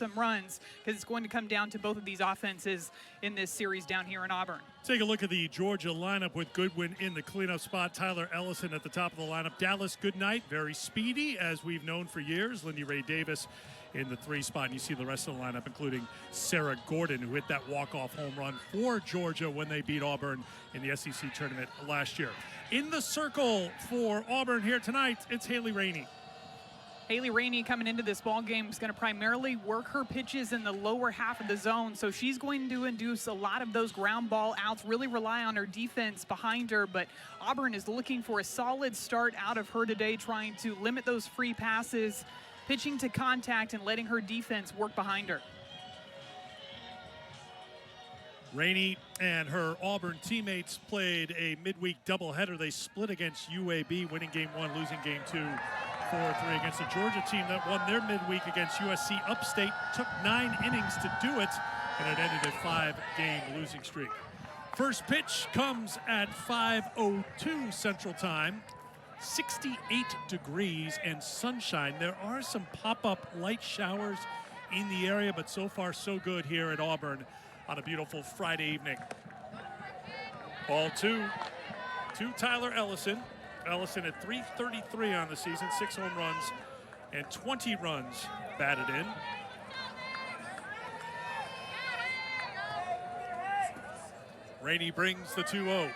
some runs, because it's going to come down to both of these offenses in this series down here in Auburn. Take a look at the Georgia lineup with Goodwin in the cleanup spot. Tyler Ellison at the top of the lineup. Dallas Goodnight, very speedy, as we've known for years. Lindy Ray Davis in the 3 spot. And you see the rest of the lineup, including Sarah Gordon, who hit that walk-off home run for Georgia when they beat Auburn in the SEC tournament last year. In the circle for Auburn here tonight, it's Haley Rainey. Haley Rainey coming into this ball game is going to primarily work her pitches in the lower half of the zone. So she's going to induce a lot of those ground ball outs, really rely on her defense behind her. But Auburn is looking for a solid start out of her today, trying to limit those free passes, pitching to contact, and letting her defense work behind her. Rainey and her Auburn teammates played a midweek doubleheader. They split against UAB, winning game 1, losing game 2. 4-3 against the Georgia team that won their midweek against USC Upstate. Took 9 innings to do it, and it ended a 5-game losing streak. First pitch comes at 5:02 Central Time. 68 degrees and sunshine. There are some pop-up light showers in the area, but so far so good here at Auburn on a beautiful Friday evening. Ball 2 to Tyler Ellison. Ellison at .333 on the season, 6 home runs and 20 runs batted in. Rainey brings the 2-0.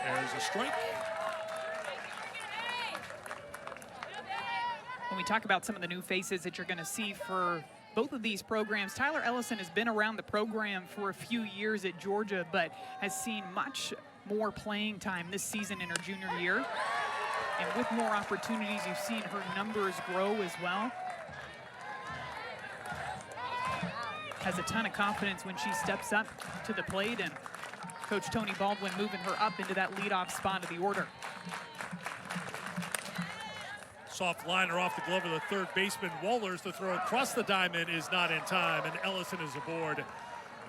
There's a strike. When we talk about some of the new faces that you're going to see for both of these programs, Tyler Ellison has been around the program for a few years at Georgia, but has seen much more playing time this season in her junior year. And with more opportunities, you've seen her numbers grow as well. Has a ton of confidence when she steps up to the plate, and Coach Tony Baldwin moving her up into that leadoff spot of the order. Soft liner off the glove of the third baseman. Wallers, the throw across the diamond is not in time, and Ellison is aboard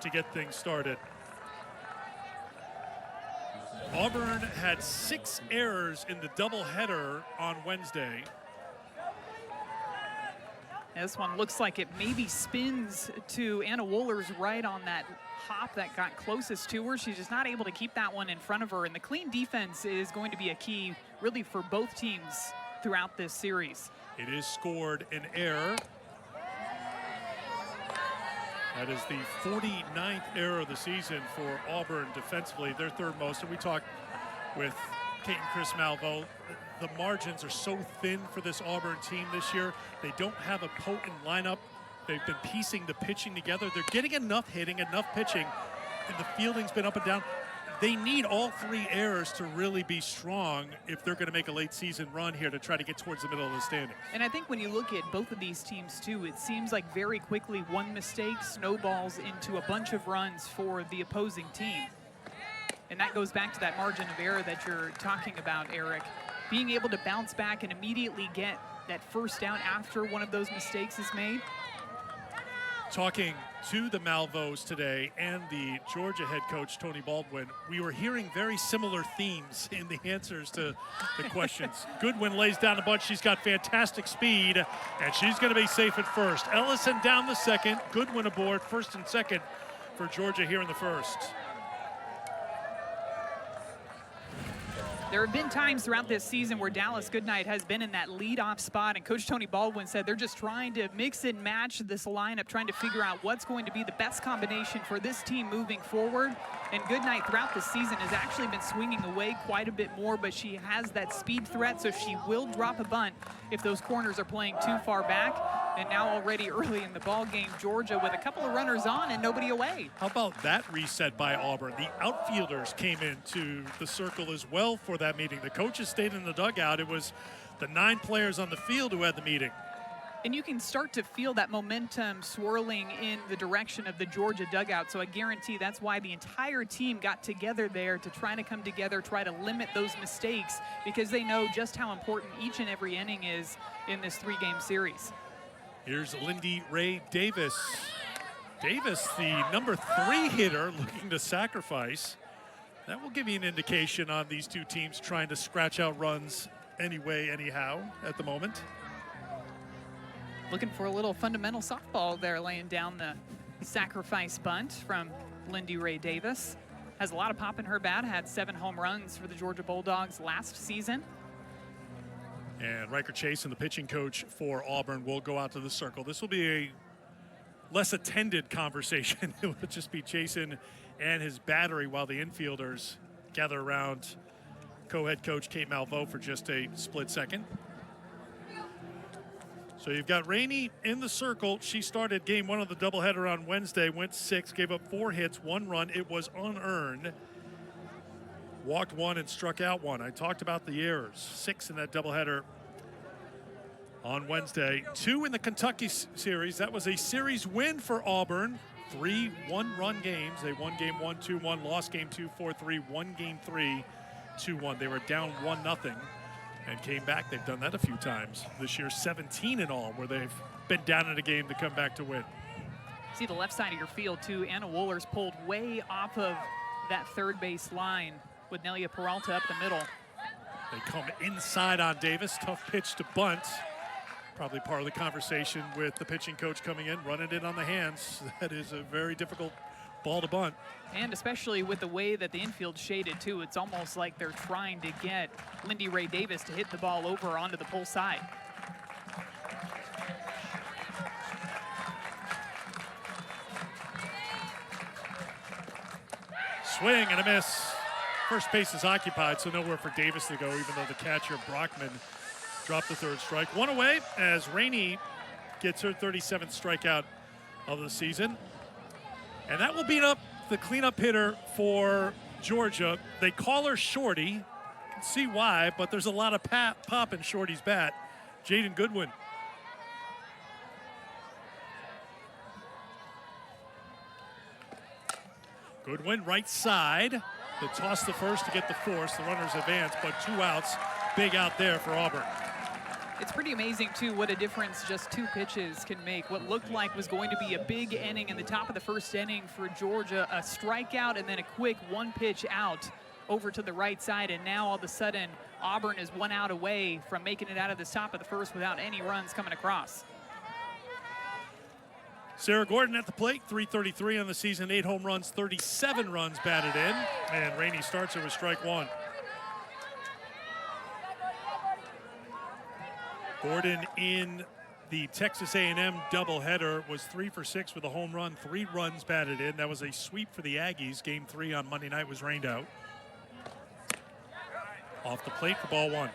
to get things started. Auburn had 6 errors in the doubleheader on Wednesday. This one looks like it maybe spins to Anna Wohlers right on that hop that got closest to her. She's just not able to keep that one in front of her, and the clean defense is going to be a key really for both teams throughout this series. It is scored an error. That is the 49th error of the season for Auburn defensively, their third most. And we talked with Kate and Chris Malvo. The margins are so thin for this Auburn team this year. They don't have a potent lineup. They've been piecing the pitching together. They're getting enough hitting, enough pitching, and the fielding's been up and down. They need all 3 errors to really be strong if they're going to make a late season run here to try to get towards the middle of the standings. And I think when you look at both of these teams too, it seems like very quickly one mistake snowballs into a bunch of runs for the opposing team. And that goes back to that margin of error that you're talking about, Eric. Being able to bounce back and immediately get that first down after one of those mistakes is made. Talking to the Malvos today and the Georgia head coach, Tony Baldwin, we were hearing very similar themes in the answers to the questions. Goodwin lays down a bunch. She's got fantastic speed, and she's going to be safe at first. Ellison down the second. Goodwin aboard, first and second for Georgia here in the first. There have been times throughout this season where Dallas Goodnight has been in that leadoff spot, and Coach Tony Baldwin said they're just trying to mix and match this lineup, trying to figure out what's going to be the best combination for this team moving forward. And Goodnight throughout the season has actually been swinging away quite a bit more, but she has that speed threat, so she will drop a bunt if those corners are playing too far back. And now already early in the ball game, Georgia with a couple of runners on and nobody away. How about that reset by Auburn? The outfielders came into the circle as well for that meeting. The coaches stayed in the dugout. It was the 9 players on the field who had the meeting. And you can start to feel that momentum swirling in the direction of the Georgia dugout. So I guarantee that's why the entire team got together there to try to come together, try to limit those mistakes, because they know just how important each and every inning is in this 3-game series. Here's Lindy Ray Davis. Davis, the number 3 hitter, looking to sacrifice. That will give you an indication on these two teams trying to scratch out runs anyway, anyhow, at the moment. Looking for a little fundamental softball there, laying down the sacrifice bunt from Lindy Ray Davis. Has a lot of pop in her bat, had 7 home runs for the Georgia Bulldogs last season. And Riker Chasen, the pitching coach for Auburn, will go out to the circle. This will be a less attended conversation. It will just be Chasen and his battery while the infielders gather around co-head coach Kate Malveaux for just a split second. So you've got Rainey in the circle. She started game 1 of the doubleheader on Wednesday, went 6, gave up 4 hits, 1 run. It was unearned. Walked 1 and struck out 1. I talked about the errors. 6 in that doubleheader on Wednesday. 2 in the Kentucky series. That was a series win for Auburn. 3 one-run games. They won game 1, 2-1, lost game 2, 4-3, won game 3, 2-1. They were down 1-0 and came back. They've done that a few times this year. 17 in all, where they've been down in a game to come back to win. See the left side of your field, too. Anna Wohlers pulled way off of that third base line with Nelia Peralta up the middle. They come inside on Davis. Tough pitch to bunt. Probably part of the conversation with the pitching coach coming in, running it on the hands. That is a very difficult ball to bunt. And especially with the way that the infield shaded, too, it's almost like they're trying to get Lindy Ray Davis to hit the ball over onto the pull side. Swing and a miss. First base is occupied, so nowhere for Davis to go, even though the catcher, Brockman, dropped the third strike. 1 away as Rainey gets her 37th strikeout of the season. And that will beat up the cleanup hitter for Georgia. They call her Shorty. You can see why, but there's a lot of pop in Shorty's bat. Jaden Goodwin. Goodwin, right side. They toss the first to get the force. The runners advance, but 2 outs. Big out there for Auburn. It's pretty amazing, too, what a difference just 2 pitches can make. What looked like was going to be a big inning in the top of the first inning for Georgia, a strikeout and then a quick 1 pitch out over to the right side. And now all of a sudden, Auburn is 1 out away from making it out of the top of the first without any runs coming across. Sarah Gordon at the plate, .333 on the season, 8 home runs, 37 runs batted in. And Rainey starts her with strike 1. Gordon in the Texas A&M doubleheader was 3 for 6 with a home run, 3 runs batted in. That was a sweep for the Aggies. Game 3 on Monday night was rained out. Off the plate for ball 1.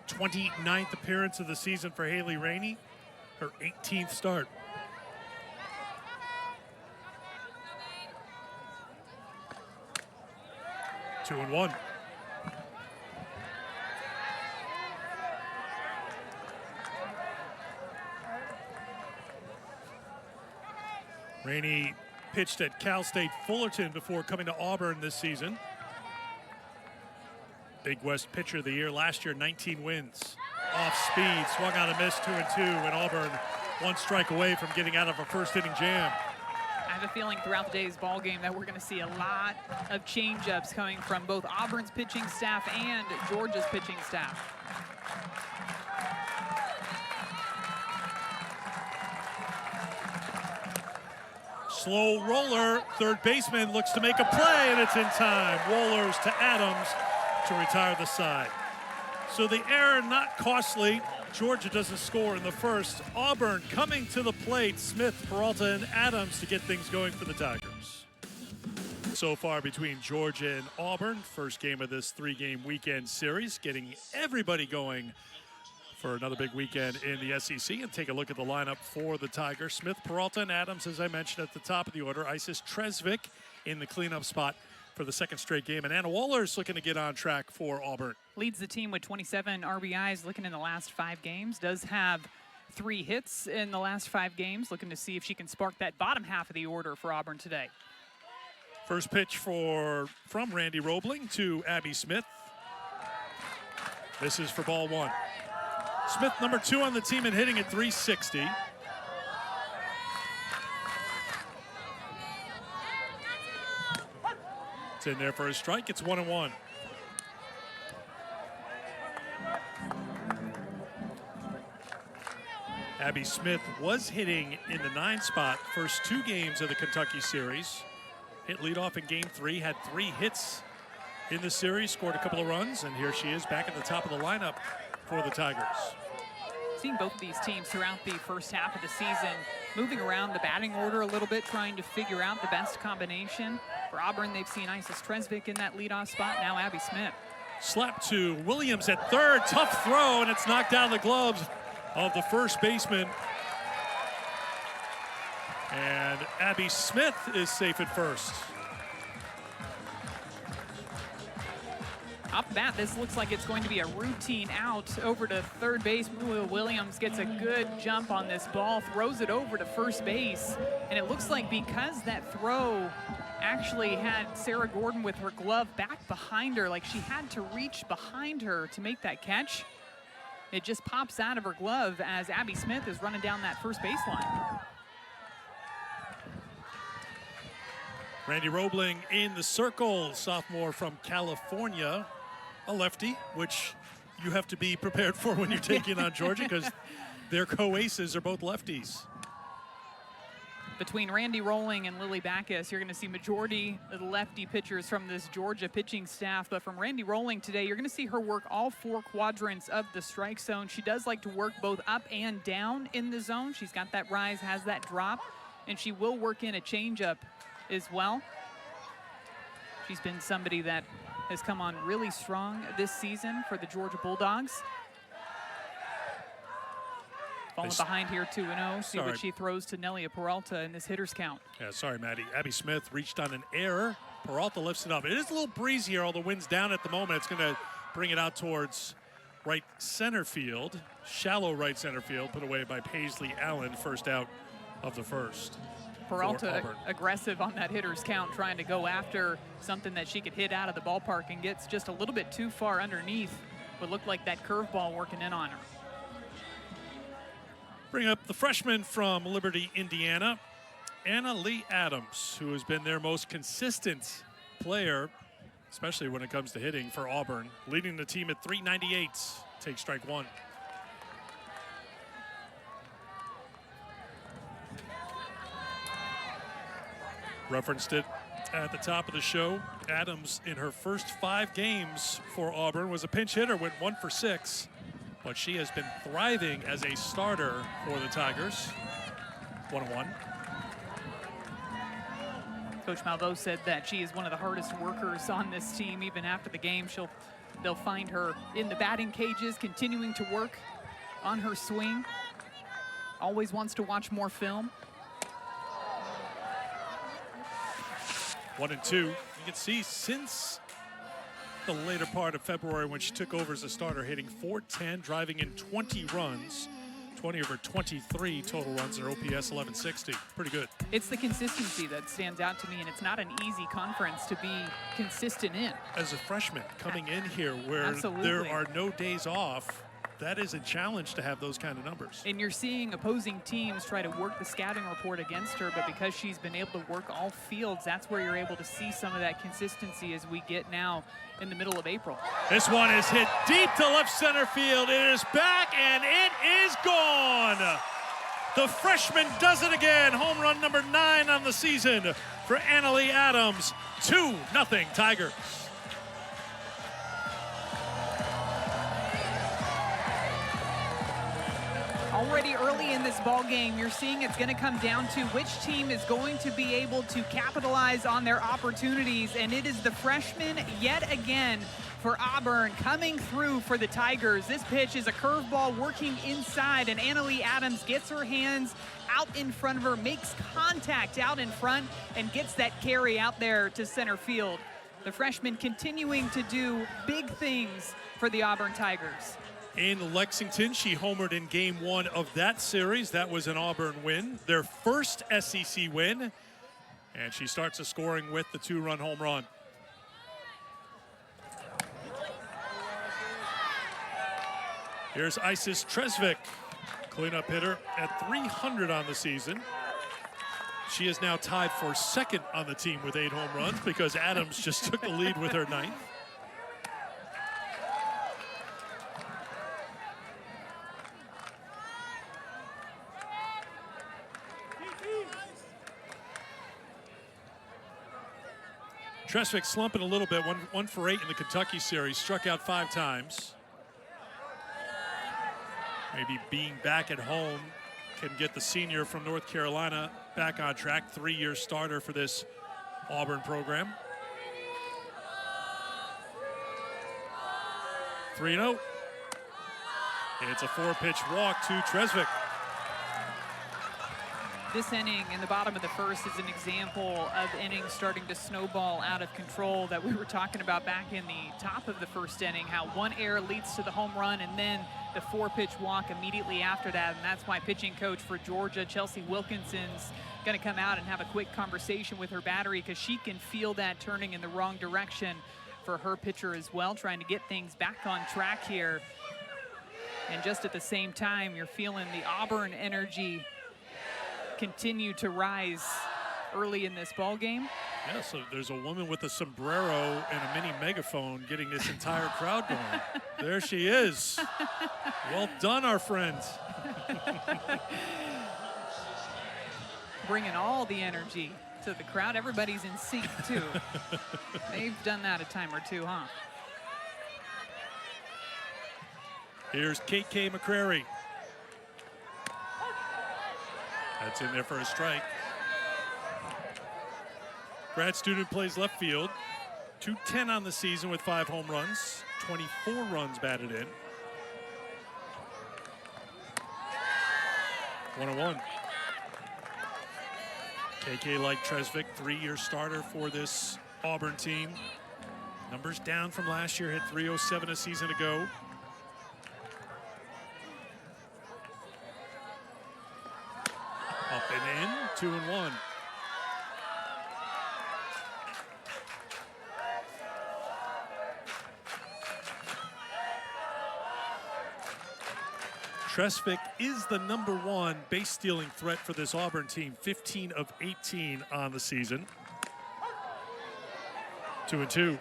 '29th appearance of the season for Haley Rainey, her 18th start. Two and 1. Rainey pitched at Cal State Fullerton before coming to Auburn this season. Big West pitcher of the year last year, 19 wins. Off speed, swung out a miss, 2-2, and Auburn 1 strike away from getting out of a first inning jam. I have a feeling throughout the day's ball game that we're going to see a lot of change-ups coming from both Auburn's pitching staff and Georgia's pitching staff. Slow roller, third baseman looks to make a play, and it's in time. Wohlers to Adams to retire the side. So the error not costly. Georgia doesn't score in the first. Auburn coming to the plate. Smith, Peralta, and Adams to get things going for the Tigers. So far between Georgia and Auburn, first game of this 3-game weekend series, getting everybody going for another big weekend in the SEC. And take a look at the lineup for the Tigers. Smith, Peralta, and Adams, as I mentioned, at the top of the order. Isis Tresvik in the cleanup spot for the second straight game. And Anna Wohlers looking to get on track for Auburn. Leads the team with 27 RBIs, looking in the last 5 games. Does have 3 hits in the last 5 games. Looking to see if she can spark that bottom half of the order for Auburn today. First pitch from Randy Roebling to Abby Smith. This is for ball 1. Smith, number 2 on the team and hitting at .360. It's in there for a strike. It's 1-1. Abby Smith was hitting in the 9 spot first 2 games of the Kentucky series. Hit leadoff in game 3, had 3 hits in the series, scored a couple of runs, and here she is back at the top of the lineup for the Tigers. Seen both of these teams throughout the first half of the season moving around the batting order a little bit, trying to figure out the best combination. For Auburn, they've seen Isis Tresvik in that leadoff spot, now Abby Smith. Slap to Williams at third, tough throw, and it's knocked out of the gloves of the first baseman. And Abby Smith is safe at first. Off the bat, this looks like it's going to be a routine out over to third base. Williams gets a good jump on this ball, throws it over to first base. And it looks like because that throw actually had Sarah Gordon with her glove back behind her, like she had to reach behind her to make that catch. It just pops out of her glove as Abby Smith is running down that first baseline. Randy Roebling in the circle, sophomore from California, a lefty, which you have to be prepared for when you're taking on Georgia because their co-aces are both lefties. Between Randy Roebling and Lily Backus, you're going to see majority of the lefty pitchers from this Georgia pitching staff. But from Randy Roebling today, you're going to see her work all 4 quadrants of the strike zone. She does like to work both up and down in the zone. She's got that rise, has that drop, and she will work in a changeup as well. She's been somebody that has come on really strong this season for the Georgia Bulldogs. Falling behind here 2-0. See what she throws to Nelia Peralta in this hitter's count. Yeah, sorry, Maddie. Abby Smith reached on an error. Peralta lifts it up. It is a little breezy here. All the wind's down at the moment. It's going to bring it out towards right center field. Shallow right center field. Put away by Paisley Allen. First out of the first. Peralta aggressive on that hitter's count, trying to go after something that she could hit out of the ballpark and gets just a little bit too far underneath. Would look like that curveball working in on her. Bring up the freshman from Liberty, Indiana, Anna Lee Adams, who has been their most consistent player, especially when it comes to hitting for Auburn, leading the team at 398. Take strike 1. Referenced it at the top of the show. Adams, in her first 5 games for Auburn, was a pinch hitter, went 1 for 6. But she has been thriving as a starter for the Tigers. 1-1. Coach Malveaux said that she is one of the hardest workers on this team. Even after the game, they'll find her in the batting cages, continuing to work on her swing. Always wants to watch more film. 1-2. You can see since the later part of February when she took over as a starter, hitting .410, driving in 20 runs, 20 over 23 total runs, and her OPS 1160. Pretty good. It's the consistency that stands out to me, and it's not an easy conference to be consistent in. As a freshman coming in here where there are no days off, that is a challenge to have those kind of numbers. And you're seeing opposing teams try to work the scouting report against her, but because she's been able to work all fields, that's where you're able to see some of that consistency as we get now in the middle of April. This one is hit deep to left center field. It is back, and it is gone. The freshman does it again. Home run number 9 on the season for Anna Lee Adams. 2-0 Tigers. Already early in this ball game, you're seeing it's going to come down to which team is going to be able to capitalize on their opportunities, and it is the freshman yet again for Auburn coming through for the Tigers. This pitch is a curveball working inside, and Anna Lee Adams gets her hands out in front of her, makes contact out in front, and gets that carry out there to center field. The freshman continuing to do big things for the Auburn Tigers. In Lexington, she homered in game 1 of that series. That was an Auburn win, their first SEC win. And she starts the scoring with the 2-run home run. Here's Isis Tresvik, cleanup hitter at 300 on the season. She is now tied for second on the team with 8 home runs because Adams just took the lead with her 9th. Tresvik slumping a little bit, one for 8 in the Kentucky series, struck out 5 times. Maybe being back at home can get the senior from North Carolina back on track. 3-year starter for this Auburn program. 3-0. It's a 4-pitch walk to Tresvik. This inning in the bottom of the first is an example of innings starting to snowball out of control that we were talking about back in the top of the first inning, how one error leads to the home run and then the 4-pitch walk immediately after that. And that's why pitching coach for Georgia, Chelsea Wilkinson's going to come out and have a quick conversation with her battery because she can feel that turning in the wrong direction for her pitcher as well, trying to get things back on track here. And just at the same time, you're feeling the Auburn energy continue to rise early in this ball game. Yeah, so there's a woman with a sombrero and a mini megaphone getting this entire crowd going. There she is. Well done, our friends. Bringing all the energy to the crowd. Everybody's in sync, too. They've done that a time or two, huh? Here's KK McCrary. That's in there for a strike. Grad student plays left field. .210 on the season with 5 home runs. 24 runs batted in. 1-1. KK, like Tresvik, 3-year starter for this Auburn team. Numbers down from last year, hit .307 a season ago. Up and in, 2-1. Tresvik is the #1 base stealing threat for this Auburn team, 15 of 18 on the season. 2-2.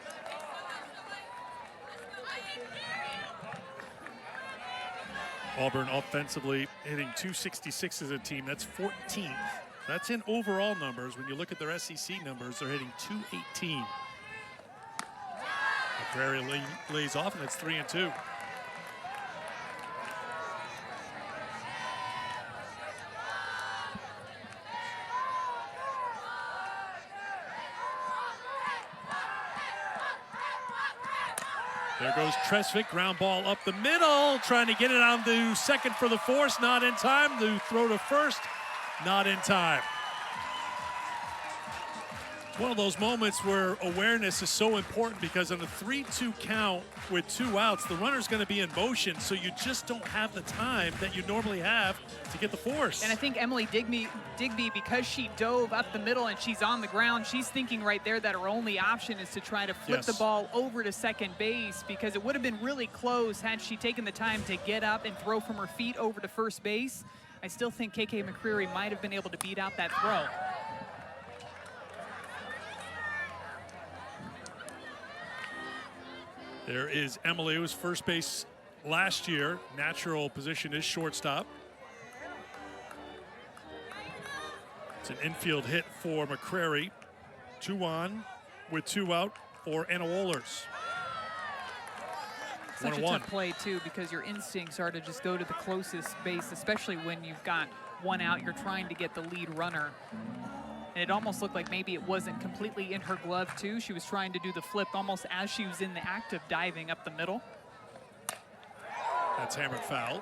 Auburn offensively hitting .266 as a team. That's 14th. That's in overall numbers. When you look at their SEC numbers, they're hitting .218. McCrary lays off, and it's 3-2. There goes Tresvik, ground ball up the middle, trying to get it on the second for the force, not in time. The throw to first, not in time. One of those moments where awareness is so important because on a 3-2 count with 2 outs, the runner's going to be in motion, so you just don't have the time that you normally have to get the force. And I think Emily Digby, because she dove up the middle and she's on the ground, she's thinking right there that her only option is to try to flip the ball over to second base, because it would have been really close had she taken the time to get up and throw from her feet over to first base. I still think KK McCrary might have been able to beat out that throw. There is Emily, who was first base last year. Natural position is shortstop. It's an infield hit for McCrary. 2 on with 2 out for Anna Wohlers. Such a tough play, too, because your instincts are to just go to the closest base, especially when you've got 1 out. You're trying to get the lead runner. And it almost looked like maybe it wasn't completely in her glove, too. She was trying to do the flip almost as she was in the act of diving up the middle. That's hammered foul.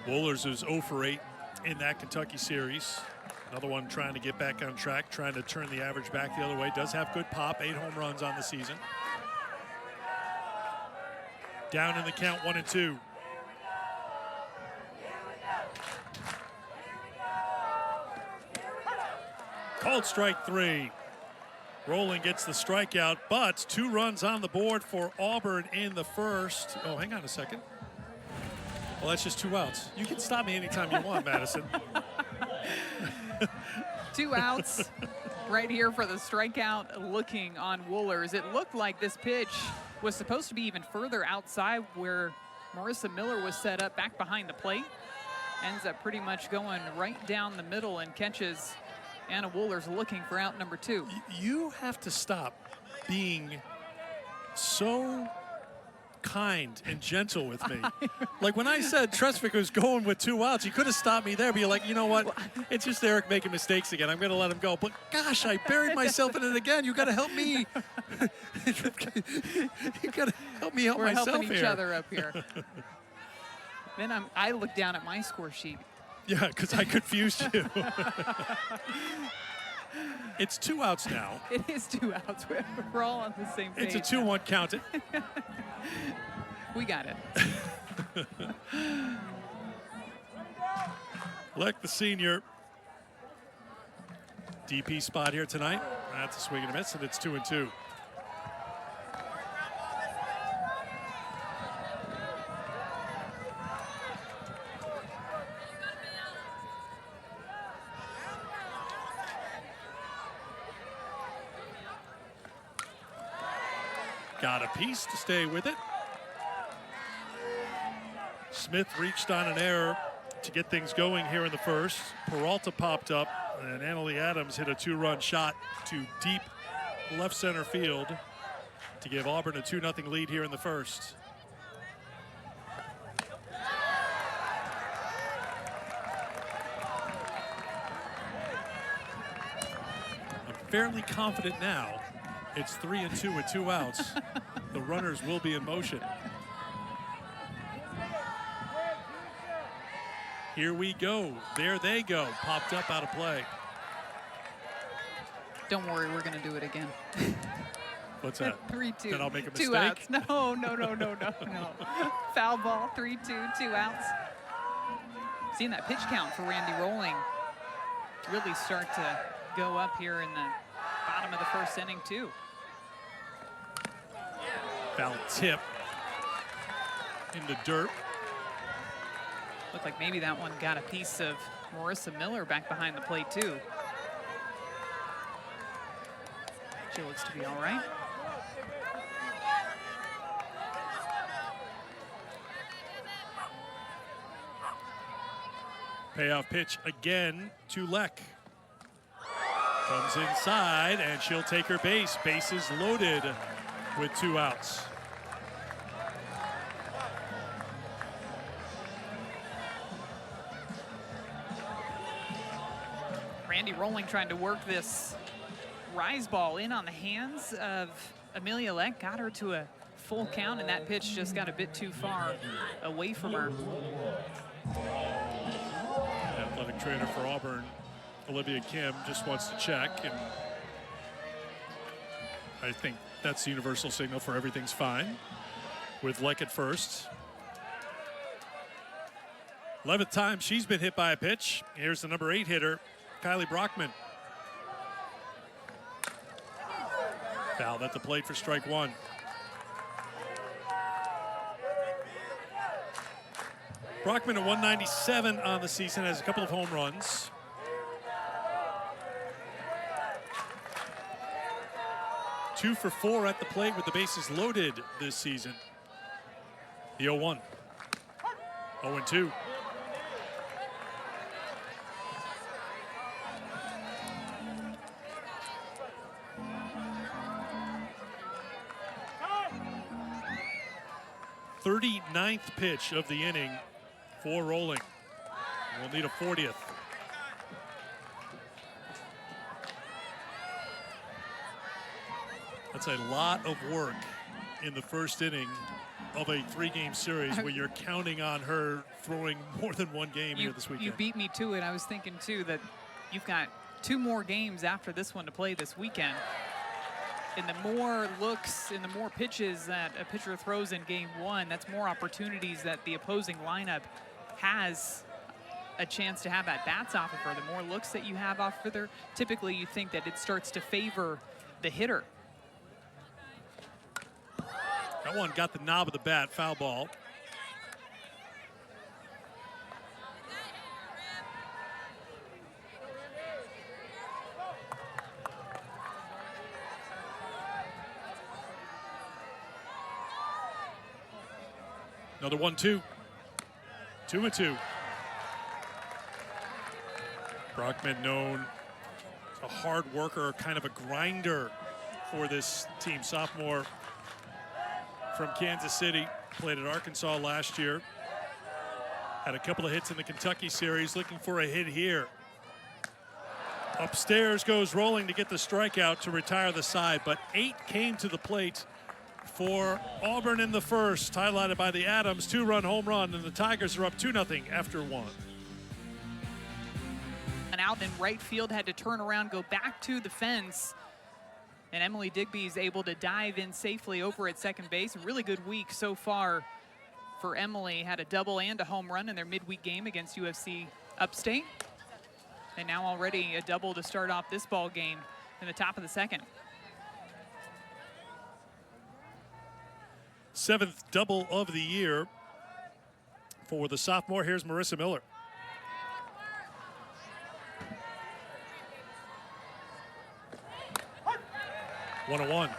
Wohlers is 0 for 8 in that Kentucky series. Another one trying to get back on track, trying to turn the average back the other way. Does have good pop, 8 home runs on the season. Down in the count, 1-2. Called strike 3. Rolling gets the strikeout, but 2 runs on the board for Auburn in the first. Oh, hang on a second. Well, that's just 2 outs. You can stop me anytime you want, Madison. 2 outs right here for the strikeout looking on Wohlers. It looked like this pitch was supposed to be even further outside where Marissa Miller was set up back behind the plate. Ends up pretty much going right down the middle and catches Anna Wohlers looking for out number 2. You have to stop being so kind and gentle with me. Like when I said Tresvik was going with 2 outs, you could have stopped me there, but you're like, you know what? It's just Eric making mistakes again. I'm going to let him go. But gosh, I buried myself in it again. You got to help me. You got to help me help myself here. We're helping each other up here. Then I look down at my score sheet. Yeah, because I confused you. It's 2 outs now. It is 2 outs. We're all on the same page. It's a 2-1 count. We got it. Leck, the senior. DP spot here tonight. That's a swing and a miss, and it's 2-2. Got a piece to stay with it. Smith reached on an error to get things going here in the first. Peralta popped up, and Annalie Adams hit a 2-run shot to deep left center field to give Auburn a 2-0 lead here in the first. I'm fairly confident now. It's 3-2 with 2 outs. The runners will be in motion. Here we go. There they go. Popped up out of play. Don't worry, we're going to do it again. What's that? 3-2. Then I'll make a mistake? 2 outs. No. Foul ball, 3-2, 2 outs. Seeing that pitch count for Randy Rolling really start to go up here in the bottom of the first inning, too. Foul tip in the dirt. Looked like maybe that one got a piece of Marissa Miller back behind the plate, too. She looks to be all right. Payoff pitch again to Leck. Comes inside, and she'll take her base. Bases loaded with 2 outs. Randy Rolling trying to work this rise ball in on the hands of Amelia Leck. Got her to a full count, and that pitch just got a bit too far away from her. Athletic trainer for Auburn, Olivia Kim, just wants to check, and I think that's the universal signal for everything's fine with Leck at first. 11th time she's been hit by a pitch. Here's the number 8 hitter, Kylie Brockman. Fouled at the plate for strike 1. Brockman at 197 on the season, has a couple of home runs. Two for 4 at the plate with the bases loaded this season. The 0-1. 0-2. .39th pitch of the inning for Rolling. We'll need a 40th. That's a lot of work in the first inning of a 3-game series where you're counting on her throwing more than 1 game here this weekend. You beat me to it. I was thinking, too, that you've got 2 more games after this one to play this weekend. And the more looks and the more pitches that a pitcher throws in game 1, that's more opportunities that the opposing lineup has a chance to have at bats off of her. The more looks that you have off of her, typically you think that it starts to favor the hitter. That one got the knob of the bat, foul ball. Another 1-2. 2-2. Brockman known as a hard worker, kind of a grinder for this team. Sophomore from Kansas City, played at Arkansas last year. Had a couple of hits in the Kentucky series, looking for a hit here. Upstairs goes rolling to get the strikeout to retire the side, but 8 came to the plate for Auburn in the first, highlighted by the Adams 2-run home run, and the Tigers are up 2-0 after 1. And out in right field, had to turn around, go back to the fence. And Emily Digby is able to dive in safely over at second base. A really good week so far for Emily. Had a double and a home run in their midweek game against UFC Upstate. And now already a double to start off this ball game in the top of the second. 7th double of the year for the sophomore. Here's Marissa Miller. One.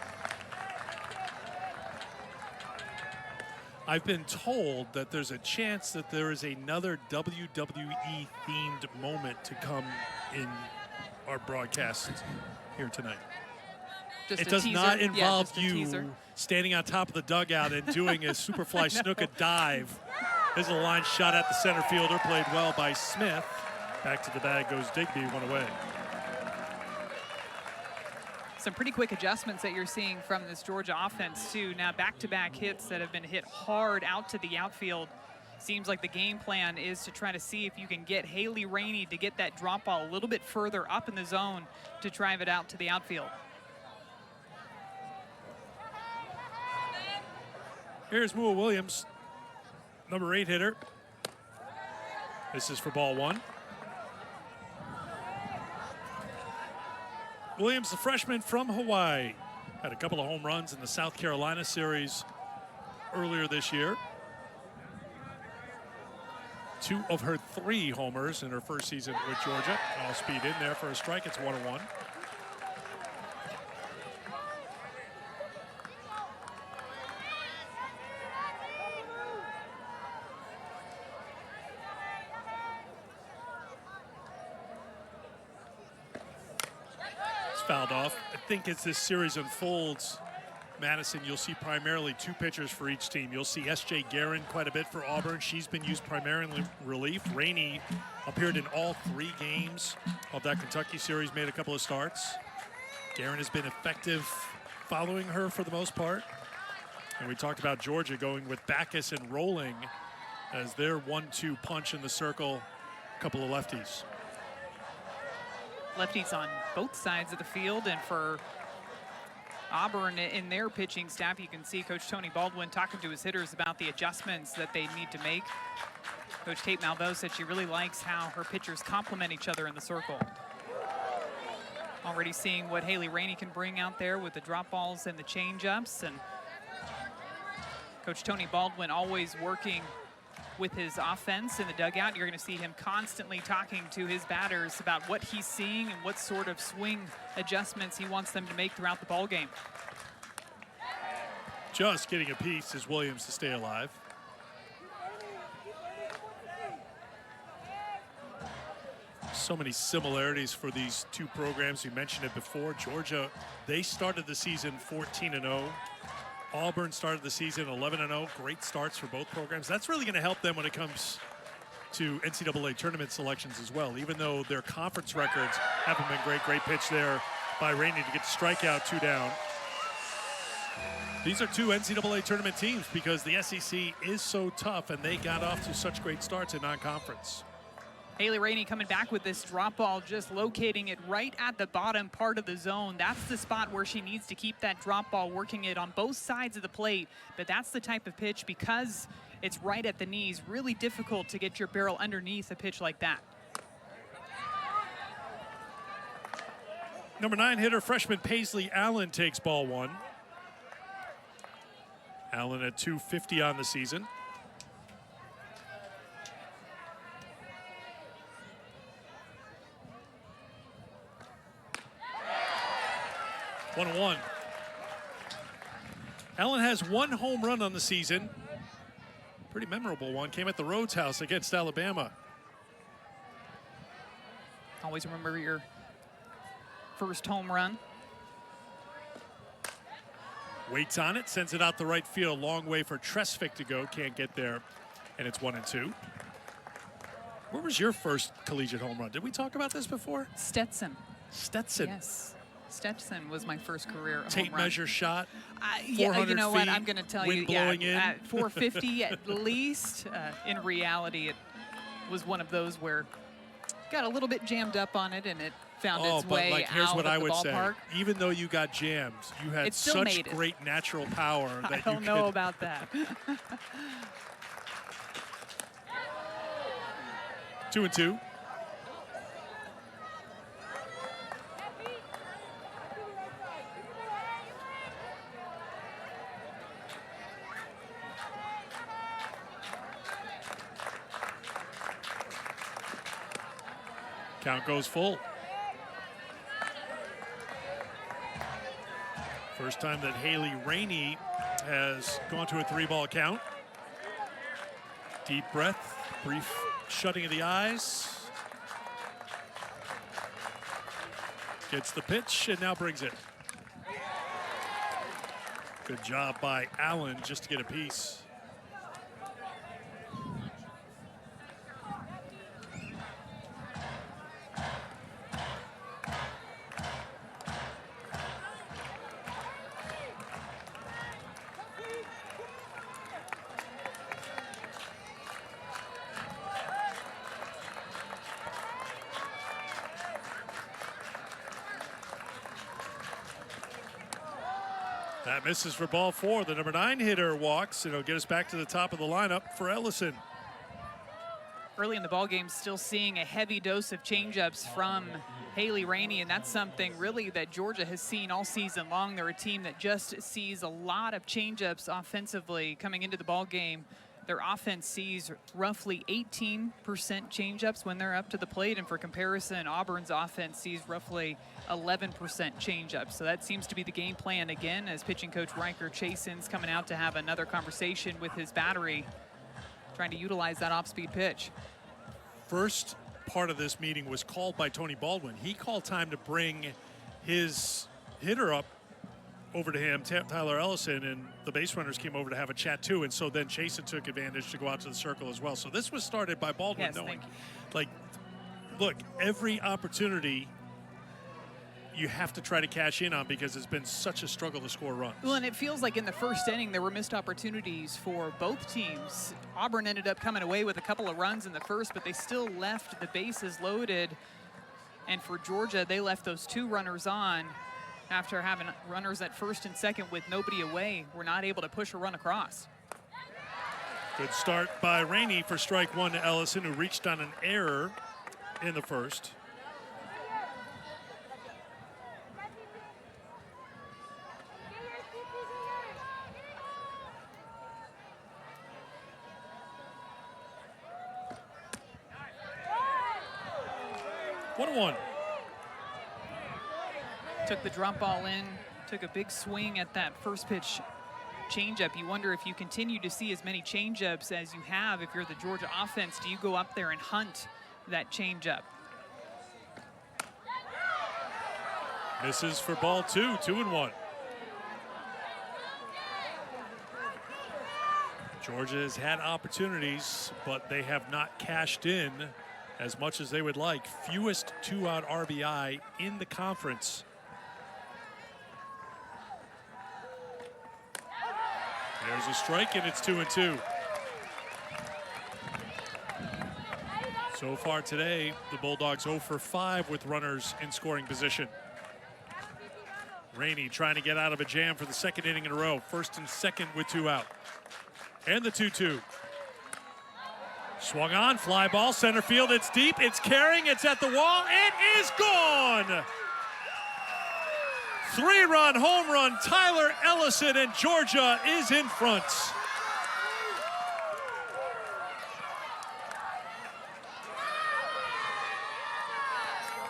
I've been told that there's a chance that there is another WWE themed moment to come in our broadcast here tonight. Just it does teaser. not involve just a you teaser. standing on top of the dugout and doing a Superfly Snuka dive. There's a line shot at the center fielder, played well by Smith. Back to the bag goes Digby, one away. Some pretty quick adjustments that you're seeing from this Georgia offense too. Now back-to-back hits that have been hit hard out to the outfield. Seems like the game plan is to try to see if you can get Haley Rainey to get that drop ball a little bit further up in the zone to drive it out to the outfield. Here's Mua Williams, number 8 hitter. This is for ball 1. Williams, the freshman from Hawaii, had a couple of home runs in the South Carolina series earlier this year. 2 of her 3 homers in her first season with Georgia. All speed in there for a strike. It's 1-1. Fouled off. I think as this series unfolds, Madison, you'll see primarily 2 pitchers for each team. You'll see S.J. Guerin quite a bit for Auburn. She's been used primarily in relief. Rainey appeared in all 3 games of that Kentucky series, made a couple of starts. Guerin has been effective following her for the most part. And we talked about Georgia going with Backus and Rolling as their 1-2 punch in the circle. A couple of lefties. Lefties on both sides of the field, and for Auburn in their pitching staff, you can see Coach Tony Baldwin talking to his hitters about the adjustments that they need to make. Coach Kate Malveaux said she really likes how her pitchers complement each other in the circle. Already seeing what Haley Rainey can bring out there with the drop balls and the change-ups, and Coach Tony Baldwin always working with his offense in the dugout. You're going to see him constantly talking to his batters about what he's seeing and what sort of swing adjustments he wants them to make throughout the ball game. Just getting a piece is Williams to stay alive. So many similarities for these 2 programs. You mentioned it before. Georgia, they started the season 14-0. Auburn started the season 11-0. Great starts for both programs. That's really going to help them when it comes to NCAA tournament selections as well, even though their conference records haven't been great. Great pitch there by Rainey to get the strikeout, 2 down. These are 2 NCAA tournament teams because the SEC is so tough, and they got off to such great starts in non-conference. Haley Rainey coming back with this drop ball, just locating it right at the bottom part of the zone. That's the spot where she needs to keep that drop ball, working it on both sides of the plate. But that's the type of pitch, because it's right at the knees, really difficult to get your barrel underneath a pitch like that. Number 9 hitter, freshman Paisley Allen takes ball 1. Allen at .250 on the season. One and one. Allen has 1 home run on the season. Pretty memorable one. Came at the Rhodes House against Alabama. Always remember your first home run. Waits on it, sends it out the right field. Long way for Tresvik to go. Can't get there, and it's 1-2. Where was your first collegiate home run? Did we talk about this before? Stetson. Stetson. Yes. Stetson was my first career home Tape run. Measure shot. Yeah, you know what? feet, I'm going to tell wind you. Yeah, blowing in. at 450 at least. In reality, it was one of those where got a little bit jammed up on it, and it found its way like, here's out what of I the would ballpark. say. Even though you got jammed, you had It still such made it. great natural power that I you don't know could. about that. 2-2. Count goes full. First time that Haley Rainey has gone to a 3-ball count. Deep breath, brief shutting of the eyes. Gets the pitch and now brings it. Good job by Allen just to get a piece. That misses for ball 4. The number 9 hitter walks, and it'll get us back to the top of the lineup for Ellison. Early in the ball game, still seeing a heavy dose of changeups from Haley Rainey, and that's something really that Georgia has seen all season long. They're a team that just sees a lot of changeups offensively coming into the ball game. Their offense sees roughly 18% changeups when they're up to the plate, and for comparison, Auburn's offense sees roughly 11% changeups. So that seems to be the game plan again, as pitching coach Riker Chasen's coming out to have another conversation with his battery, trying to utilize that off-speed pitch. First part of this meeting was called by Tony Baldwin. He called time to bring his hitter up over to him, Tyler Ellison, and the base runners came over to have a chat too, and so then Chasen took advantage to go out to the circle as well. So this was started by Baldwin knowing, like, look, every opportunity you have to try to cash in on because it's been such a struggle to score runs. Well, and it feels like in the first inning there were missed opportunities for both teams. Auburn ended up coming away with a couple of runs in the first, but they still left the bases loaded. And for Georgia, they left those 2 runners on after having runners at first and second with nobody away. We're not able to push a run across. Good start by Rainey for strike 1 to Ellison, who reached on an error in the first. One. Took the drop ball in, took a big swing at that first pitch changeup. You wonder if you continue to see as many changeups as you have. If you're the Georgia offense, do you go up there and hunt that changeup? Misses for ball 2, 2-1. Georgia has had opportunities, but they have not cashed in as much as they would like. Fewest 2-out RBI in the conference. There's a strike, and it's 2-2. So far today, the Bulldogs 0 for 5 with runners in scoring position. Rainey trying to get out of a jam for the second inning in a row. First and second with 2 out. And the 2-2. Swung on, fly ball, center field. It's deep, it's carrying, it's at the wall. It is gone! 3-run home run, Tyler Ellison, and Georgia is in front.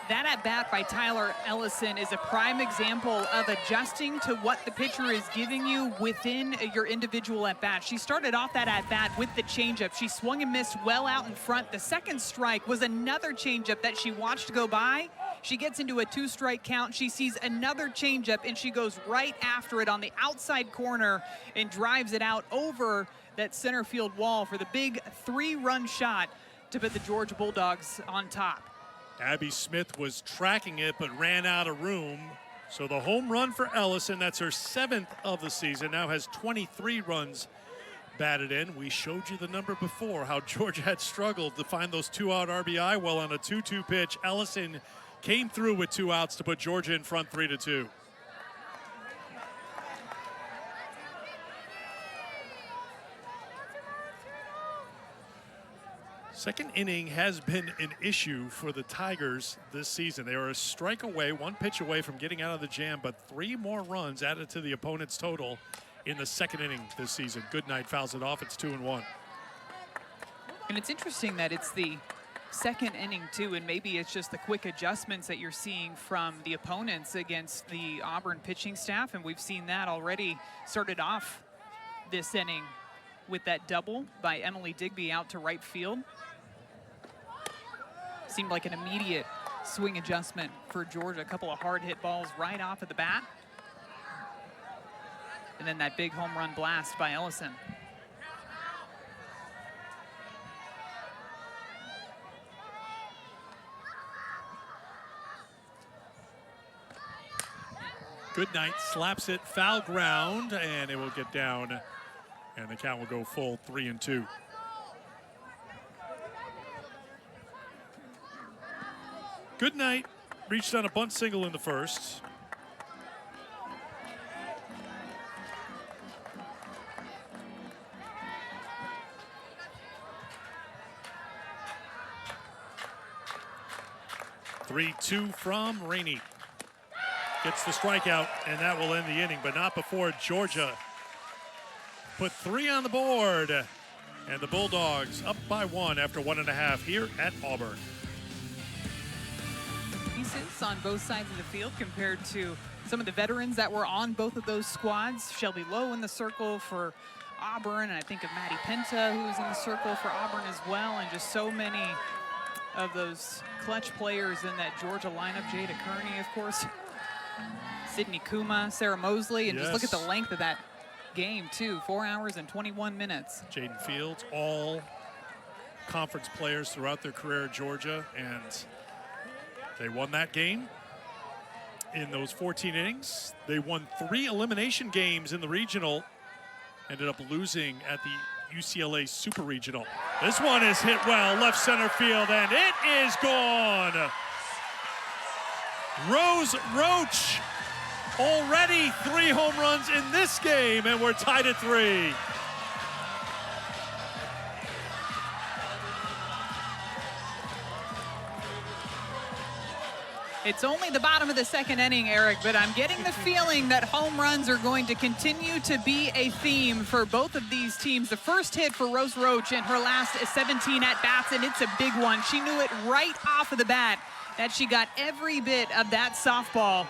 That at-bat by Tyler Ellison is a prime example of adjusting to what the pitcher is giving you within your individual at-bat. She started off that at-bat with the changeup. She swung and missed well out in front. The second strike was another changeup that she watched go by. She gets into a 2-strike count. She sees another changeup, and she goes right after it on the outside corner and drives it out over that center field wall for the big 3-run shot to put the Georgia Bulldogs on top. Abby Smith was tracking it but ran out of room. So the home run for Ellison, that's her 7th of the season, now has 23 runs batted in. We showed you the number before, how Georgia had struggled to find those 2-out RBI. Well, on a 2-2 pitch, Ellison came through with 2 outs to put Georgia in front 3-2. Second inning has been an issue for the Tigers this season. They are a strike away, 1 pitch away from getting out of the jam, but 3 more runs added to the opponent's total in the second inning this season. Goodnight fouls it off. It's 2-1. And it's interesting that it's the second inning too, and maybe it's just the quick adjustments that you're seeing from the opponents against the Auburn pitching staff, and we've seen that already started off this inning with that double by Emily Digby out to right field. Seemed like an immediate swing adjustment for Georgia. A couple of hard hit balls right off of the bat. And then that big home run blast by Ellison. Goodnight slaps it foul ground, and it will get down, and the count will go full 3-2. Goodnight reached on a bunt single in the first. "3-2 from Rainey. Gets the strikeout, and that will end the inning, but not before Georgia put 3 on the board. And the Bulldogs up by 1 after 1.5 here at Auburn. On both sides of the field compared to some of the veterans that were on both of those squads. Shelby Lowe in the circle for Auburn, and I think of Maddie Penta, who's in the circle for Auburn as well, and just so many of those clutch players in that Georgia lineup. Jada Kearney, of course, Sydney Kuma, Sarah Mosley, and just look at the length of that game too, 4 hours and 21 minutes. Jaden Fields, all conference players throughout their career at Georgia, and they won that game in those 14 innings. They won 3 elimination games in the regional, ended up losing at the UCLA Super Regional. This one is hit well, left center field, and it is gone. Rose Roach, already 3 home runs in this game, and we're tied at 3. It's only the bottom of the second inning, Eric, but I'm getting the feeling that home runs are going to continue to be a theme for both of these teams. The first hit for Rose Roach in her last 17 at-bats, and it's a big one. She knew it right off of the bat that she got every bit of that softball,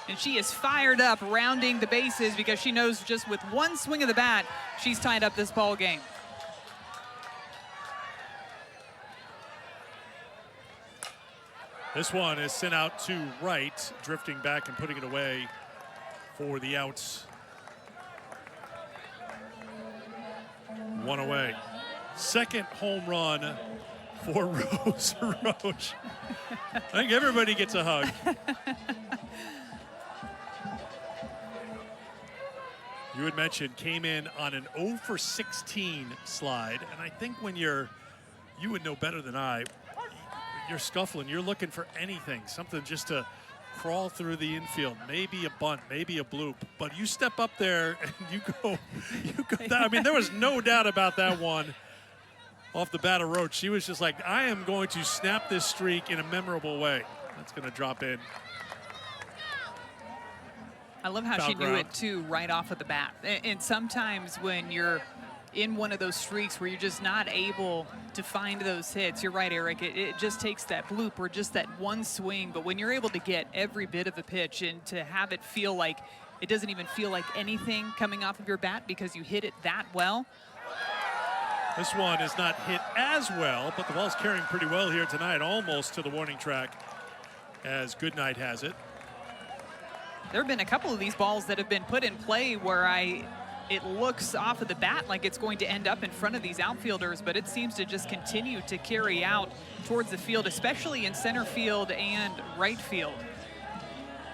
and she is fired up rounding the bases because she knows just with one swing of the bat, she's tied up this ball game. This one is sent out to right, drifting back and putting it away for the outs. 1 away. Second home run for Rose Roach. I think everybody gets a hug. You had mentioned came in on an 0 for 16 slide, and I think when you would know better than I, you're scuffling, you're looking for anything, something just to crawl through the infield, maybe a bunt, maybe a bloop, but you step up there and you go down. I mean, there was no doubt about that one off the bat of Roach. She was just like, I am going to snap this streak in a memorable way. That's going to drop in. I love how foul she knew ground. it too right off of the bat. And sometimes when you're in one of those streaks where you're just not able to find those hits, you're right, Eric, it just takes that bloop or just that one swing. But when you're able to get every bit of a pitch and to have it feel like it doesn't even feel like anything coming off of your bat because you hit it that well. This one is not hit as well, but the ball's carrying pretty well here tonight, almost to the warning track as Goodnight has it. There have been a couple of these balls that have been put in play where it looks off of the bat like it's going to end up in front of these outfielders, but it seems to just continue to carry out towards the field, especially in center field and right field.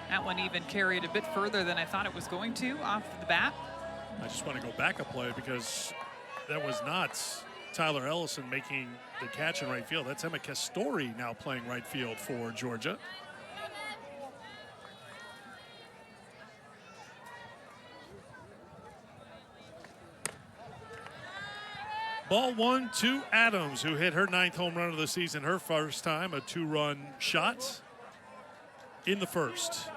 That one even carried a bit further than I thought it was going to off the bat. I just want to go back a play because that was not Tyler Ellison making the catch in right field. That's Emma Castori now playing right field for Georgia. Ball 1 to Adams, who hit her 9th home run of the season, her first time, a 2-run shot in the first.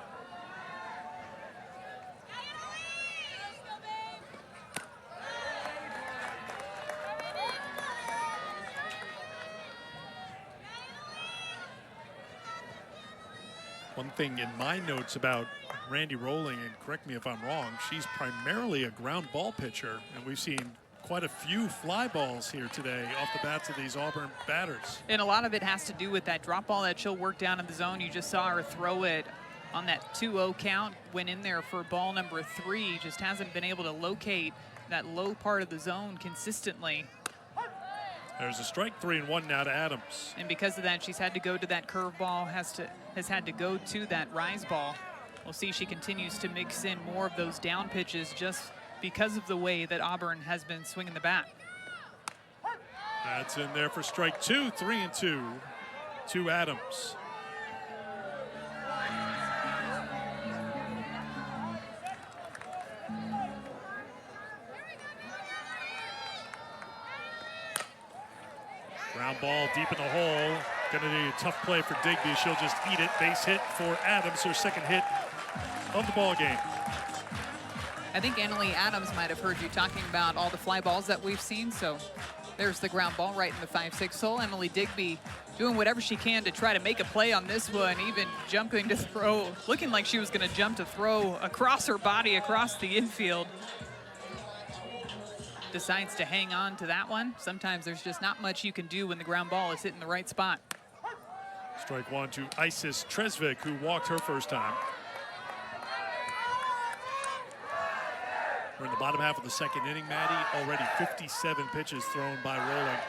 One thing in my notes about Randy Rolling, and correct me if I'm wrong, she's primarily a ground ball pitcher, and we've seen quite a few fly balls here today off the bats of these Auburn batters. And a lot of it has to do with that drop ball that she'll work down in the zone. You just saw her throw it on that 2-0 count, went in there for ball number 3, just hasn't been able to locate that low part of the zone consistently. There's a strike, 3-1 now to Adams. And because of that, she's had to go to that curveball, has had to go to that rise ball. We'll see she continues to mix in more of those down pitches just because of the way that Auburn has been swinging the bat. That's in there for strike 2, 3-2 to Adams. Ground ball deep in the hole. Gonna be a tough play for Digby. She'll just eat it. Base hit for Adams, her second hit of the ball game. I think Annalie Adams might have heard you talking about all the fly balls that we've seen. So there's the ground ball right in the 5-6 hole. Emily Digby doing whatever she can to try to make a play on this one, even jumping to throw, looking like she was gonna jump to throw across her body, across the infield. Decides to hang on to that one. Sometimes there's just not much you can do when the ground ball is hitting the right spot. Strike 1 to Isis Tresvik, who walked her first time. We're in the bottom half of the second inning, Maddie. Already 57 pitches thrown by Rolling.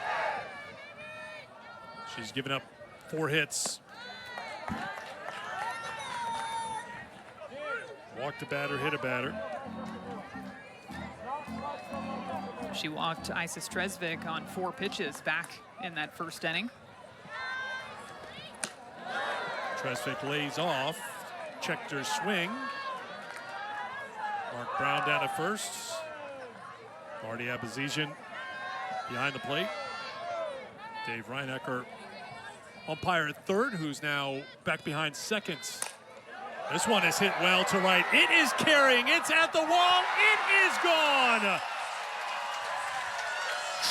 She's given up 4 hits. Walked a batter, hit a batter. She walked Isis Tresvik on 4 pitches back in that first inning. Tresvik lays off, checked her swing. Mark Brown down at first. Marty Abazizian behind the plate. Dave Reinecker, umpire at third, who's now back behind second. This one is hit well to right. It is carrying, it's at the wall, it is gone!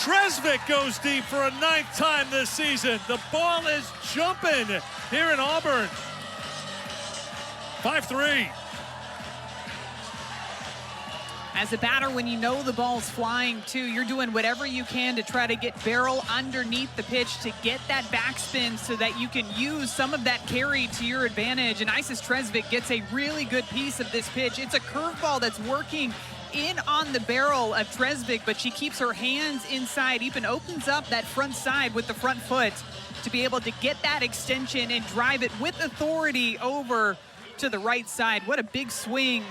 Tresvik goes deep for a 9th time this season. The ball is jumping here in Auburn. 5-3. As a batter, when you know the ball's flying too, you're doing whatever you can to try to get barrel underneath the pitch to get that backspin so that you can use some of that carry to your advantage. And Isis Tresvik gets a really good piece of this pitch. It's a curveball that's working in on the barrel of Tresvik, but she keeps her hands inside, even opens up that front side with the front foot to be able to get that extension and drive it with authority over to the right side. What a big swing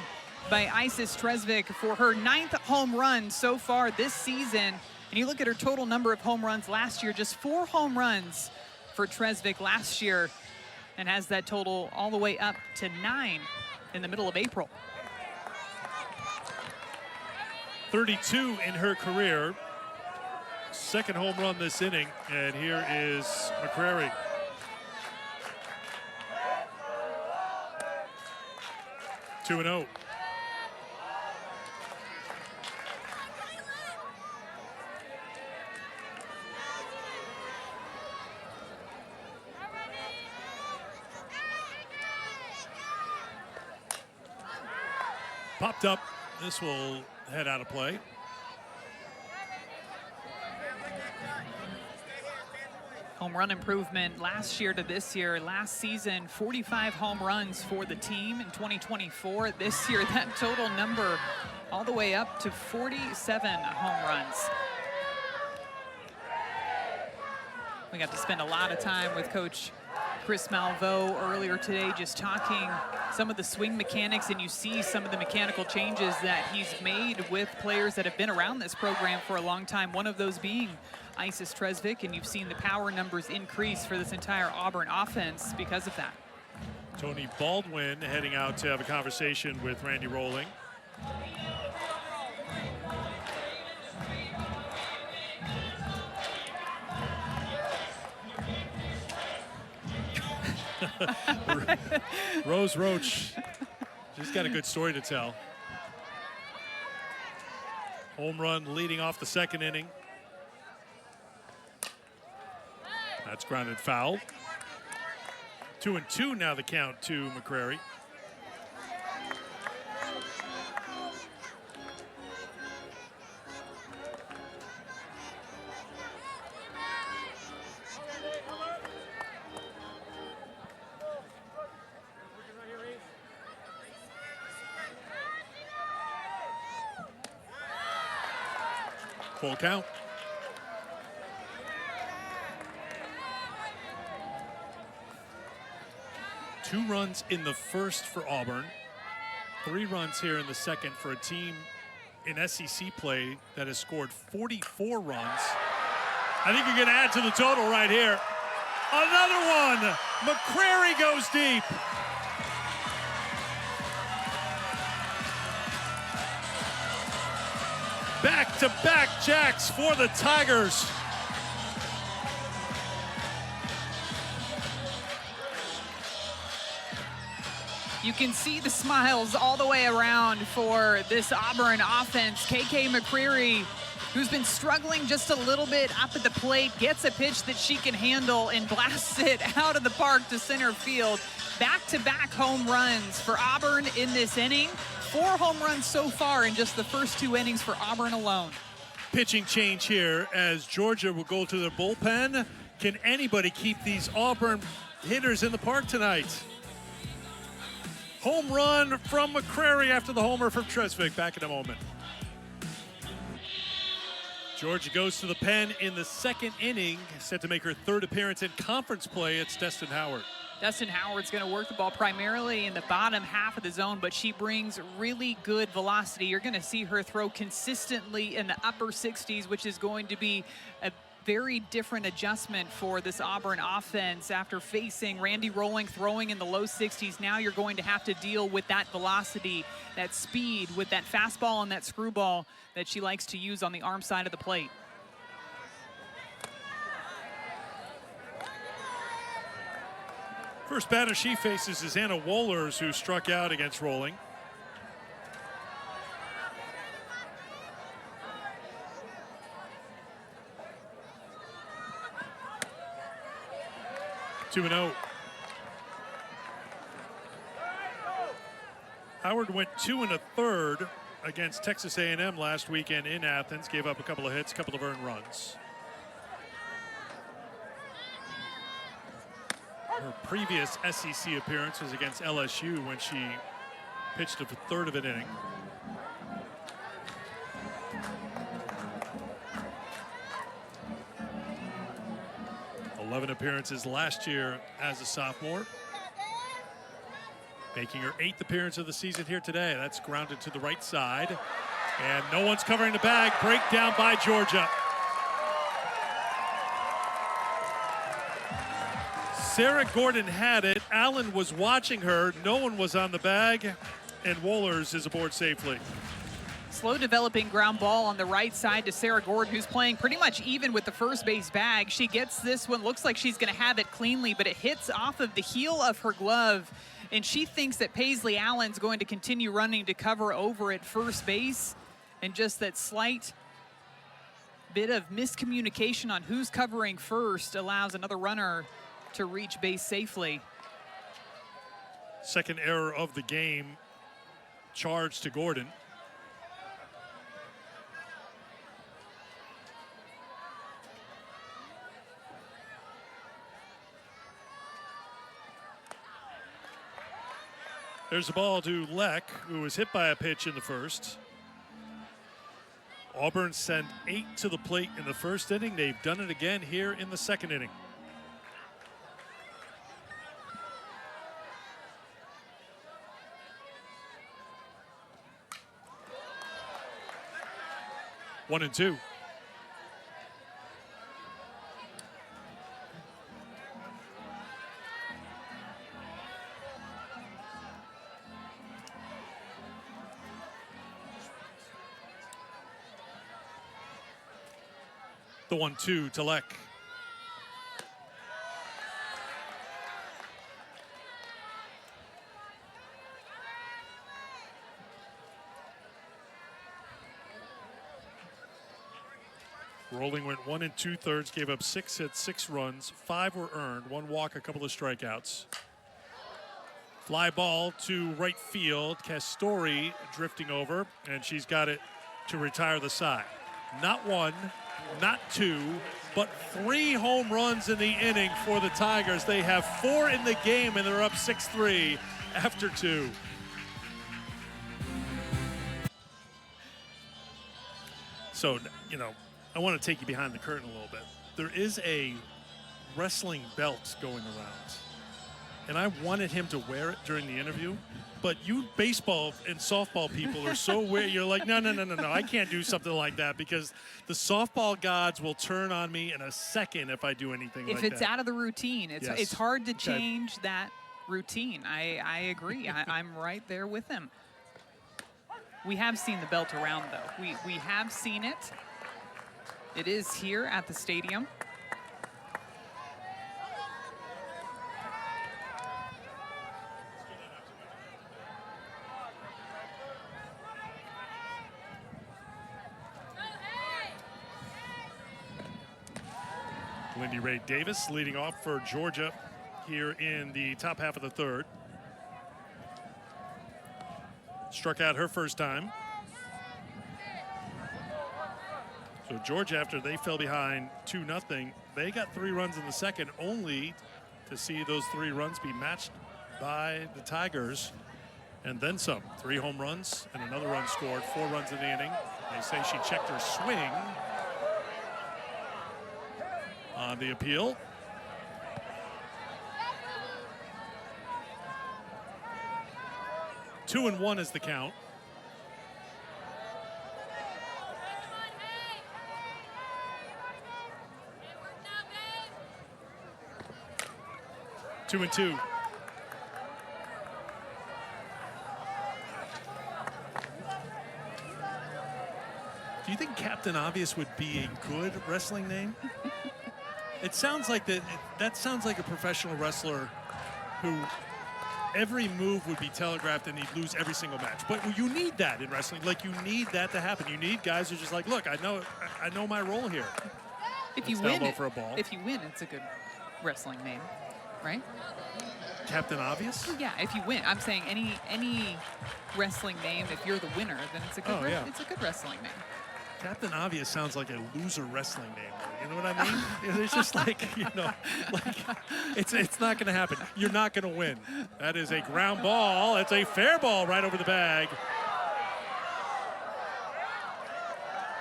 by Isis Tresvik for her 9th home run so far this season. And you look at her total number of home runs last year, just 4 home runs for Tresvik last year, and has that total all the way up to 9 in the middle of April. 32 in her career. Second home run this inning, and here is McCrary. Two and 0. Popped up. This will head out of play. Home run improvement last year to this year. Last season, 45 home runs for the team in 2024. This year, that total number all the way up to 47 home runs. We got to spend a lot of time with Coach Chris Malveaux earlier today, just talking some of the swing mechanics, and you see some of the mechanical changes that he's made with players that have been around this program for a long time, one of those being Isis Tresvik, and you've seen the power numbers increase for this entire Auburn offense because of that. Tony Baldwin heading out to have a conversation with Randy Rolling. Rose Roach, she's got a good story to tell. Home run leading off the second inning. That's grounded foul. 2-2 now the count to McCrary. Full count. Two runs in the first for Auburn. 3 runs here in the second for a team in SEC play that has scored 44 runs. I think you can add to the total right here. Another one. McCrary goes deep. Back-to-back jacks for the Tigers. You can see the smiles all the way around for this Auburn offense. KK McCreary, who's been struggling just a little bit up at the plate, gets a pitch that she can handle and blasts it out of the park to center field. Back-to-back home runs for Auburn in this inning. 4 home runs so far in just the first 2 innings for Auburn alone. Pitching change here as Georgia will go to the bullpen. Can anybody keep these Auburn hitters in the park tonight? Home run from McCrary after the homer from Tresvik. Back in a moment. Georgia goes to the pen in the second inning, set to make her 3rd appearance in conference play. It's Destin Howard. Destin Howard's going to work the ball primarily in the bottom half of the zone, but she brings really good velocity. You're going to see her throw consistently in the upper 60s, which is going to be a very different adjustment for this Auburn offense after facing Randy Rolling throwing in the low 60s. Now you're going to have to deal with that velocity, that speed, with that fastball and that screwball that she likes to use on the arm side of the plate. First batter she faces is Anna Wohlers, who struck out against Rolling. Two and 0. Howard went 2 1/3 against Texas A&M last weekend in Athens. Gave up a couple of hits, a couple of earned runs. Her previous SEC appearance was against LSU when she pitched a 1/3 of an inning. Appearances last year as a sophomore. Making her 8th appearance of the season here today. That's grounded to the right side. And no one's covering the bag. Breakdown by Georgia. Sarah Gordon had it. Allen was watching her. No one was on the bag. And Wohlers is aboard safely. Slow developing ground ball on the right side to Sarah Gordon, who's playing pretty much even with the first base bag. She gets this one, looks like she's going to have it cleanly, but it hits off of the heel of her glove, and she thinks that Paisley Allen's going to continue running to cover over at first base, and just that slight bit of miscommunication on who's covering first allows another runner to reach base safely. Second error of the game charge to Gordon. There's the ball to Leck, who was hit by a pitch in the first. Auburn sent 8 to the plate in the first inning. They've done it again here in the second inning. One and two. The 1-2 to Leck. Rolling went 1 2/3, gave up 6 hits, 6 runs, 5 were earned, 1 walk, a couple of strikeouts. Fly ball to right field. Castori drifting over, and she's got it to retire the side. Not 1, not 2, but 3 home runs in the inning for the Tigers. They have 4 in the game, and they're up 6-3 after 2. So, you know, I want to take you behind the curtain a little bit. There is a wrestling belt going around, and I wanted him to wear it during the interview, but you baseball and softball people are so weird. You're like, no, I can't do something like that because the softball gods will turn on me in a second if I do anything like that. If it's out of the routine, Yes. it's hard to change that routine. I agree. I'm right there with him. We have seen the belt around, though. We have seen it. It is here at the stadium. Lindy Ray Davis leading off for Georgia here in the top half of the third. Struck out her first time. So Georgia, after they fell behind 2-0, they got 3 runs in the second, only to see those 3 runs be matched by the Tigers. And then some. 3 home runs and another run scored, 4 runs in the inning. They say she checked her swing on the appeal. Two and 1 is the count. Two and 2. Do you think Captain Obvious would be a good wrestling name? It sounds like that sounds like a professional wrestler who every move would be telegraphed and he'd lose every single match. But you need that in wrestling. Like, you need that to happen. You need guys who are just like, look, I know my role here. If you win, it's a good wrestling name, right? Captain Obvious? Yeah, if you win. I'm saying any wrestling name, if you're the winner, then it's a good it's a good wrestling name. Captain Obvious sounds like a loser wrestling name. You know what I mean? It's just like, it's not going to happen. You're not going to win. That is a ground ball. It's a fair ball right over the bag.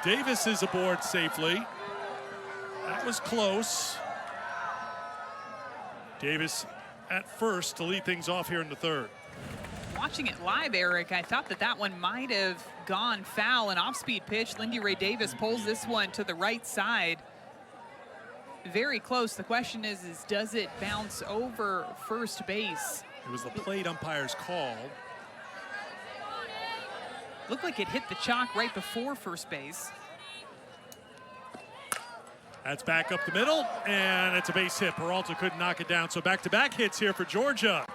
Davis is aboard safely. That was close. Davis at first to lead things off here in the third. Watching it live, Eric, I thought that one might have gone foul. An off-speed pitch. Lindy Ray Davis pulls this one to the right side. Very close. The question is does it bounce over first base? It was the plate umpire's call. Looked like it hit the chalk right before first base. That's back up the middle, and it's a base hit. Peralta couldn't knock it down, so back-to-back hits here for Georgia.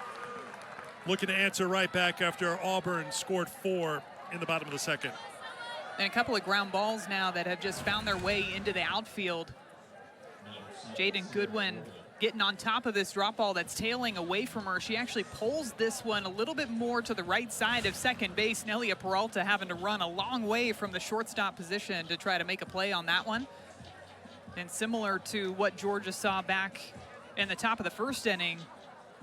Looking to answer right back after Auburn scored 4 in the bottom of the second. And a couple of ground balls now that have just found their way into the outfield. Jaden Goodwin getting on top of this drop ball that's tailing away from her. She actually pulls this one a little bit more to the right side of second base. Nelia Peralta having to run a long way from the shortstop position to try to make a play on that one. And similar to what Georgia saw back in the top of the first inning,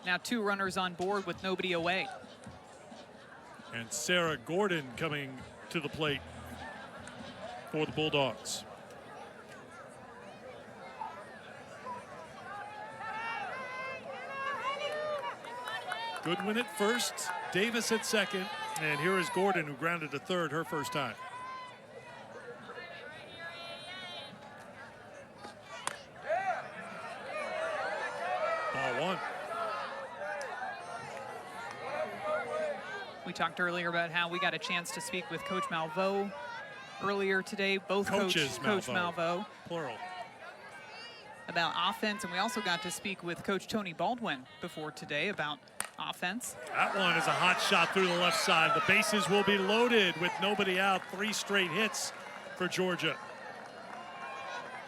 now 2 runners on board with nobody away. And Sarah Gordon coming to the plate for the Bulldogs. Goodwin at first, Davis at second, and here is Gordon, who grounded to third her first time. Ball 1. We talked earlier about how we got a chance to speak with Coach Malveaux earlier today. Both Coaches Coach Malveaux. Plural. About offense, and we also got to speak with Coach Tony Baldwin before today about offense. That one is a hot shot through the left side. The bases will be loaded with nobody out. 3 straight hits for Georgia.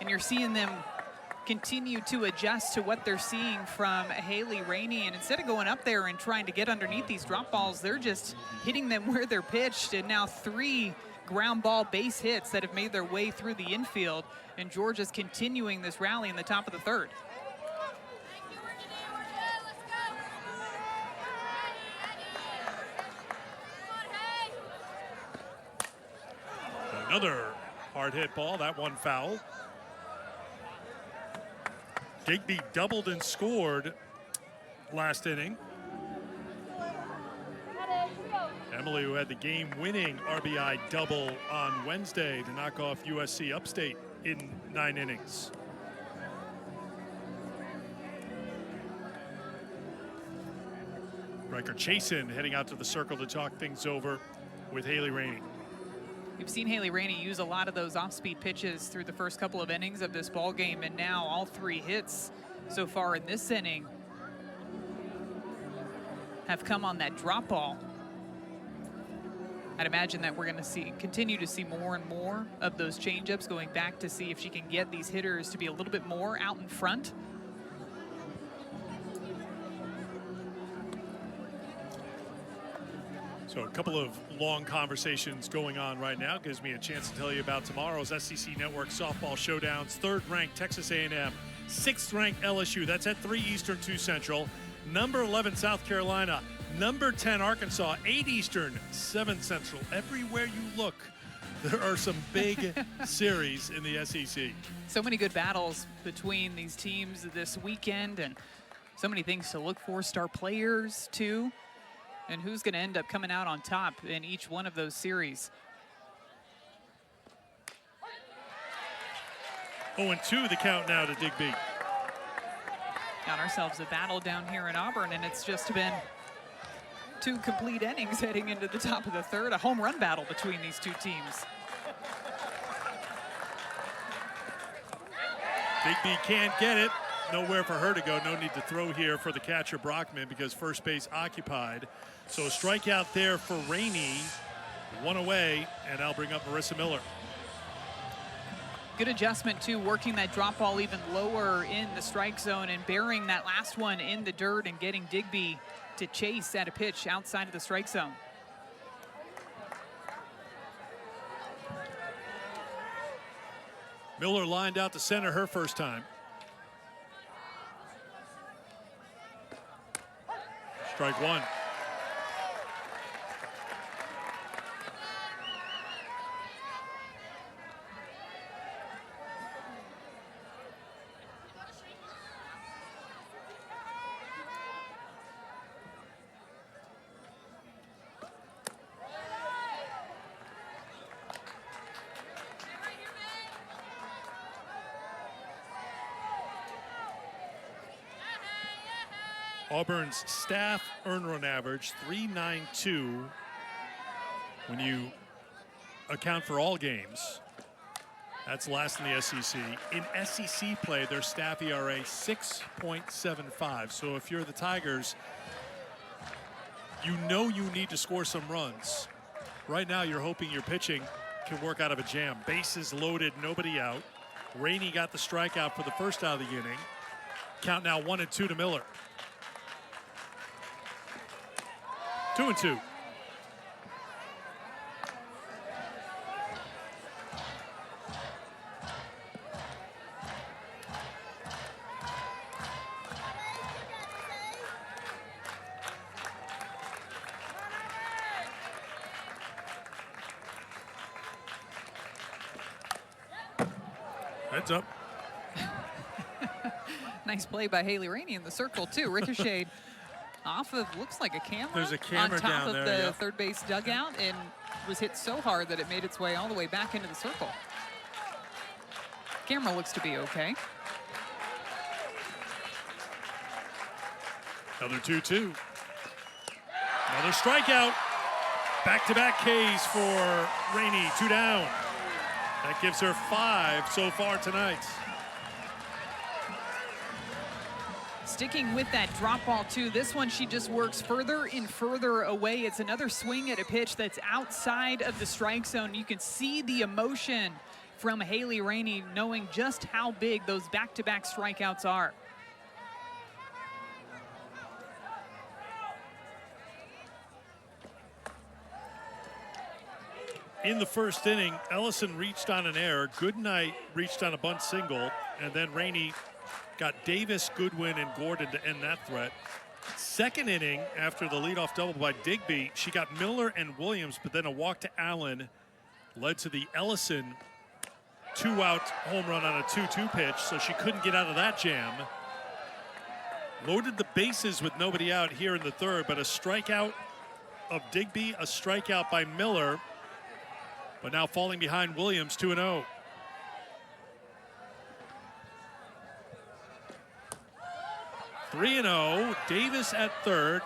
And you're seeing them continue to adjust to what they're seeing from Haley Rainey, and instead of going up there and trying to get underneath these drop balls, they're just hitting them where they're pitched. And now 3 ground ball base hits that have made their way through the infield, and Georgia's continuing this rally in the top of the 3rd. Another hard hit ball, that one foul. Digby doubled and scored last inning. Emily, who had the game-winning RBI double on Wednesday to knock off USC Upstate in 9 innings. Riker Chasen heading out to the circle to talk things over with Haley Rainey. We've seen Haley Rainey use a lot of those off-speed pitches through the first couple of innings of this ball game, and now all 3 hits so far in this inning have come on that drop ball. I'd imagine that we're going to continue to see more and more of those changeups, going back to see if she can get these hitters to be a little bit more out in front. So a couple of long conversations going on right now. Gives me a chance to tell you about tomorrow's SEC Network softball showdowns. 3rd-ranked Texas A&M, 6th-ranked LSU. That's at 3 Eastern, 2 Central. Number 11 South Carolina, number 10 Arkansas, 8 Eastern, 7 Central. Everywhere you look, there are some big series in the SEC. So many good battles between these teams this weekend, and so many things to look for. Star players, too. And who's going to end up coming out on top in each one of those series. 0-2 the count now to Digby. Got ourselves a battle down here in Auburn, and it's just been 2 complete innings heading into the top of the 3rd. A home run battle between these 2 teams. Digby can't get it. Nowhere for her to go. No need to throw here for the catcher Brockman because first base occupied. So a strikeout there for Rainey. 1 away, and I'll bring up Marissa Miller. Good adjustment, too, working that drop ball even lower in the strike zone and burying that last one in the dirt and getting Digby to chase at a pitch outside of the strike zone. Miller lined out to center her first time. Strike 1. Auburn's staff earned run average, 3.92 when you account for all games. That's last in the SEC. In SEC play, their staff ERA 6.75. So if you're the Tigers, you know you need to score some runs. Right now, you're hoping your pitching can work out of a jam. Bases loaded, nobody out. Rainey got the strikeout for the first out of the inning. Count now 1-2 to Miller. 2-2. Heads up. Nice play by Haley Rainey in the circle, too. Ricocheted off of, looks like a camera. There's a camera on top down of there, the yeah. third base dugout and was hit so hard that it made its way all the way back into the circle. Camera looks to be okay. Another 2-2. Another strikeout. Back-to-back Ks for Rainey, 2 down. That gives her 5 so far tonight. Sticking with that drop ball, too. This one, she just works further and further away. It's another swing at a pitch that's outside of the strike zone. You can see the emotion from Haley Rainey, knowing just how big those back-to-back strikeouts are. In the first inning, Ellison reached on an error. Goodnight reached on a bunt single, and then Rainey got Davis, Goodwin, and Gordon to end that threat. Second inning, after the leadoff double by Digby, she got Miller and Williams, but then a walk to Allen led to the Ellison 2-out home run on a 2-2 pitch, so she couldn't get out of that jam. Loaded the bases with nobody out here in the third, but a strikeout of Digby, a strikeout by Miller, but now falling behind Williams, 2-0. (3-0). Davis at third.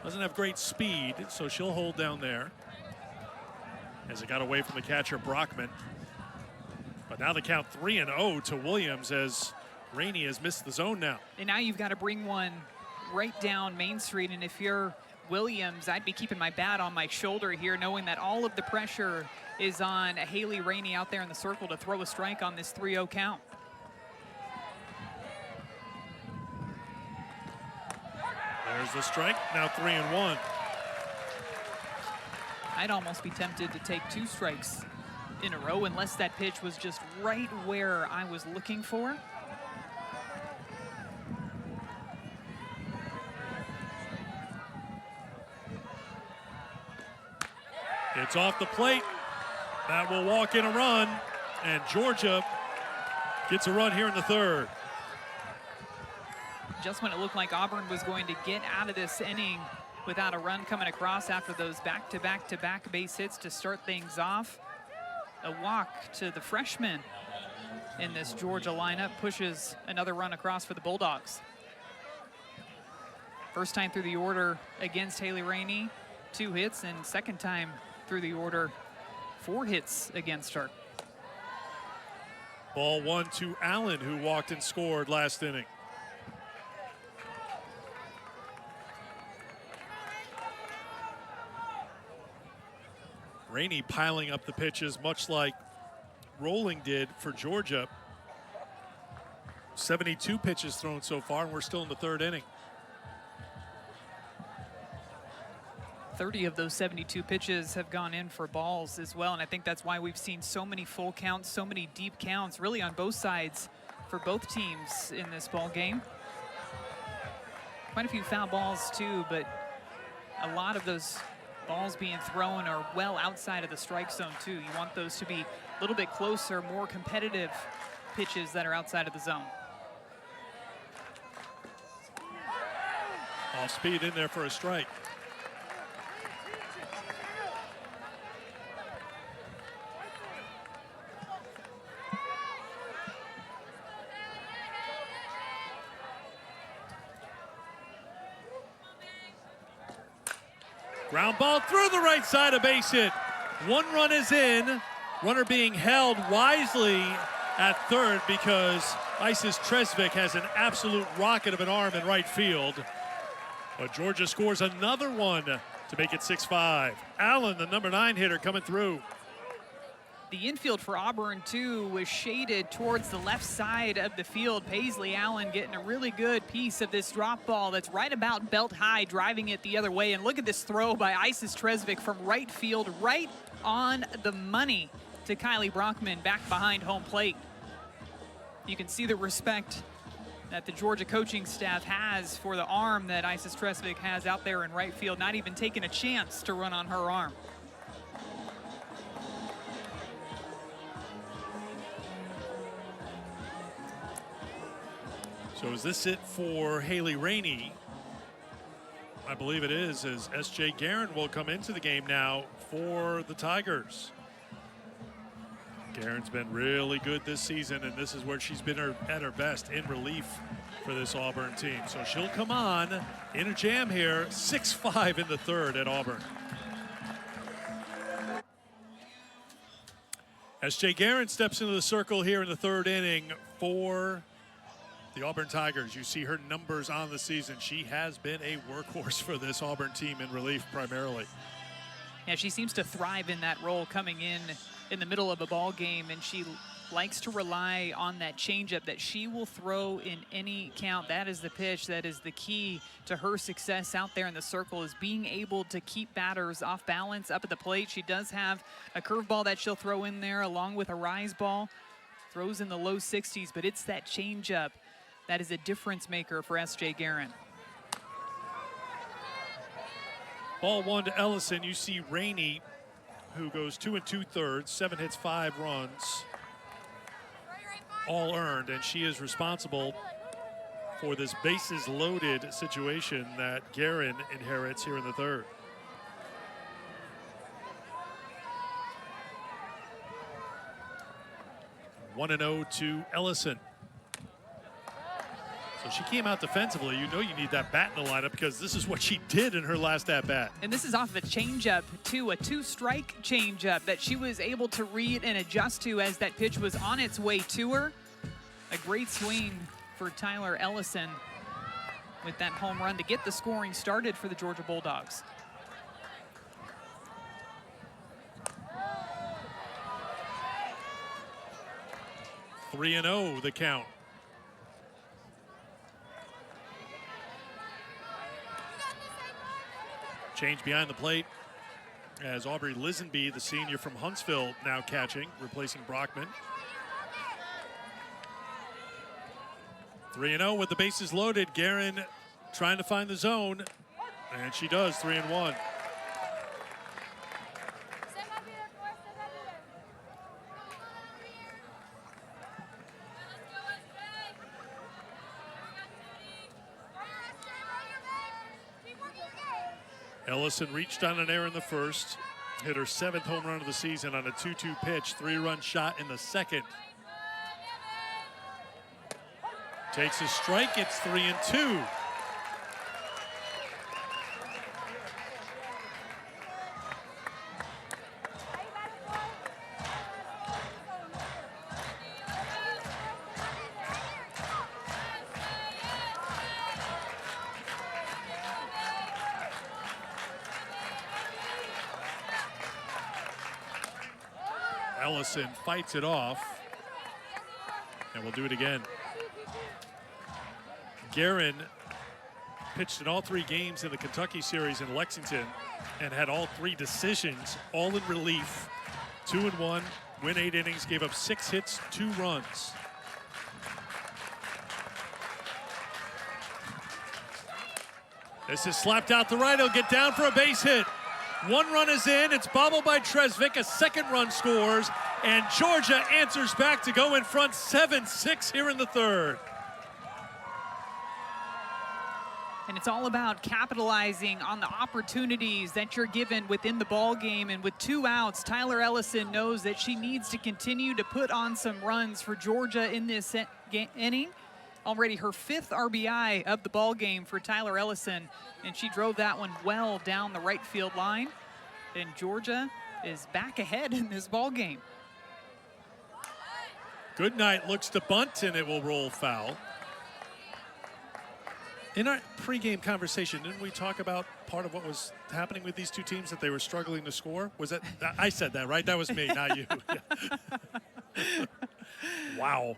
Doesn't have great speed, so she'll hold down there. As it got away from the catcher, Brockman. But now the count 3-0 to Williams as Rainey has missed the zone now. And now you've got to bring one right down Main Street. And if you're Williams, I'd be keeping my bat on my shoulder here, knowing that all of the pressure is on Haley Rainey out there in the circle to throw a strike on this 3-0 count. There's the strike, now 3-1. I'd almost be tempted to take 2 strikes in a row unless that pitch was just right where I was looking for. It's off the plate. That will walk in a run, and Georgia gets a run here in the third. Just when it looked like Auburn was going to get out of this inning without a run coming across after those back-to-back-to-back base hits to start things off, a walk to the freshman in this Georgia lineup pushes another run across for the Bulldogs. First time through the order against Haley Rainey, 2 hits, and second time through the order, 4 hits against her. Ball 1 to Allen, who walked and scored last inning. Rainey piling up the pitches, much like Rolling did for Georgia. 72 pitches thrown so far, and we're still in the third inning. 30 of those 72 pitches have gone in for balls as well, and I think that's why we've seen so many full counts, so many deep counts, really on both sides for both teams in this ball game. Quite a few foul balls too, but a lot of those balls being thrown are well outside of the strike zone too. You want those to be a little bit closer, more competitive pitches that are outside of the zone. Off speed in there for a strike. Ground ball through the right side, a base hit. 1 run is in. Runner being held wisely at third because Isis Tresvik has an absolute rocket of an arm in right field. But Georgia scores another one to make it 6-5. Allen, the number 9 hitter, coming through. The infield for Auburn, too, was shaded towards the left side of the field. Paisley Allen getting a really good piece of this drop ball that's right about belt high, driving it the other way. And look at this throw by Isis Tresvik from right field, right on the money to Kylie Brockman back behind home plate. You can see the respect that the Georgia coaching staff has for the arm that Isis Tresvik has out there in right field, not even taking a chance to run on her arm. So is this it for Haley Rainey? I believe it is, as S.J. Guerin will come into the game now for the Tigers. Guerin's been really good this season, and this is where she's been at her best in relief for this Auburn team. So she'll come on in a jam here, 6-5 in the third at Auburn. S.J. Guerin steps into the circle here in the third inning for the Auburn Tigers. You see her numbers on the season. She has been a workhorse for this Auburn team in relief primarily. Yeah, she seems to thrive in that role coming in the middle of a ball game, and she likes to rely on that changeup that she will throw in any count. That is the pitch. That is the key to her success out there in the circle, is being able to keep batters off balance up at the plate. She does have a curveball that she'll throw in there along with a rise ball. Throws in the low 60s, but it's that changeup that is a difference maker for S.J. Guerin. Ball one to Ellison. You see Rainey, who goes 2 2/3, 7 hits, 5 runs, all earned, and she is responsible for this bases loaded situation that Guerin inherits here in the third. One and 0 to Ellison. So she came out defensively. You know you need that bat in the lineup because this is what she did in her last at-bat. And this is off of a changeup, too, a 2-strike changeup that she was able to read and adjust to as that pitch was on its way to her. A great swing for Tyler Ellison with that home run to get the scoring started for the Georgia Bulldogs. Three and 0 the count. Change behind the plate as Aubrey Lisenby, the senior from Huntsville, now catching, replacing Brockman. 3-0 with the bases loaded. Guerin trying to find the zone, and she does, 3-1. Ellison reached on an error in the first, hit her 7th home run of the season on a 2-2 pitch, 3-run shot in the second. Takes a strike, it's 3-2. Ellison fights it off, and we'll do it again. Guerin pitched in all 3 games in the Kentucky series in Lexington and had all 3 decisions, all in relief. 2-1, win 8 innings, gave up 6 hits, 2 runs. This is slapped out to right. He'll get down for a base hit. 1 run is in. It's bobbled by Tresvik. A 2nd run scores, and Georgia answers back to go in front 7-6 here in the third. And it's all about capitalizing on the opportunities that you're given within the ball game. And with 2 outs, Tyler Ellison knows that she needs to continue to put on some runs for Georgia in this inning. Already her 5th RBI of the ball game for Tyler Ellison, and she drove that one well down the right field line. And Georgia is back ahead in this ball game. Goodnight looks to bunt, and it will roll foul. In our pregame conversation, didn't we talk about part of what was happening with these two teams, that they were struggling to score? Was that, I said that, right? That was me, not you. Wow.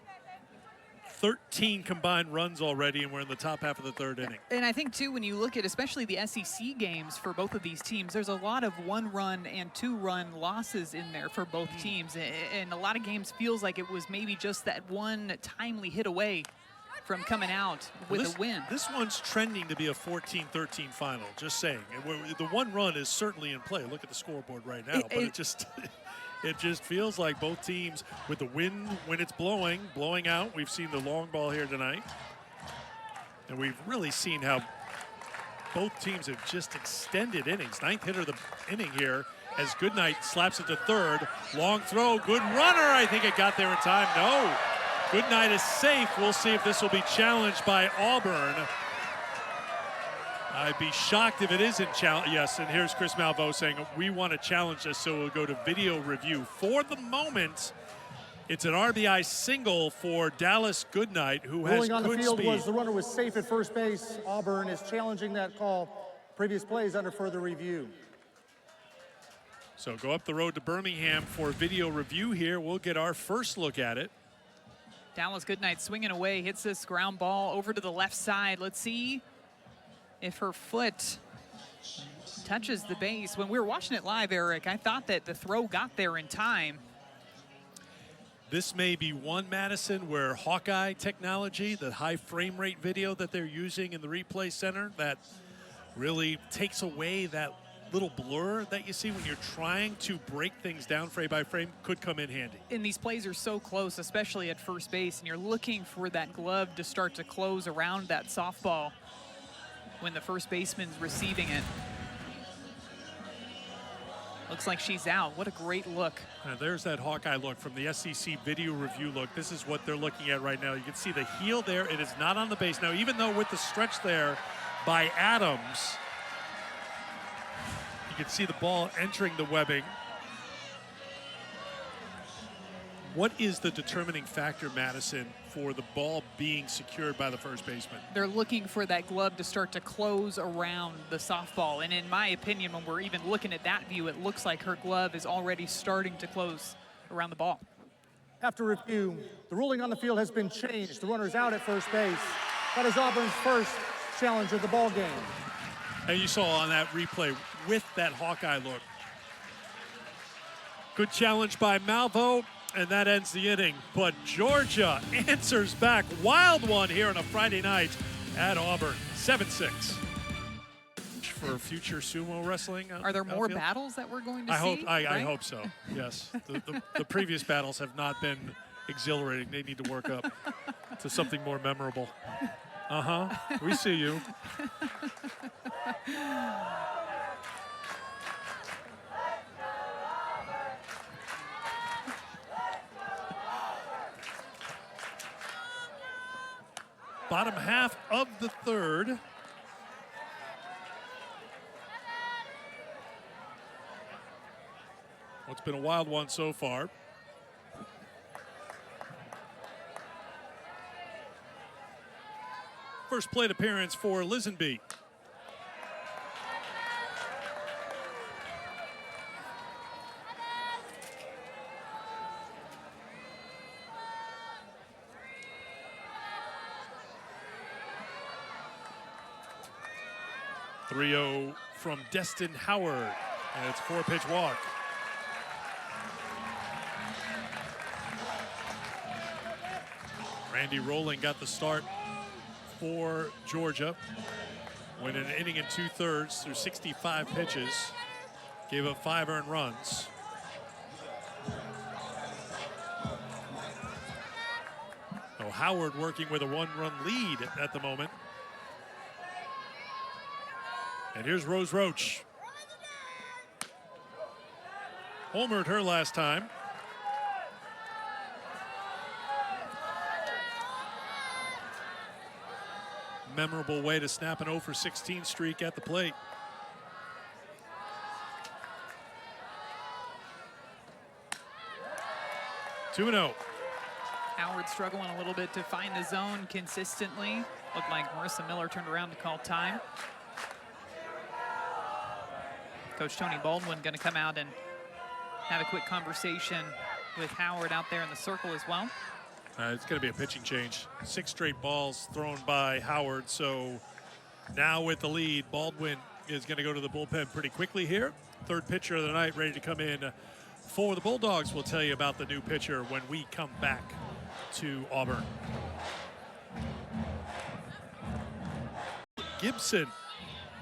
13 combined runs already, and we're in the top half of the third inning. And I think, too, when you look at especially the SEC games for both of these teams, there's a lot of one-run and two-run losses in there for both teams. And a lot of games feels like it was maybe just that one timely hit away from coming out with a win. This one's trending to be a 14-13 final, just saying. The one run is certainly in play. Look at the scoreboard right now, but it just... It just feels like both teams, with the wind when it's blowing out. We've seen the long ball here tonight. And we've really seen how both teams have just extended innings. Ninth hitter of the inning here as Goodnight slaps it to third. Long throw, good runner. I think it got there in time. No. Goodnight is safe. We'll see if this will be challenged by Auburn. I'd be shocked if it isn't challenged. Yes, and here's Chris Malveaux saying, we want to challenge this, so we'll go to video review. For the moment, it's an RBI single for Dallas Goodnight, who has good speed. Ruling on the field was the runner was safe at first base. Auburn is challenging that call. Previous plays under further review. So go up the road to Birmingham for video review here. We'll get our first look at it. Dallas Goodnight swinging away, hits this ground ball over to the left side. Let's see if her foot touches the base. When we were watching it live, Eric, I thought that the throw got there in time. This may be one, Madison, where Hawkeye technology, the high frame rate video that they're using in the replay center, that really takes away that little blur that you see when you're trying to break things down frame by frame, could come in handy. And these plays are so close, especially at first base, and you're looking for that glove to start to close around that softball when the first baseman's receiving it. Looks like she's out. What a great look. There's that Hawkeye look from the SEC video review look. This is what they're looking at right now. You can see the heel there. It is not on the base. Now, even though with the stretch there by Adams, you can see the ball entering the webbing. What is the determining factor, Madison, for the ball being secured by the first baseman? They're looking for that glove to start to close around the softball. And in my opinion, when we're even looking at that view, it looks like her glove is already starting to close around the ball. After review, the ruling on the field has been changed. The runner's out at first base. That is Auburn's first challenge of the ball game. And you saw on that replay with that Hawkeye look. Good challenge by Malveaux. And that ends the inning. But Georgia answers back. Wild one here on a Friday night at Auburn. 7-6. For future sumo wrestling. Are there more battles that we're going to see? I hope so, yes. The previous battles have not been exhilarating. They need to work up to something more memorable. We see you. Bottom half of the third. Well, it's been a wild one so far. First plate appearance for Lisenby. .30 from Destin Howard, and it's a 4-pitch walk. Randy Rowling got the start for Georgia. Went an inning and 2/3 through 65 pitches. Gave up 5 earned runs. So Howard working with a 1-run lead at the moment. And here's Rose Roach. Homered her last time. Memorable way to snap an 0 for 16 streak at the plate. Two 2-0. Howard struggling a little bit to find the zone consistently. Looked like Marissa Miller turned around to call time. Coach Tony Baldwin going to come out and have a quick conversation with Howard out there in the circle as well. It's going to be a pitching change. 6 straight balls thrown by Howard. So now with the lead, Baldwin is going to go to the bullpen pretty quickly here. Third pitcher of the night ready to come in for the Bulldogs. We'll tell you about the new pitcher when we come back to Auburn. Gibson.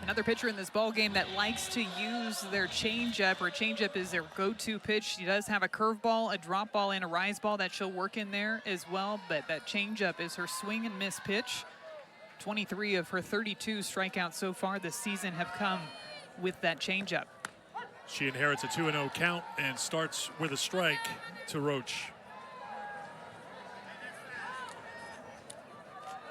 Another pitcher in this ball game that likes to use their changeup, or changeup is their go-to pitch. She does have a curveball, a drop ball, and a rise ball that she'll work in there as well, but that changeup is her swing and miss pitch. 23 of her 32 strikeouts so far this season have come with that changeup. She inherits a 2-0 count and starts with a strike to Roach.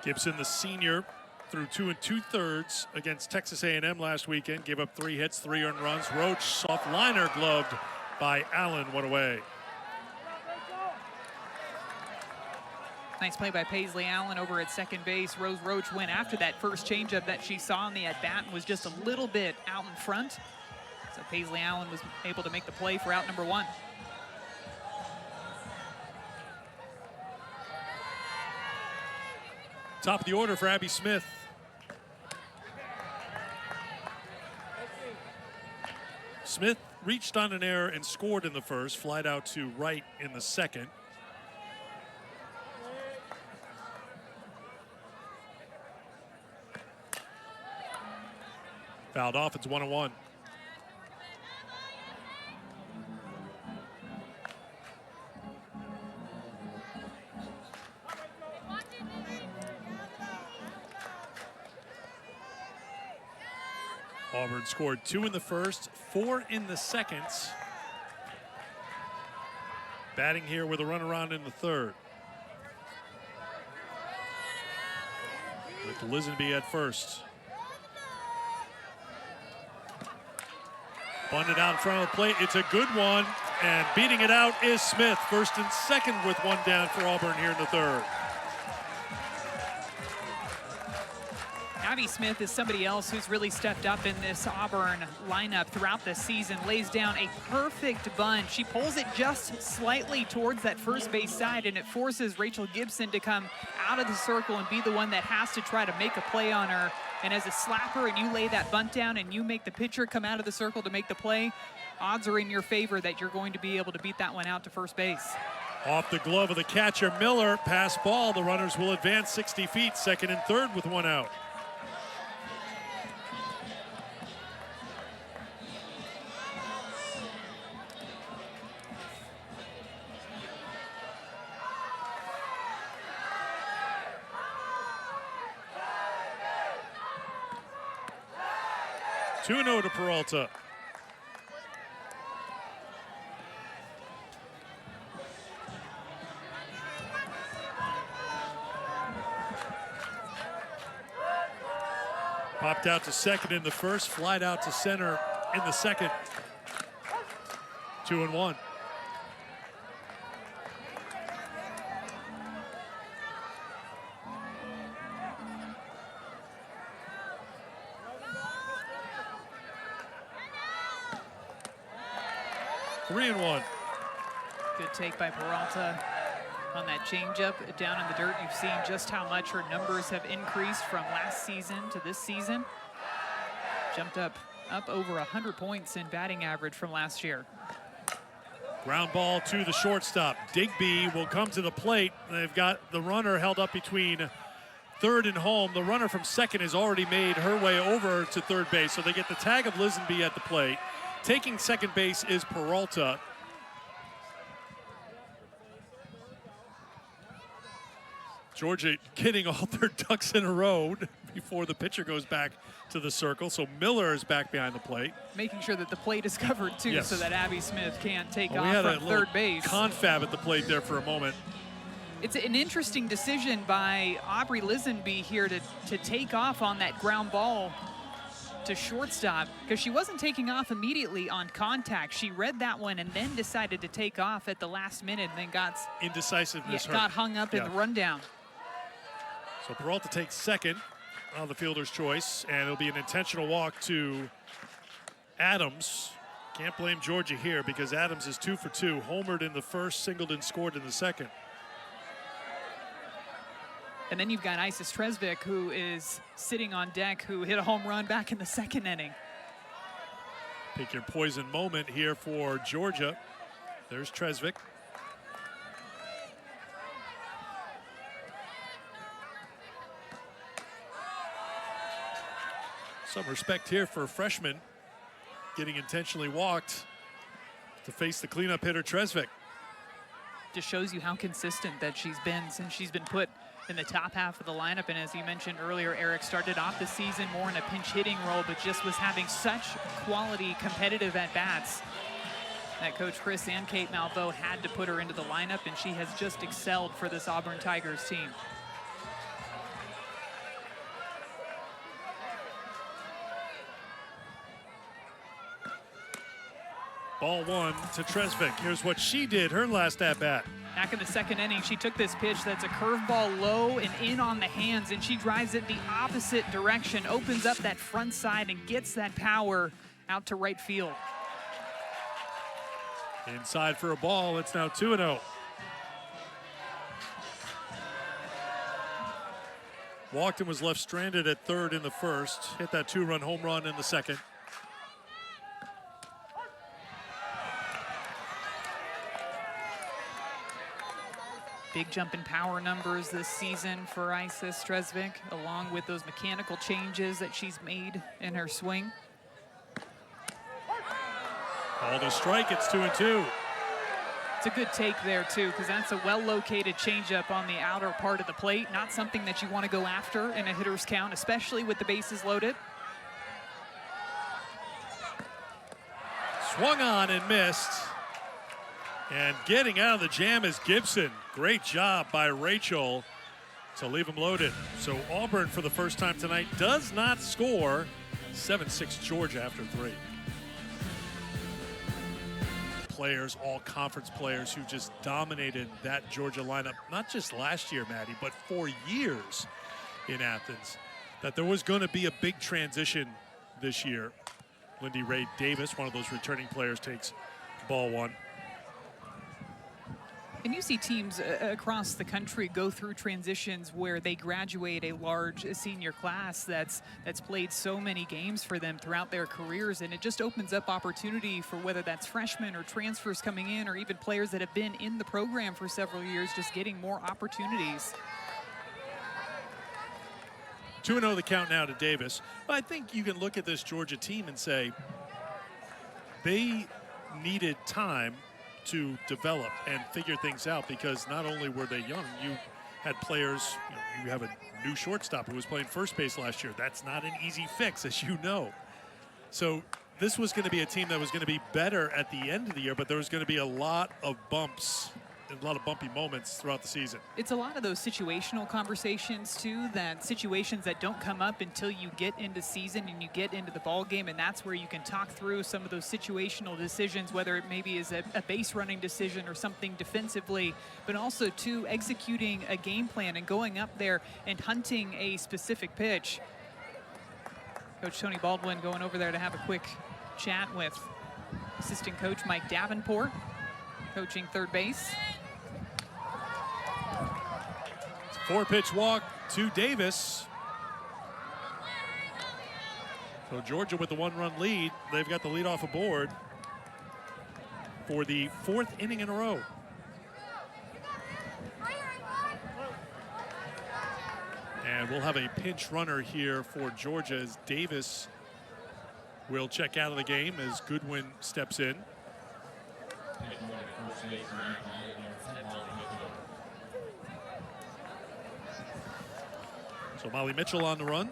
Gibson, the senior, threw 2 2/3 against Texas A&M last weekend. Gave up 3 hits, 3 earned runs. Roach, soft liner gloved by Allen, one away. Nice play by Paisley Allen over at second base. Rose Roach went after that first changeup that she saw in the at-bat and was just a little bit out in front. So Paisley Allen was able to make the play for out number 1. Top of the order for Abby Smith. Smith reached on an error and scored in the first, flied out to right in the second. Fouled off, it's 1-1. Auburn scored 2 in the first, 4 in the second. Batting here with a runaround in the third. With Lisenby at first. Bunted out in front of the plate. It's a good one. And beating it out is Smith. First and second with 1 down for Auburn here in the third. Abby Smith is somebody else who's really stepped up in this Auburn lineup throughout the season. Lays down a perfect bunt. She pulls it just slightly towards that first base side, and it forces Rachel Gibson to come out of the circle and be the one that has to try to make a play on her. And as a slapper and you lay that bunt down and you make the pitcher come out of the circle to make the play, odds are in your favor that you're going to be able to beat that one out to first base. Off the glove of the catcher, Miller. Pass ball. The runners will advance 60 feet, second and third with 1 out. Two 2-0 to Peralta. Popped out to second in the first, flied out to center in the second. 2-1. Three and 1. Good take by Peralta on that changeup down in the dirt. You've seen just how much her numbers have increased from last season to this season. Jumped up over 100 points in batting average from last year. Ground ball to the shortstop. Digby will come to the plate. They've got the runner held up between third and home. The runner from second has already made her way over to third base, so they get the tag of Lisenby at the plate. Taking second base is Peralta. Georgia getting all their ducks in a row before the pitcher goes back to the circle. So Miller is back behind the plate. Making sure that the plate is covered too, yes, so that Abby Smith can't take we off had from third base. Confab at the plate there for a moment. It's an interesting decision by Aubrey Lisenby here to take off on that ground ball to shortstop, because she wasn't taking off immediately on contact. She read that one and then decided to take off at the last minute and then got indecisiveness. got hung up in the rundown. So Peralta takes second on the fielder's choice, and it'll be an intentional walk to Adams. Can't blame Georgia here because Adams is 2 for 2. Homered in the first, singled and scored in the second. And then you've got Isis Tresvik, who is sitting on deck, who hit a home run back in the second inning. Pick your poison moment here for Georgia. There's Tresvik. Some respect here for a freshman getting intentionally walked to face the cleanup hitter Tresvik. Just shows you how consistent that she's been since she's been put in the top half of the lineup. And as you mentioned earlier, Eric started off the season more in a pinch hitting role, but just was having such quality competitive at-bats that Coach Chris and Kate Malveaux had to put her into the lineup, and she has just excelled for this Auburn Tigers team. Ball 1 to Tresvik. Here's what she did her last at-bat. Back in the second inning, she took this pitch that's a curveball low and in on the hands, and she drives it the opposite direction, opens up that front side, and gets that power out to right field. Inside for a ball. It's now 2-0. Walked and was left stranded at third in the first. Hit that 2-run home run in the second. Big jump in power numbers this season for Isis Tresvik, along with those mechanical changes that she's made in her swing. Called a strike, it's 2-2. It's a good take there too, because that's a well-located changeup on the outer part of the plate. Not something that you want to go after in a hitter's count, especially with the bases loaded. Swung on and missed. And getting out of the jam is Gibson. Great job by Rachel to leave him loaded. So Auburn, for the first time tonight, does not score. 7-6 Georgia after 3. Players, all conference players who just dominated that Georgia lineup, not just last year, Maddie, but for years in Athens, that there was going to be a big transition this year. Lindy Ray Davis, one of those returning players, takes ball 1. And you see teams across the country go through transitions where they graduate a large senior class that's played so many games for them throughout their careers, and it just opens up opportunity for whether that's freshmen or transfers coming in, or even players that have been in the program for several years, just getting more opportunities. 2-0 the count now to Davis. I think you can look at this Georgia team and say they needed time to develop and figure things out, because not only were they young, you had players, you have a new shortstop who was playing first base last year. That's not an easy fix, as you know. So this was going to be a team that was going to be better at the end of the year, but there was going to be a lot of bumps and a lot of bumpy moments throughout the season. It's a lot of those situational conversations too, that situations that don't come up until you get into season and you get into the ball game, and that's where you can talk through some of those situational decisions, whether it maybe is a base running decision or something defensively, but also too executing a game plan and going up there and hunting a specific pitch. Coach Tony Baldwin going over there to have a quick chat with assistant coach Mike Davenport, coaching third base. 4-pitch walk to Davis. So Georgia with the 1-run lead. They've got the leadoff aboard for the 4th inning in a row. And we'll have a pinch runner here for Georgia as Davis will check out of the game as Goodwin steps in. So Molly Mitchell on the run.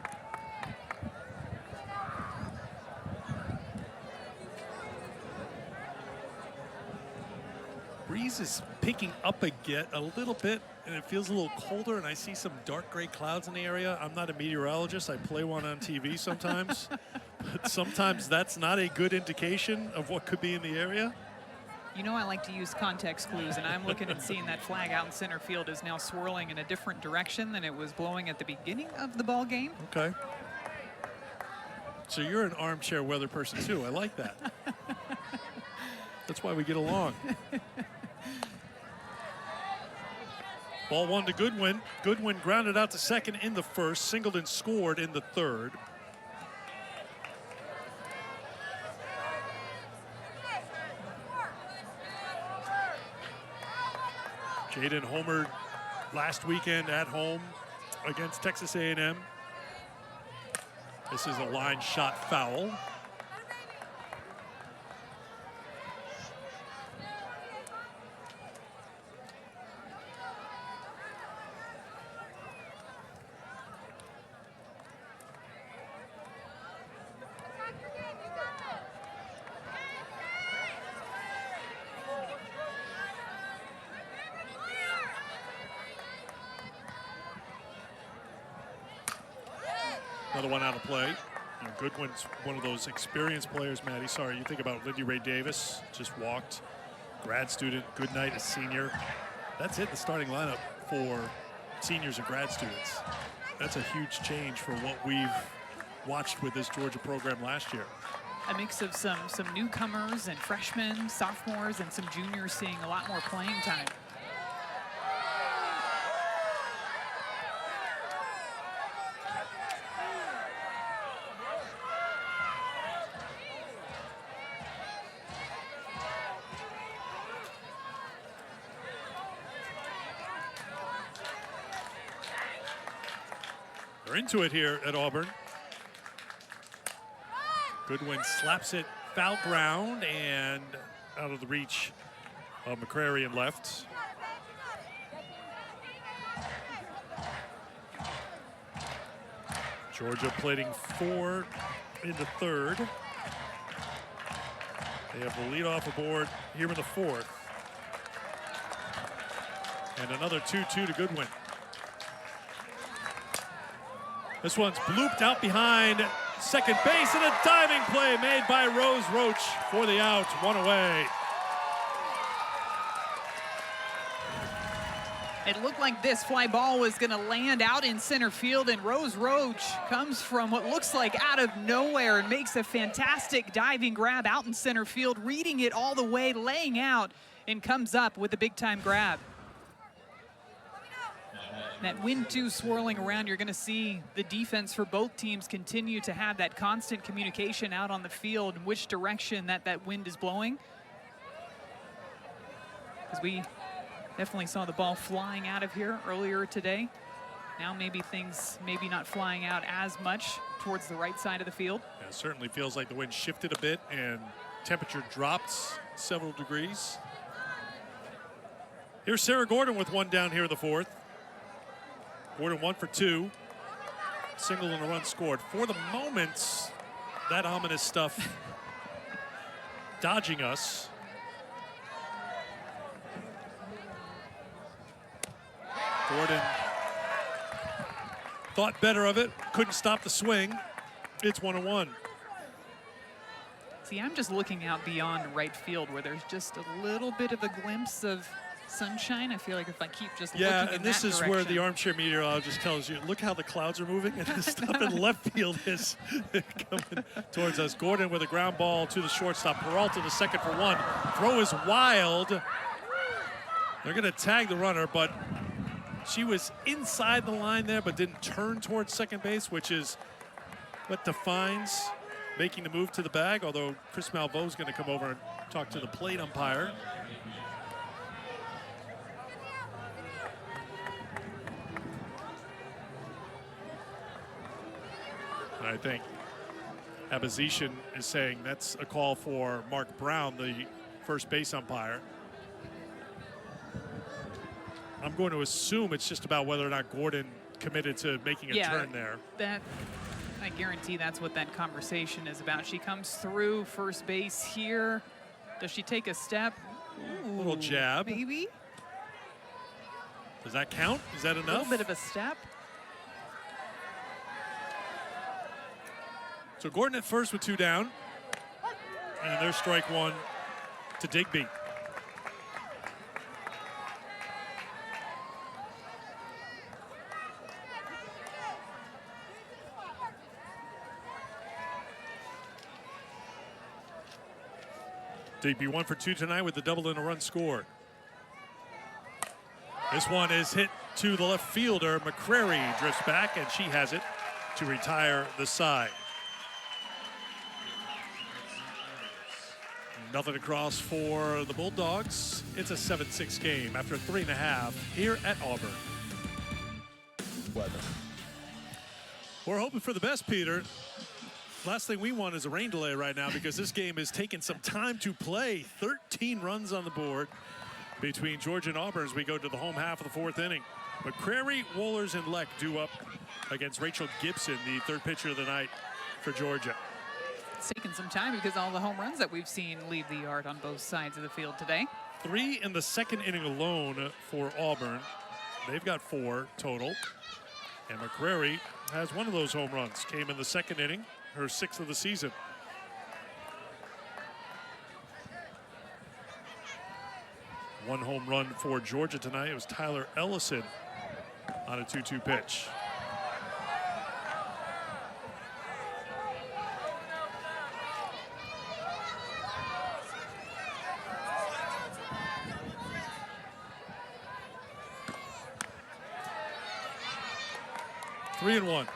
Breeze is picking up again a little bit, and it feels a little colder, and I see some dark gray clouds in the area. I'm not a meteorologist. I play one on TV sometimes. But sometimes that's not a good indication of what could be in the area. You know I like to use context clues, and I'm looking and seeing that flag out in center field is now swirling in a different direction than it was blowing at the beginning of the ball game. Okay. So you're an armchair weather person too. I like that. That's why we get along. Ball 1 to Goodwin. Goodwin grounded out to second in the first. Singleton scored in the third. Jaden homered last weekend at home against Texas A&M. This is a line shot foul. Another one out of play. And Goodwin's one of those experienced players, Maddie. Sorry, you think about Lindy Ray Davis, just walked. Grad student, Goodnight, a senior. That's it, the starting lineup for seniors and grad students. That's a huge change for what we've watched with this Georgia program last year. A mix of some newcomers and freshmen, sophomores, and some juniors seeing a lot more playing time. They're into it here at Auburn. Goodwin slaps it foul ground and out of the reach of McCrary and left. Georgia plating 4 in the third. They have the leadoff aboard here in the fourth. And another 2-2 to Goodwin. This one's blooped out behind second base, and a diving play made by Rose Roach for the out, one away. It looked like this fly ball was going to land out in center field, and Rose Roach comes from what looks like out of nowhere and makes a fantastic diving grab out in center field, reading it all the way, laying out, and comes up with a big-time grab. That wind too swirling around, you're going to see the defense for both teams continue to have that constant communication out on the field, in which direction that wind is blowing. Because we definitely saw the ball flying out of here earlier today. Now maybe things maybe not flying out as much towards the right side of the field. Yeah, it certainly feels like the wind shifted a bit and temperature dropped several degrees. Here's Sarah Gordon with one down here in the fourth. Gordon 1 for 2. Single and a run scored. For the moment, that ominous stuff dodging us. Gordon thought better of it, couldn't stop the swing. It's 1-1. See, I'm just looking out beyond right field where there's just a little bit of a glimpse of sunshine. I feel like if I keep just looking in that direction. Yeah, and this is where the armchair meteorologist tells you, look how the clouds are moving, and the stuff in left field is coming towards us. Gordon with a ground ball to the shortstop. Peralta the second for 1. Throw is wild. They're going to tag the runner, but she was inside the line there, but didn't turn towards second base, which is what defines making the move to the bag, although Chris Malveaux is going to come over and talk to the plate umpire. I think Abazishan is saying that's a call for Mark Brown, the first base umpire. I'm going to assume it's just about whether or not Gordon committed to making a turn there. I guarantee that's what that conversation is about. She comes through first base here. Does she take a step? Ooh, little jab. Maybe. Does that count? Is that enough? A little bit of a step. So Gordon at first with 2 down. And there's strike 1 to Digby. Digby 1 for 2 tonight with the double and a run score. This one is hit to the left fielder. McCrary drifts back, and she has it to retire the side. Nothing across for the Bulldogs. It's a 7-6 game after 3.5 here at Auburn. Weather. We're hoping for the best, Peter. Last thing we want is a rain delay right now because this game is taking some time to play. 13 runs on the board between Georgia and Auburn as we go to the home half of the 4th inning. McCrary, Wohlers, and Leck due up against Rachel Gibson, the third pitcher of the night for Georgia. It's taken some time because all the home runs that we've seen leave the yard on both sides of the field today. 3 in the 2nd inning alone for Auburn. They've got 4 total. And McCrary has one of those home runs. Came in the 2nd inning, her 6th of the season. One home run for Georgia tonight. It was Tyler Ellison on a 2-2 pitch. Three and one.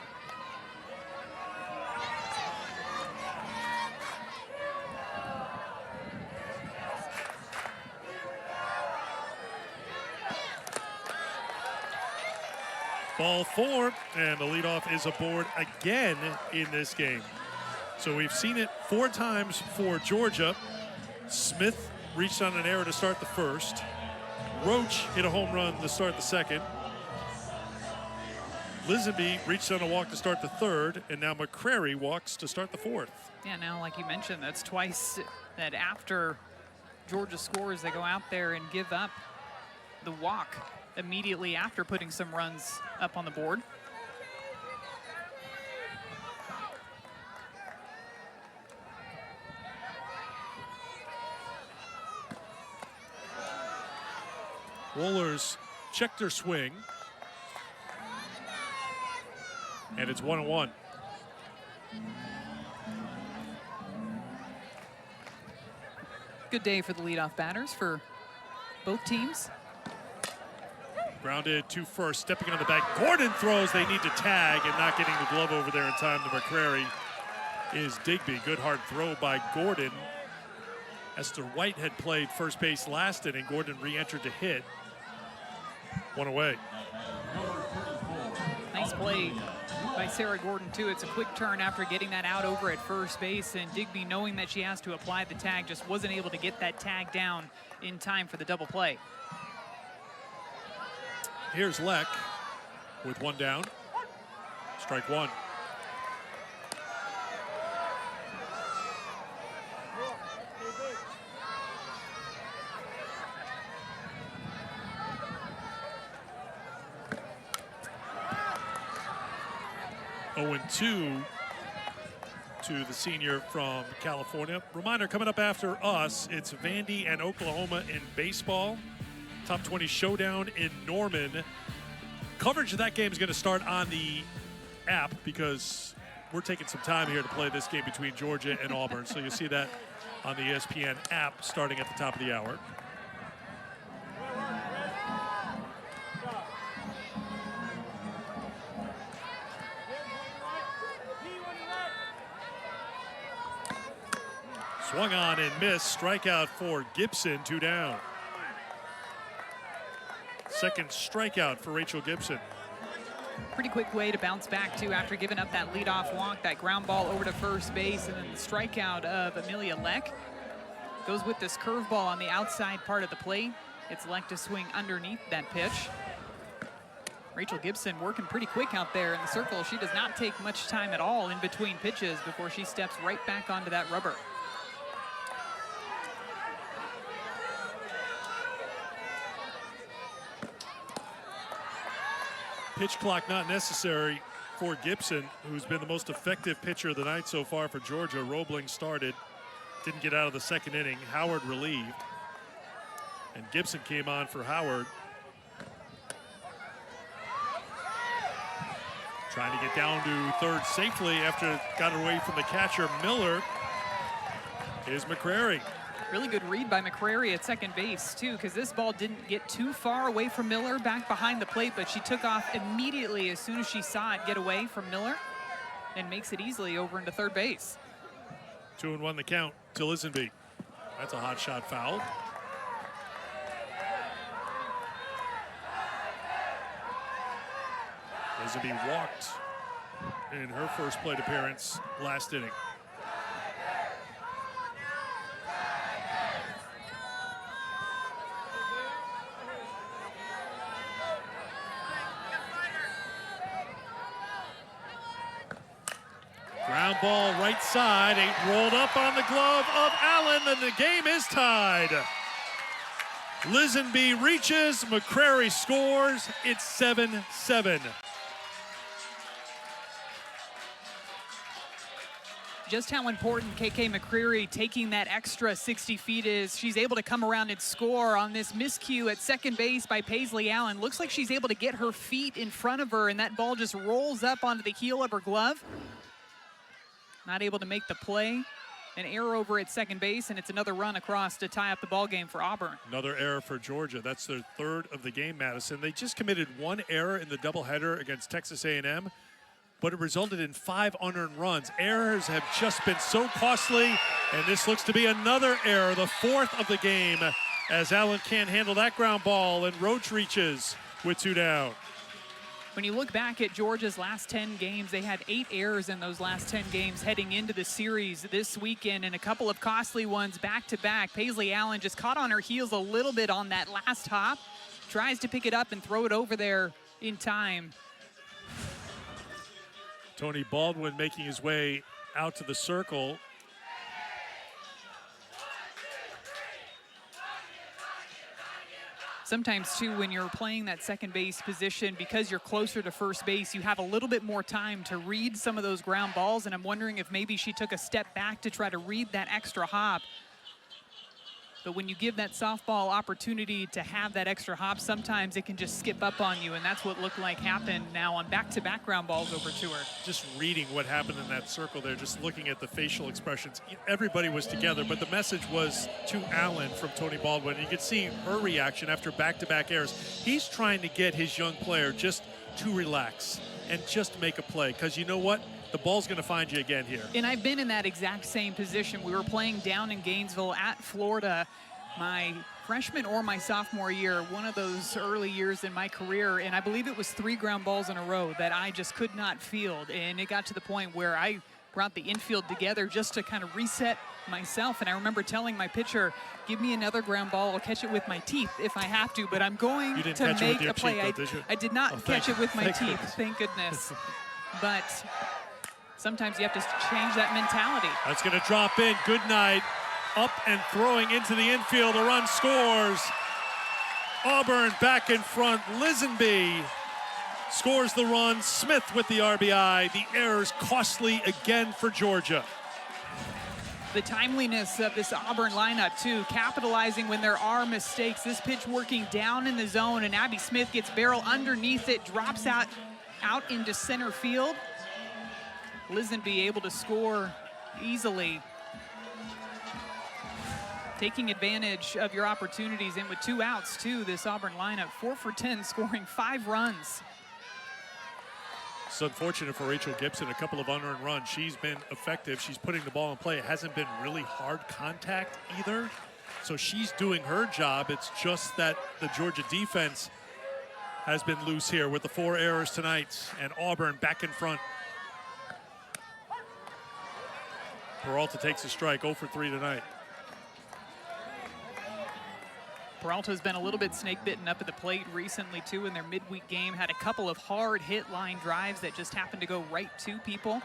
Ball 4, and the leadoff is aboard again in this game. So we've seen it 4 times for Georgia. Smith reached on an error to start the 1st. Roach hit a home run to start the 2nd. Lisenby reached on a walk to start the 3rd, and now McCrary walks to start the 4th. Yeah, now, like you mentioned, that's twice that after Georgia scores, they go out there and give up the walk immediately after putting some runs up on the board. Wohlers checked her swing. And it's 1-1. Good day for the leadoff batters for both teams. Grounded to first, stepping on the back. Gordon throws, they need to tag, and not getting the glove over there in time to McCrary is Digby. Good hard throw by Gordon. Esther White had played first base last inning. Gordon re-entered to hit. One away. Nice play by Sarah Gordon, too. It's a quick turn after getting that out over at first base, and Digby, knowing that she has to apply the tag, just wasn't able to get that tag down in time for the double play. Here's Leck with 1 down. Strike 1. Oh, 2 to the senior from California. Reminder, coming up after us, it's Vandy and Oklahoma in baseball. Top 20 showdown in Norman. Coverage of that game is going to start on the app because we're taking some time here to play this game between Georgia and Auburn. So you'll see that on the ESPN app starting at the top of the hour. Swung on and missed. Strikeout for Gibson, 2 down. Second strikeout for Rachel Gibson. Pretty quick way to bounce back, too, after giving up that leadoff walk, that ground ball over to first base, and then the strikeout of Amelia Leck. Goes with this curveball on the outside part of the plate. It's Leck to swing underneath that pitch. Rachel Gibson working pretty quick out there in the circle. She does not take much time at all in between pitches before she steps right back onto that rubber. Pitch clock not necessary for Gibson, who's been the most effective pitcher of the night so far for Georgia. Roebling started, didn't get out of the 2nd inning. Howard relieved, and Gibson came on for Howard. Trying to get down to 3rd safely after it got away from the catcher. Miller is McCrary. Really good read by McCrary at second base, too, because this ball didn't get too far away from Miller back behind the plate, but she took off immediately as soon as she saw it get away from Miller and makes it easily over into third base. 2-1 the count to Lisenby. That's a hot shot foul. Lisenby walked in her first plate appearance last inning. Ground ball right side, ain't rolled up on the glove of Allen, and the game is tied. Lisenby reaches, McCrary scores, it's 7-7. Just how important KK McCreary taking that extra 60 feet is. She's able to come around and score on this miscue at second base by Paisley Allen. Looks like she's able to get her feet in front of her, and that ball just rolls up onto the heel of her glove. Not able to make the play. An error over at second base, and it's another run across to tie up the ball game for Auburn. Another error for Georgia. That's their third of the game, Madison. They just committed one error in the doubleheader against Texas A&M, but it resulted in 5 unearned runs. Errors have just been so costly, and this looks to be another error, the fourth of the game, as Allen can't handle that ground ball, and Roach reaches with 2 down. When you look back at Georgia's last 10 games, they had 8 errors in those last 10 games heading into the series this weekend, and a couple of costly ones back-to-back. Paisley Allen just caught on her heels a little bit on that last hop, tries to pick it up and throw it over there in time. Tony Baldwin making his way out to the circle. Sometimes, too, when you're playing that second base position, because you're closer to first base, you have a little bit more time to read some of those ground balls, and I'm wondering if maybe she took a step back to try to read that extra hop. But when you give that softball opportunity to have that extra hop, sometimes it can just skip up on you, and that's what looked like happened now on back-to-back ground balls over to her. Just reading what happened in that circle there, just looking at the facial expressions. Everybody was together, but the message was to Allen from Tony Baldwin. You could see her reaction after back-to-back errors. He's trying to get his young player just to relax and just make a play, because you know what? The ball's going to find you again here. And I've been in that exact same position. We were playing down in Gainesville at Florida my freshman or my sophomore year, one of those early years in my career, and I believe it was 3 ground balls in a row that I just could not field. And it got to the point where I brought the infield together just to kind of reset myself. And I remember telling my pitcher, give me another ground ball, I'll catch it with my teeth if I have to, but I'm going to make a play. I did not catch it with my teeth, thank goodness. But sometimes you have to change that mentality. That's going to drop in. Good night. Up and throwing into the infield. A run scores. Auburn back in front. Lisenby scores the run. Smith with the RBI. The errors costly again for Georgia. The timeliness of this Auburn lineup, too, capitalizing when there are mistakes. This pitch working down in the zone, and Abby Smith gets barrel underneath it, drops out into center field. Lisenby able to score easily. Taking advantage of your opportunities, and with 2 outs, too, this Auburn lineup, 4 for 10, scoring 5 runs. It's unfortunate for Rachel Gibson, a couple of unearned runs. She's been effective. She's putting the ball in play. It hasn't been really hard contact either. So she's doing her job. It's just that the Georgia defense has been loose here with the 4 errors tonight, and Auburn back in front. Peralta takes a strike, 0 for 3 tonight. Peralta's been a little bit snake-bitten up at the plate recently, too, in their midweek game. Had a couple of hard hit line drives that just happened to go right to people.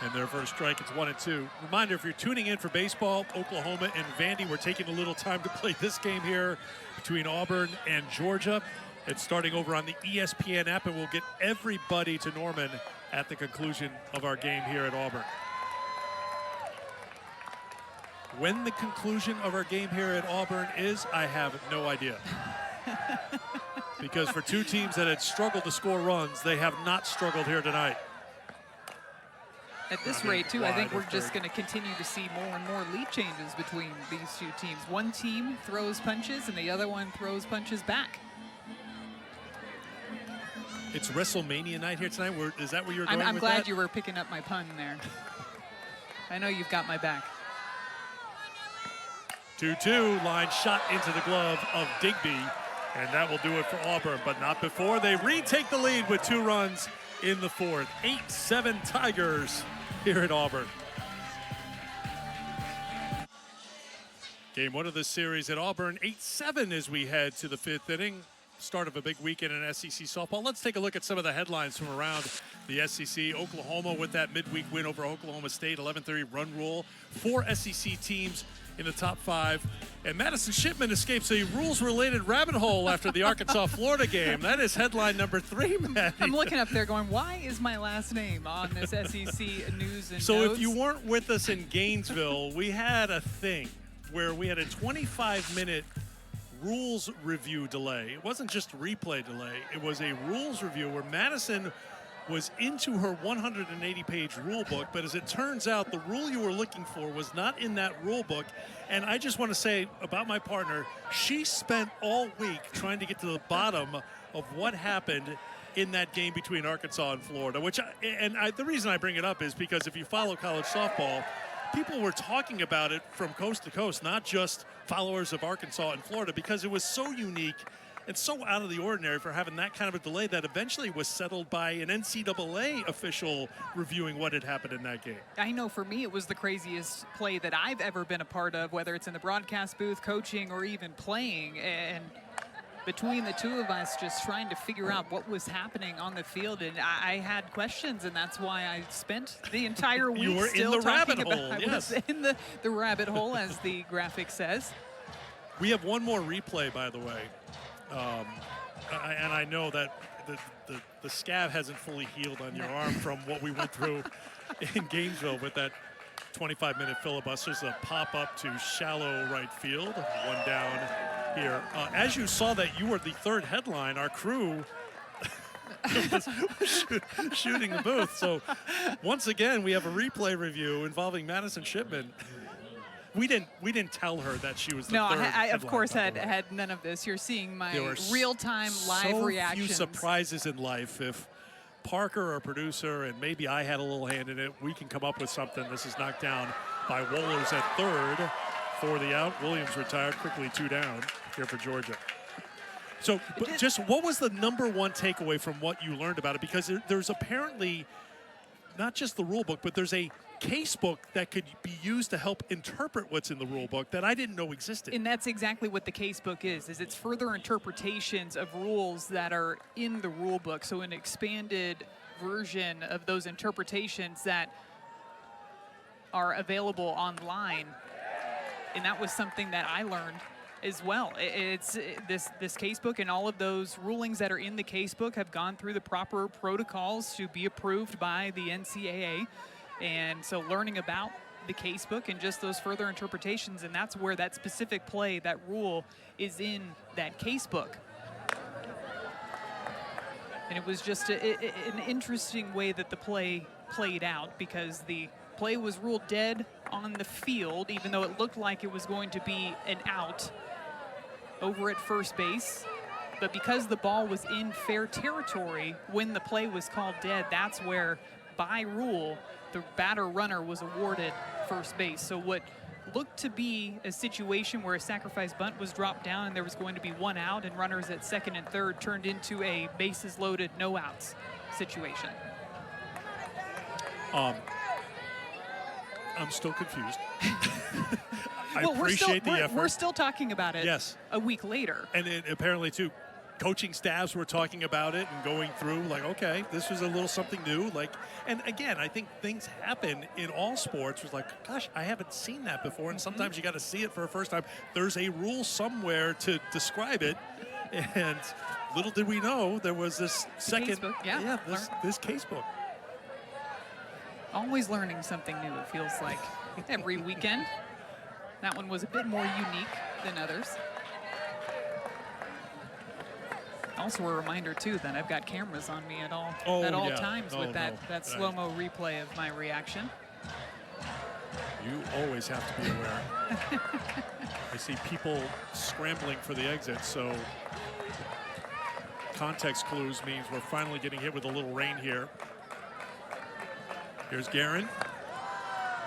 And their first strike, it's 1-2. Reminder, if you're tuning in for baseball, Oklahoma and Vandy, we're taking a little time to play this game here between Auburn and Georgia. It's starting over on the ESPN app, and we'll get everybody to Norman at the conclusion of our game here at Auburn. When the conclusion of our game here at Auburn is, I have no idea. Because for 2 teams that had struggled to score runs, they have not struggled here tonight. At this rate, too, I think we're just going to continue to see more and more lead changes between these two teams. One team throws punches, and the other one throws punches back. It's WrestleMania night here tonight. Is that where you're going I'm with glad that? you were picking up my pun there. I know you've got my back. 2-2, line shot into the glove of Digby, and that will do it for Auburn, but not before they retake the lead with 2 runs in the 4th. 8-7 Tigers here at Auburn. Game 1 of this series at Auburn, 8-7 as we head to the 5th inning. Start of a big weekend in SEC softball. Let's take a look at some of the headlines from around the SEC. Oklahoma with that midweek win over Oklahoma State, 11:30 run rule. 4 SEC teams in the top 5. And Madison Shipman escapes a rules-related rabbit hole after the Arkansas-Florida game. That is headline number 3, Maddie. I'm looking up there going, why is my last name on this SEC news and So notes? if you weren't with us in Gainesville, we had a thing where we had a 25-minute rules review delay. It wasn't just replay delay. It was a rules review where Madison was into her 180-page rule book, but as it turns out, the rule you were looking for was not in that rule book. And I just want to say about my partner, she spent all week trying to get to the bottom of what happened in that game between Arkansas and Florida, the reason I bring it up is because if you follow college softball, people were talking about it from coast to coast, not just followers of Arkansas and Florida, because it was so unique and so out of the ordinary for having that kind of a delay that eventually was settled by an NCAA official reviewing what had happened in that game. I know for me it was the craziest play that I've ever been a part of, whether it's in the broadcast booth, coaching, or even playing. And between the two of us just trying to figure out what was happening on the field, and I had questions, and that's why I spent the entire week You were still in the rabbit talking hole, about, yes. I was in the rabbit hole, as the graphic says. We have one more replay, by the way. And I know that the scab hasn't fully healed on your arm from what we went through in Gainesville with that 25-minute filibuster. There's a pop-up to shallow right field, one down here. As you saw that you were the 3rd headline, our crew was shooting the booth. So once again, we have a replay review involving Madison Shipman. We didn't tell her that she was the 3rd No, I of headline, course by the way. had none of this. You're seeing my There were real-time live so reactions. few surprises in life. If Parker, our producer, and maybe I had a little hand in it, we can come up with something. This is knocked down by Wohlers at 3rd for the out. Williams retired quickly, 2 down here for Georgia. So but just what was the number 1 takeaway from what you learned about it? Because there's apparently not just the rule book, but there's a case book that could be used to help interpret what's in the rule book that I didn't know existed. And that's exactly what the case book is it's further interpretations of rules that are in the rule book. So an expanded version of those interpretations that are available online. And that was something that I learned as well. It's this case book and all of those rulings that are in the case book have gone through the proper protocols to be approved by the NCAA. And so learning about the case book and just those further interpretations, and that's where that specific play, that rule, is in that case book. And it was just an interesting way that the play played out, because the play was ruled dead on the field, even though it looked like it was going to be an out over at first base. But because the ball was in fair territory when the play was called dead, that's where, by rule, the batter runner was awarded first base. So what looked to be a situation where a sacrifice bunt was dropped down and there was going to be 1 out and runners at 2nd and 3rd turned into a bases loaded, no outs situation. I'm still confused. I Well, appreciate the effort. We're still talking about it Yes. a week later. And apparently, too, coaching staffs were talking about it and going through, like, okay, this was a little something new. And again, I think things happen in all sports. It's like, gosh, I haven't seen that before. And sometimes you got to see it for the first time. There's a rule somewhere to describe it. And little did we know there was this case book, yeah. this case book. Always learning something new, it feels like, every weekend. That one was a bit more unique than others. Also a reminder too that I've got cameras on me at all yeah. times with that Right. slow-mo replay of my reaction. You always have to be aware. I see people scrambling for the exit, so context clues means we're finally getting hit with a little rain here. Here's Guerin.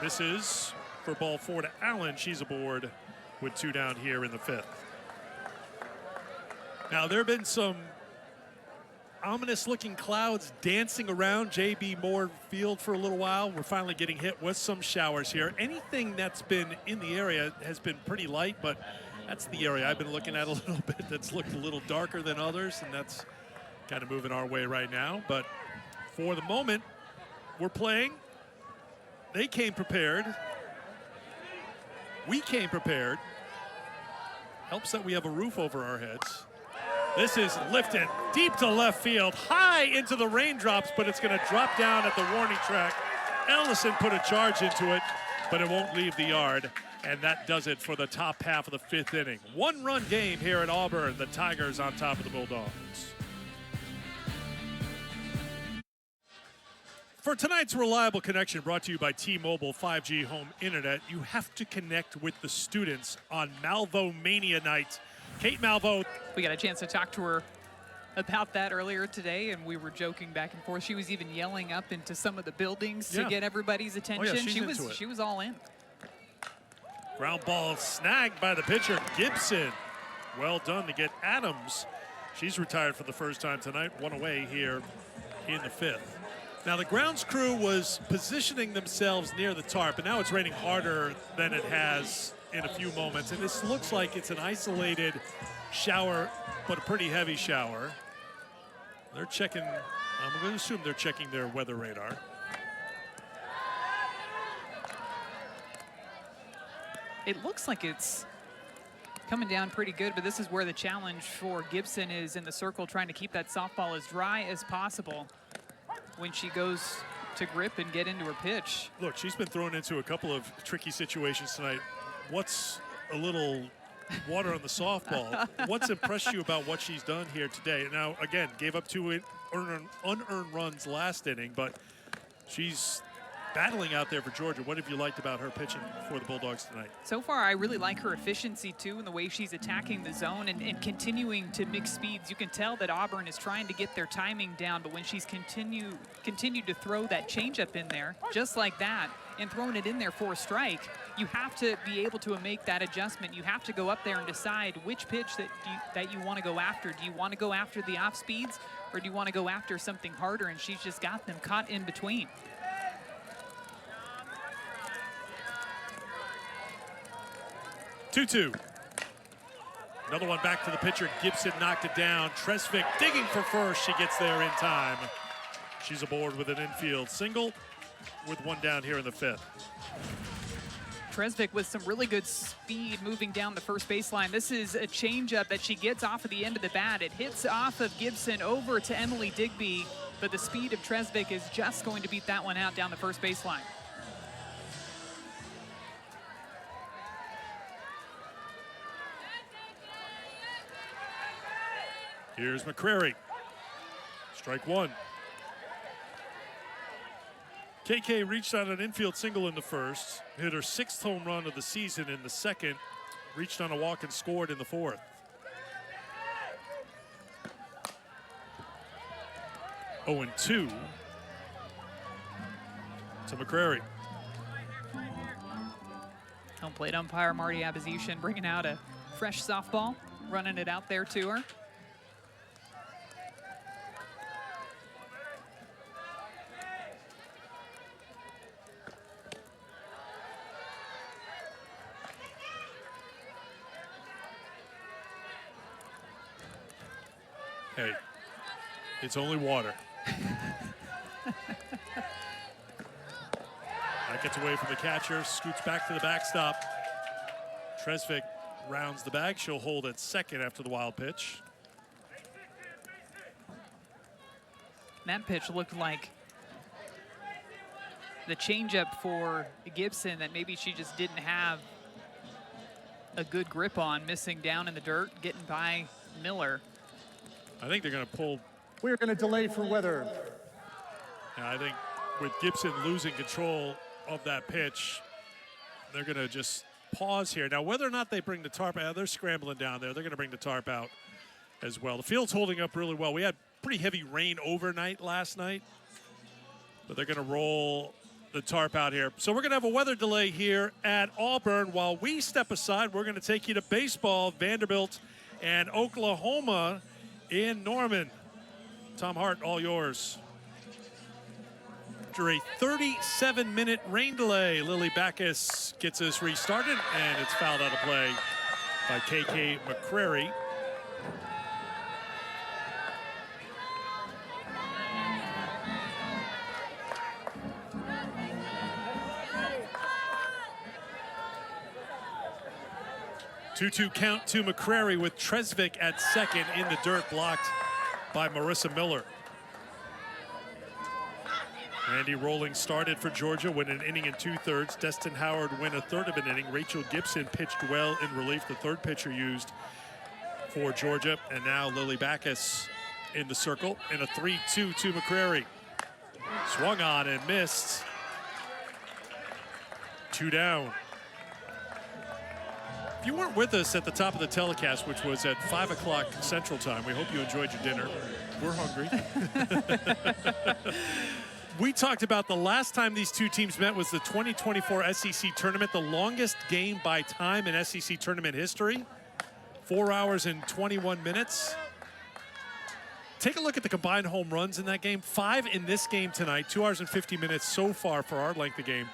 This is for ball 4 to Allen. She's aboard with 2 down here in the 5th. Now, there have been some ominous-looking clouds dancing around J.B. Moore Field for a little while. We're finally getting hit with some showers here. Anything that's been in the area has been pretty light, but that's the area I've been looking at a little bit that's looked a little darker than others, and that's kind of moving our way right now. But for the moment, we're playing. They came prepared. We came prepared. Helps that we have a roof over our heads. This is lifted deep to left field, high into the raindrops, but it's going to drop down at the warning track. Ellison put a charge into it, but it won't leave the yard. And that does it for the top half of the 5th inning. 1-run game here at Auburn. The Tigers on top of the Bulldogs. For tonight's Reliable Connection, brought to you by T-Mobile 5G Home Internet, you have to connect with the students on Malvo Mania night. Kate Malvo. We got a chance to talk to her about that earlier today, and we were joking back and forth. She was even yelling up into some of the buildings to get everybody's attention. She was all in. Ground ball snagged by the pitcher, Gibson. Well done to get Adams. She's retired for the first time tonight, 1 away here in the 5th. Now the grounds crew was positioning themselves near the tarp, and now it's raining harder than it has in a few moments. And this looks like it's an isolated shower, but a pretty heavy shower. They're checking, I'm going to assume they're checking their weather radar. It looks like it's coming down pretty good, but this is where the challenge for Gibson is in the circle, trying to keep that softball as dry as possible when she goes to grip and get into her pitch. Look, she's been thrown into a couple of tricky situations tonight. What's a little water on the softball? What's impressed you about what she's done here today? Now, again, gave up 2 unearned runs last inning, but she's battling out there for Georgia. What have you liked about her pitching for the Bulldogs tonight? So far, I really like her efficiency, too, and the way she's attacking the zone and continuing to mix speeds. You can tell that Auburn is trying to get their timing down, but when she's continued to throw that changeup in there, just like that, and throwing it in there for a strike, you have to be able to make that adjustment. You have to go up there and decide which pitch that you want to go after. Do you want to go after the off speeds, or do you want to go after something harder? And she's just got them caught in between. 2-2. Another one back to the pitcher. Gibson knocked it down. Tresvik digging for first. She gets there in time. She's aboard with an infield single with 1 down here in the 5th. Tresvik with some really good speed moving down the first baseline. This is a changeup that she gets off of the end of the bat. It hits off of Gibson over to Emily Digby, but the speed of Tresvik is just going to beat that one out down the first baseline. Here's McCrary. Strike 1. KK reached on an infield single in the first, hit her 6th home run of the season in the second, reached on a walk and scored in the 4th. Oh, and 2 to McCrary. Home plate umpire Marty Abazishan bringing out a fresh softball, running it out there to her. Hey, it's only water. That gets away from the catcher, scoots back to the backstop. Tresvik rounds the bag. She'll hold at second after the wild pitch. That pitch looked like the changeup for Gibson that maybe she just didn't have a good grip on, missing down in the dirt, getting by Miller. I think they're going to pull. We're going to delay for weather. Yeah, I think with Gibson losing control of that pitch, they're going to just pause here. Now, whether or not they bring the tarp out, they're scrambling down there. They're going to bring the tarp out as well. The field's holding up really well. We had pretty heavy rain overnight last night, but they're going to roll the tarp out here. So we're going to have a weather delay here at Auburn. While we step aside, we're going to take you to baseball, Vanderbilt and Oklahoma in Norman. Tom Hart, all yours. After a 37-minute rain delay, Lily Backus gets us restarted, and it's fouled out of play by KK McCrary. Two-two count to McCrary with Tresvik at second in the dirt, blocked by Marissa Miller. Randy Rolling started for Georgia, went an inning and 2/3. Destin Howard went a third of an inning. Rachel Gibson pitched well in relief, the third pitcher used for Georgia. And now Lily Backus in the circle in a 3-2 to McCrary. Swung on and missed. 2 down. If you weren't with us at the top of the telecast, which was at 5 o'clock Central Time, we hope you enjoyed your dinner. We're hungry. We talked about the last time these two teams met was the 2024 SEC tournament, the longest game by time in SEC tournament history, 4 hours and 21 minutes. Take a look at the combined home runs in that game. 5 in this game tonight, 2 hours and 50 minutes so far for our length of game.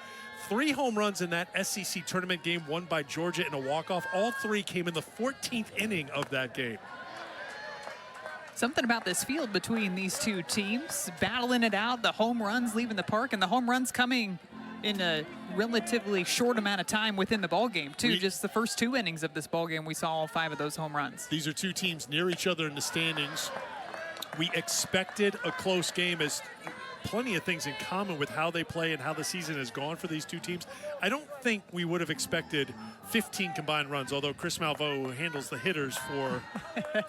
3 home runs in that SEC tournament game, won by Georgia in a walk-off. All 3 came in the 14th inning of that game. Something about this field between these two teams, battling it out, the home runs leaving the park, and the home runs coming in a relatively short amount of time within the ball game, too. Just the first 2 innings of this ball game, we saw all 5 of those home runs. These are 2 teams near each other in the standings. We expected a close game, as plenty of things in common with how they play and how the season has gone for these 2 teams. I don't think we would have expected 15 combined runs, although Chris Malveaux, who handles the hitters for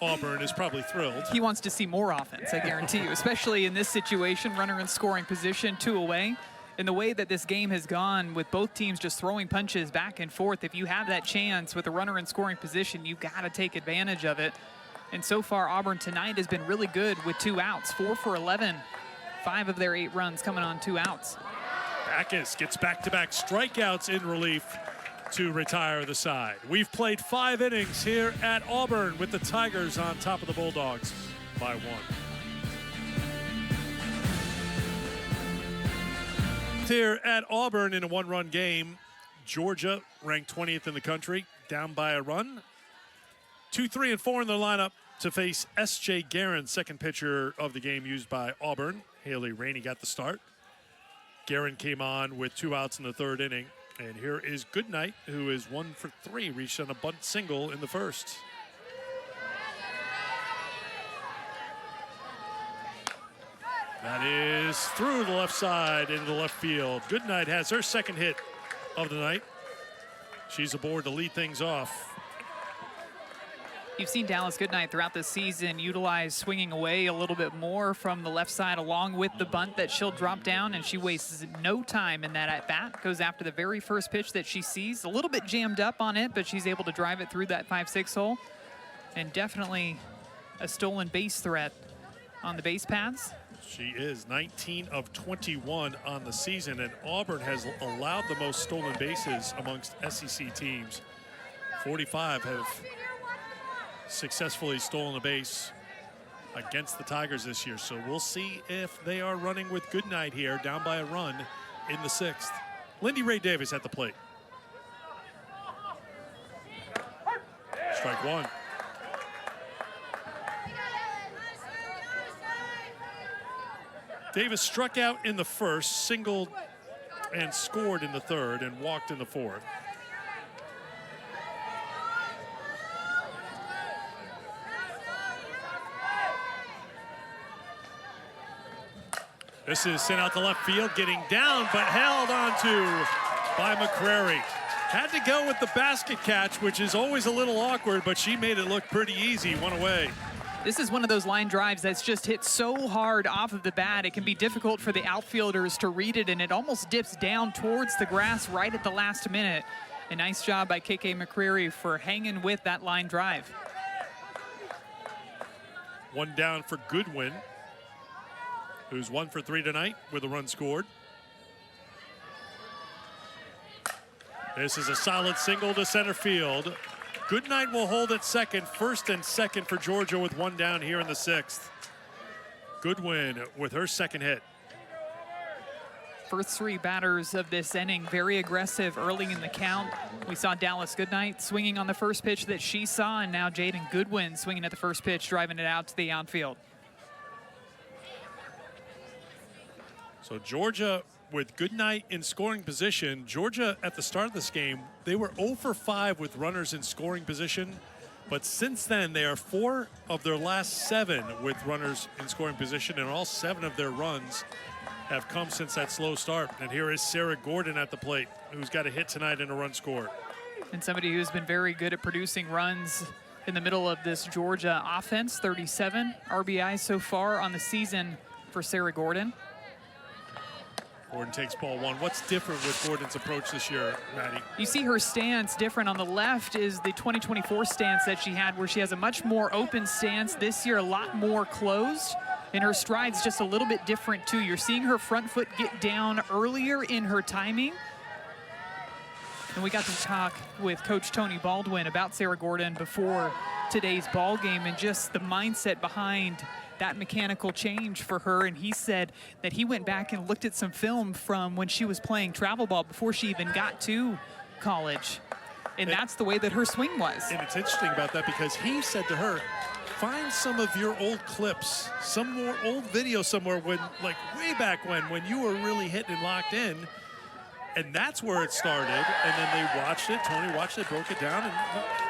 Auburn, is probably thrilled. He wants to see more offense, I guarantee you, especially in this situation, runner in scoring position, 2 away. And the way that this game has gone with both teams just throwing punches back and forth, if you have that chance with a runner in scoring position, you've got to take advantage of it. And so far, Auburn tonight has been really good with 2 outs, 4 for 11. 5 of their 8 runs coming on 2 outs. Backus gets back-to-back strikeouts in relief to retire the side. We've played 5 innings here at Auburn with the Tigers on top of the Bulldogs by 1. Here at Auburn in a 1-run game, Georgia ranked 20th in the country, down by a run. 2, 3, and 4 in their lineup to face S.J. Guerin, second pitcher of the game used by Auburn. Haley Rainey got the start. Guerin came on with 2 outs in the 3rd inning. And here is Goodnight, who is 1 for 3, reached on a bunt single in the 1st. That is through the left side into the left field. Goodnight has her 2nd hit of the night. She's aboard to lead things off. You've seen Dallas Goodnight throughout this season utilize swinging away a little bit more from the left side along with the bunt that she'll drop down, and she wastes no time in that at-bat. Goes after the very first pitch that she sees. A little bit jammed up on it, but she's able to drive it through that 5-6 hole. And definitely a stolen base threat on the base paths. She is 19 of 21 on the season, and Auburn has allowed the most stolen bases amongst SEC teams. 45 have successfully stolen a base against the Tigers this year. So we'll see if they are running with Goodnight here, down by a run in the 6th. Lindy Ray Davis at the plate. Strike 1. Davis struck out in the 1st, singled and scored in the 3rd, and walked in the 4th. This is sent out to left field, getting down, but held onto by McCrary. Had to go with the basket catch, which is always a little awkward, but she made it look pretty easy. 1 away. This is one of those line drives that's just hit so hard off of the bat, it can be difficult for the outfielders to read it, and it almost dips down towards the grass right at the last minute. A nice job by KK McCreary for hanging with that line drive. One down for Goodwin, who's 1 for 3 tonight with a run scored. This is a solid single to center field. Goodnight will hold at second, first and second for Georgia with one down here in the 6th. Goodwin with her second hit. First 3 batters of this inning, very aggressive early in the count. We saw Dallas Goodnight swinging on the first pitch that she saw, and now Jaden Goodwin swinging at the first pitch, driving it out to the outfield. So Georgia with Goodnight in scoring position. Georgia at the start of this game, they were 0 for 5 with runners in scoring position. But since then, they are 4 of their last 7 with runners in scoring position, and all 7 of their runs have come since that slow start. And here is Sarah Gordon at the plate, who's got a hit tonight and a run scored. And somebody who's been very good at producing runs in the middle of this Georgia offense. 37 RBIs so far on the season for Sarah Gordon. Gordon takes ball 1. What's different with Gordon's approach this year, Maddie? You see her stance different. On the left is the 2024 stance that she had, where she has a much more open stance. This year, a lot more closed. And her stride's just a little bit different, too. You're seeing her front foot get down earlier in her timing. And we got to talk with Coach Tony Baldwin about Sarah Gordon before today's ball game and just the mindset behind that mechanical change for her. And he said that he went back and looked at some film from when she was playing travel ball before she even got to college. And that's the way that her swing was. And it's interesting about that because he said to her, find some of your old clips, some more old video somewhere when, like way back when you were really hitting and locked in. And that's where it started. And then they watched it, Tony watched it, broke it down, and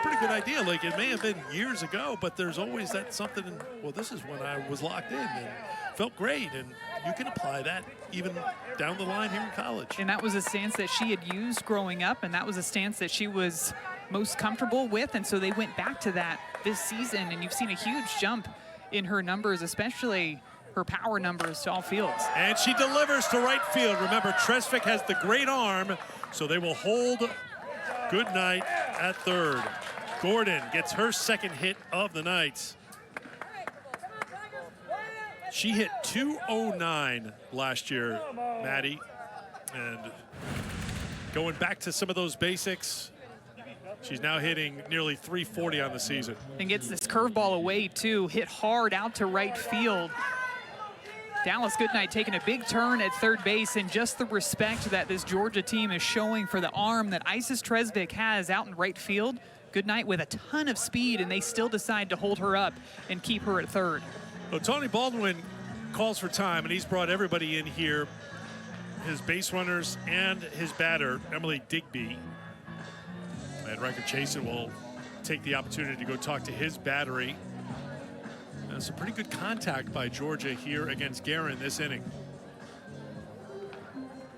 pretty good idea. Like, it may have been years ago, but there's always that something, well, this is when I was locked in and felt great. And you can apply that even down the line here in college. And that was a stance that she had used growing up, and that was a stance that she was most comfortable with. And so they went back to that this season, and you've seen a huge jump in her numbers, especially her power numbers to all fields. And she delivers to right field. Remember, Tresvik has the great arm, so they will hold Goodnight at third. Gordon gets her second hit of the night. She hit 209 last year, Maddie. And going back to some of those basics, she's now hitting nearly 340 on the season. And gets this curveball away, too, hit hard out to right field. Dallas Goodnight taking a big turn at third base, and just the respect that this Georgia team is showing for the arm that Isis Tresvik has out in right field. Goodnight with a ton of speed, and they still decide to hold her up and keep her at third. Well, Tony Baldwin calls for time, and he's brought everybody in here, his base runners and his batter, Emily Digby. And Riker Chasen will take the opportunity to go talk to his battery. And some pretty good contact by Georgia here against Guerin this inning.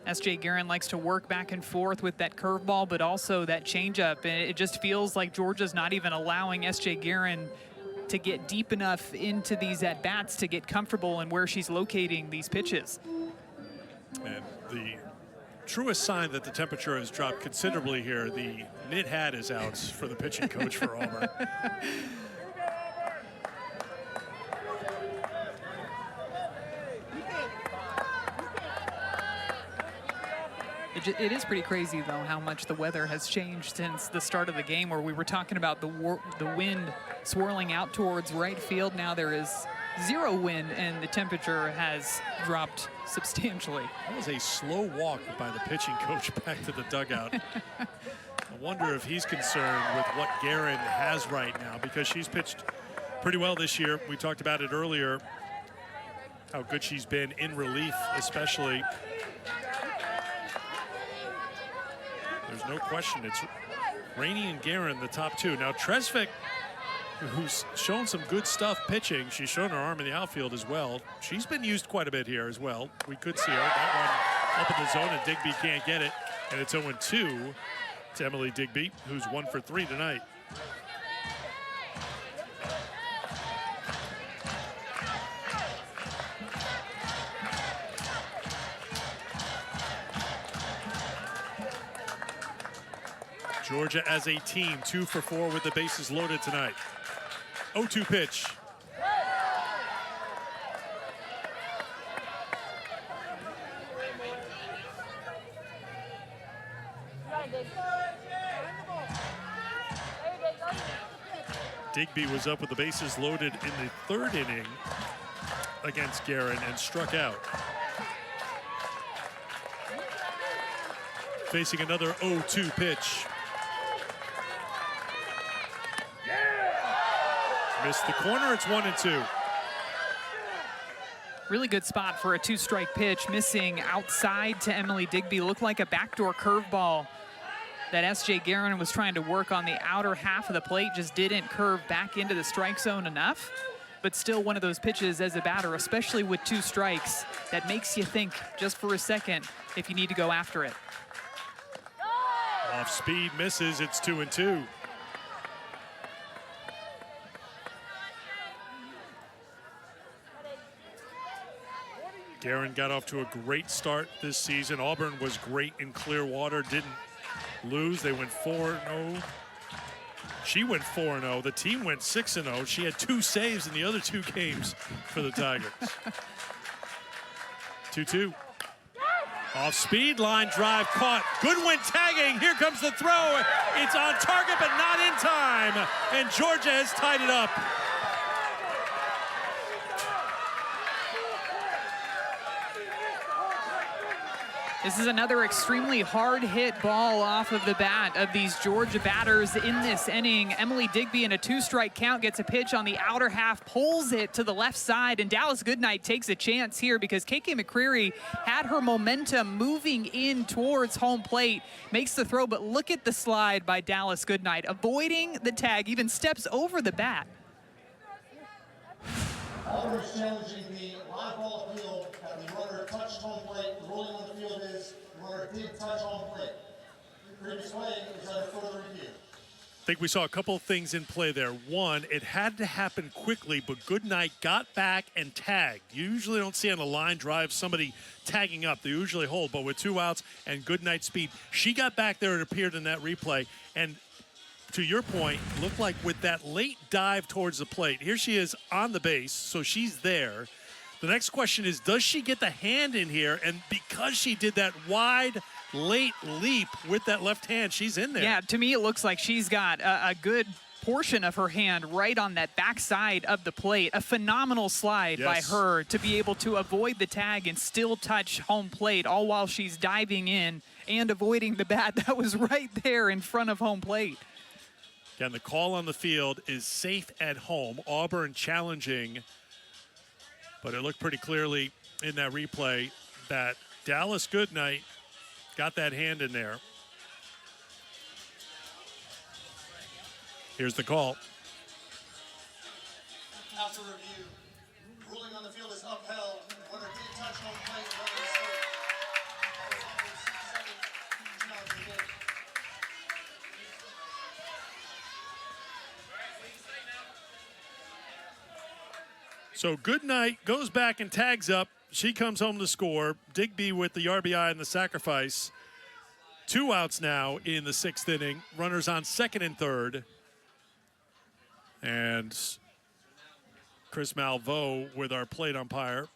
S.J. Guerin likes to work back and forth with that curveball, but also that changeup. And it just feels like Georgia's not even allowing S.J. Guerin to get deep enough into these at-bats to get comfortable in where she's locating these pitches. And the truest sign that the temperature has dropped considerably here, the knit hat is out for the pitching coach for Auburn. It is pretty crazy, though, how much the weather has changed since the start of the game, where we were talking about the wind swirling out towards right field. Now there is 0 wind, and the temperature has dropped substantially. That was a slow walk by the pitching coach back to the dugout. I wonder if he's concerned with what Guerin has right now, because she's pitched pretty well this year. We talked about it earlier, how good she's been in relief, especially. There's no question. It's Rainey and Guerin, the top 2. Now, Tresvik, who's shown some good stuff pitching, she's shown her arm in the outfield as well. She's been used quite a bit here as well. We could see her. That one up in the zone, and Digby can't get it. And it's 0-2 to Emily Digby, who's 1 for 3 tonight. Georgia as a team, 2 for 4 with the bases loaded tonight. 0-2 pitch. Digby was up with the bases loaded in the 3rd inning against Guerin and struck out. Facing another 0-2 pitch. Missed the corner, it's 1-2. Really good spot for a 2-strike pitch, missing outside to Emily Digby. Looked like a backdoor curveball that S.J. Guerin was trying to work on the outer half of the plate, just didn't curve back into the strike zone enough. But still one of those pitches as a batter, especially with 2 strikes, that makes you think just for a second if you need to go after it. Off speed, misses, it's 2-2. Guerin got off to a great start this season. Auburn was great in Clearwater, didn't lose. They went 4-0. She went 4-0. The team went 6-0. She had 2 saves in the other 2 games for the Tigers. 2-2. Off speed, line drive caught. Goodwin tagging. Here comes the throw. It's on target, but not in time. And Georgia has tied it up. This is another extremely hard hit ball off of the bat of these Georgia batters in this inning. Emily Digby in a 2-strike count gets a pitch on the outer half, pulls it to the left side, and Dallas Goodnight takes a chance here because KK McCreary had her momentum moving in towards home plate, makes the throw, but look at the slide by Dallas Goodnight, avoiding the tag, even steps over the bat. Auburn's challenging the live ball appeal that the runner touched home plate. The ruling on the field is the runner did touch home plate. The previous play is under further review. I think we saw a couple of things in play there. One, it had to happen quickly, but Goodnight got back and tagged. You usually don't see on a line drive somebody tagging up. They usually hold, but with 2 outs and Goodnight speed, she got back there. It appeared in that replay. And to your point, looked like with that late dive towards the plate, here she is on the base, so she's there. The next question is, does she get the hand in here? And because she did that wide, late leap with that left hand, she's in there. Yeah, to me, it looks like she's got a good portion of her hand right on that backside of the plate. A phenomenal slide by her to be able to avoid the tag and still touch home plate, all while she's diving in and avoiding the bat that was right there in front of home plate. Again, the call on the field is safe at home. Auburn challenging, but it looked pretty clearly in that replay that Dallas Goodnight got that hand in there. Here's the call. After review, ruling on the field is upheld. Runner did touch home plate. So Goodnight goes back and tags up. She comes home to score. Digby with the RBI and the sacrifice. 2 outs now in the 6th inning. Runners on 2nd and 3rd. And Chris Malveaux with our plate umpire.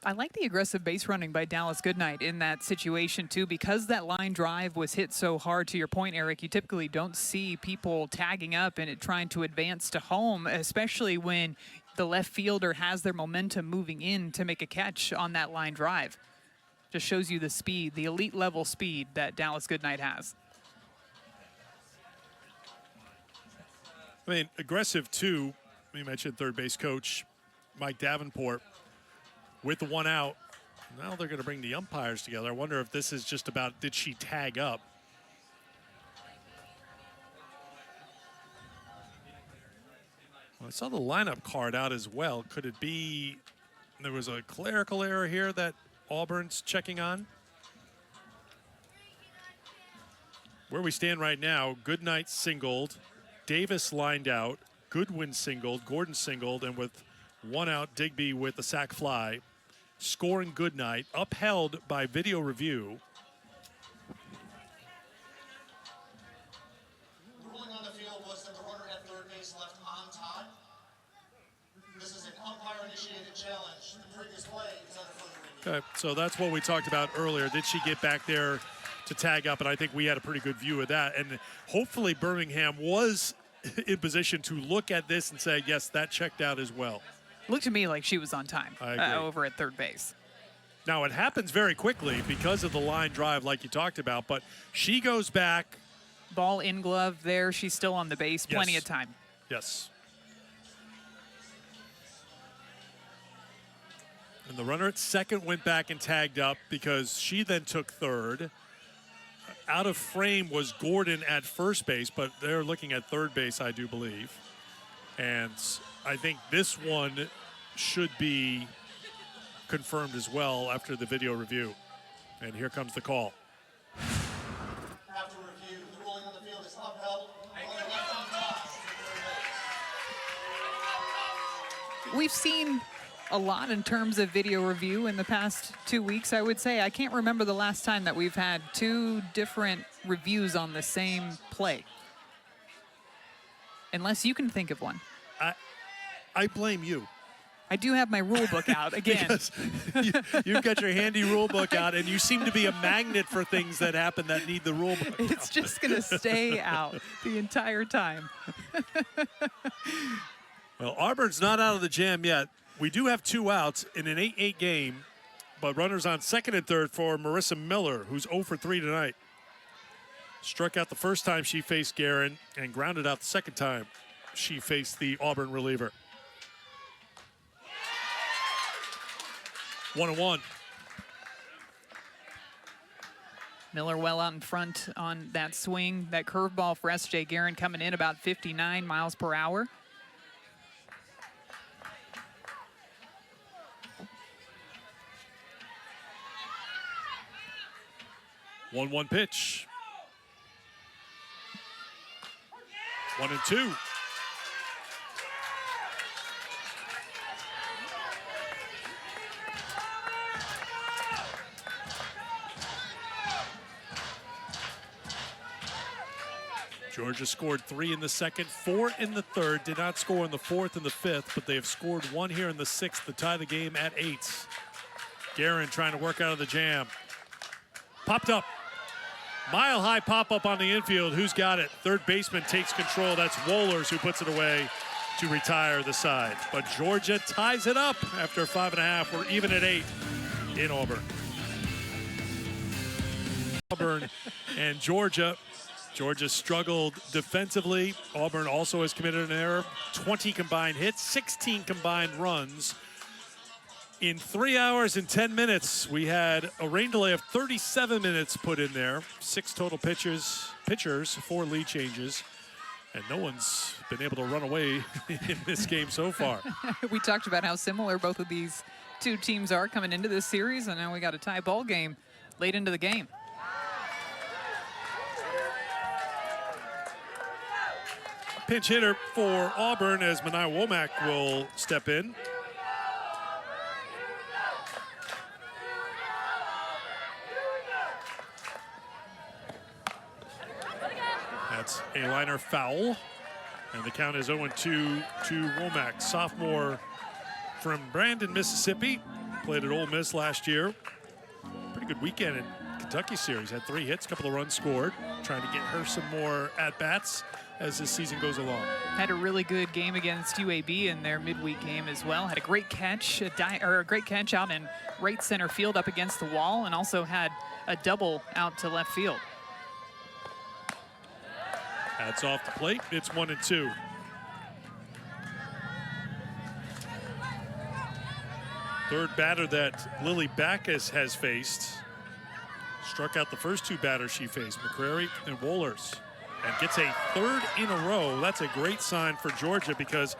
I like the aggressive base running by Dallas Goodnight in that situation, too, because that line drive was hit so hard. To your point, Eric, you typically don't see people tagging up and trying to advance to home, especially when the left fielder has their momentum moving in to make a catch on that line drive. Just shows you the speed, the elite level speed that Dallas Goodnight has. I mean, aggressive, too. We mentioned third base coach Mike Davenport. With the 1 out, now they're going to bring the umpires together. I wonder if this is just about, did she tag up? Well, I saw the lineup card out as well. Could it be there was a clerical error here that Auburn's checking on? Where we stand right now, Goodnight singled, Davis lined out, Goodwin singled, Gordon singled, and with 1 out, Digby with the sac fly. Scoring Goodnight, upheld by video review. Okay, so that's what we talked about earlier. Did she get back there to tag up? And I think we had a pretty good view of that. And hopefully Birmingham was in position to look at this and say, yes, that checked out as well. Looked to me like she was on time I agree. over at third base. Now, it happens very quickly because of the line drive like you talked about, but she goes back. Ball in glove there. She's still on the base. Yes. Plenty of time. Yes. And the runner at second went back and tagged up because she then took third. Out of frame was Gordon at first base, but they're looking at third base, I do believe. And I think this one should be confirmed as well after the video review. And here comes the call. After review, the ruling on the field is upheld. Runner left on top. We've seen a lot in terms of video review in the past 2 weeks, I would say. I can't remember the last time that we've had two different reviews on the same play. Unless you can think of one. I blame you. I do have my rule book out again. Because you've got your handy rule book out, and you seem to be a magnet for things that happen that need the rule book. It's just going to stay out the entire time. Well, Auburn's not out of the jam yet. We do have 2 outs in an 8-8 game, but runners on second and third for Marissa Miller, who's 0 for 3 tonight. Struck out the first time she faced Guerin and grounded out the second time she faced the Auburn reliever. 1-1. Miller well out in front on that swing. That curveball for S.J. Guerin coming in about 59 miles per hour. One pitch. 1-2. Georgia scored 3 in the second, 4 in the third, did not score in the fourth and the fifth, but they have scored 1 here in the sixth to tie the game at 8. Guerin trying to work out of the jam. Popped up. Mile-high pop-up on the infield. Who's got it? Third baseman takes control. That's Wohlers who puts it away to retire the side. But Georgia ties it up after 5.5. We're even at 8 in Auburn. Auburn and Georgia. Georgia struggled defensively. Auburn also has committed an error. 20 combined hits, 16 combined runs. In 3 hours and 10 minutes, we had a rain delay of 37 minutes put in there. 6 total pitchers, 4 lead changes. And no one's been able to run away in this game so far. We talked about how similar both of these two teams are coming into this series, and now we got a tie ball game late into the game. Pinch hitter for Auburn as Manai Womack will step in. That's a liner foul. And the count is 0-2 to Womack. Sophomore from Brandon, Mississippi. Played at Ole Miss last year. Pretty good weekend in Kentucky series. Had 3 hits, a couple of runs scored. Trying to get her some more at-bats as this season goes along. Had a really good game against UAB in their midweek game as well. Had a great catch, a great catch out in right center field up against the wall, and also had a double out to left field. That's off the plate. It's 1-2. Third batter that Lily Backus has faced. Struck out the first 2 batters she faced, McCrary and Wohlers. And gets a 3rd in a row. That's a great sign for Georgia because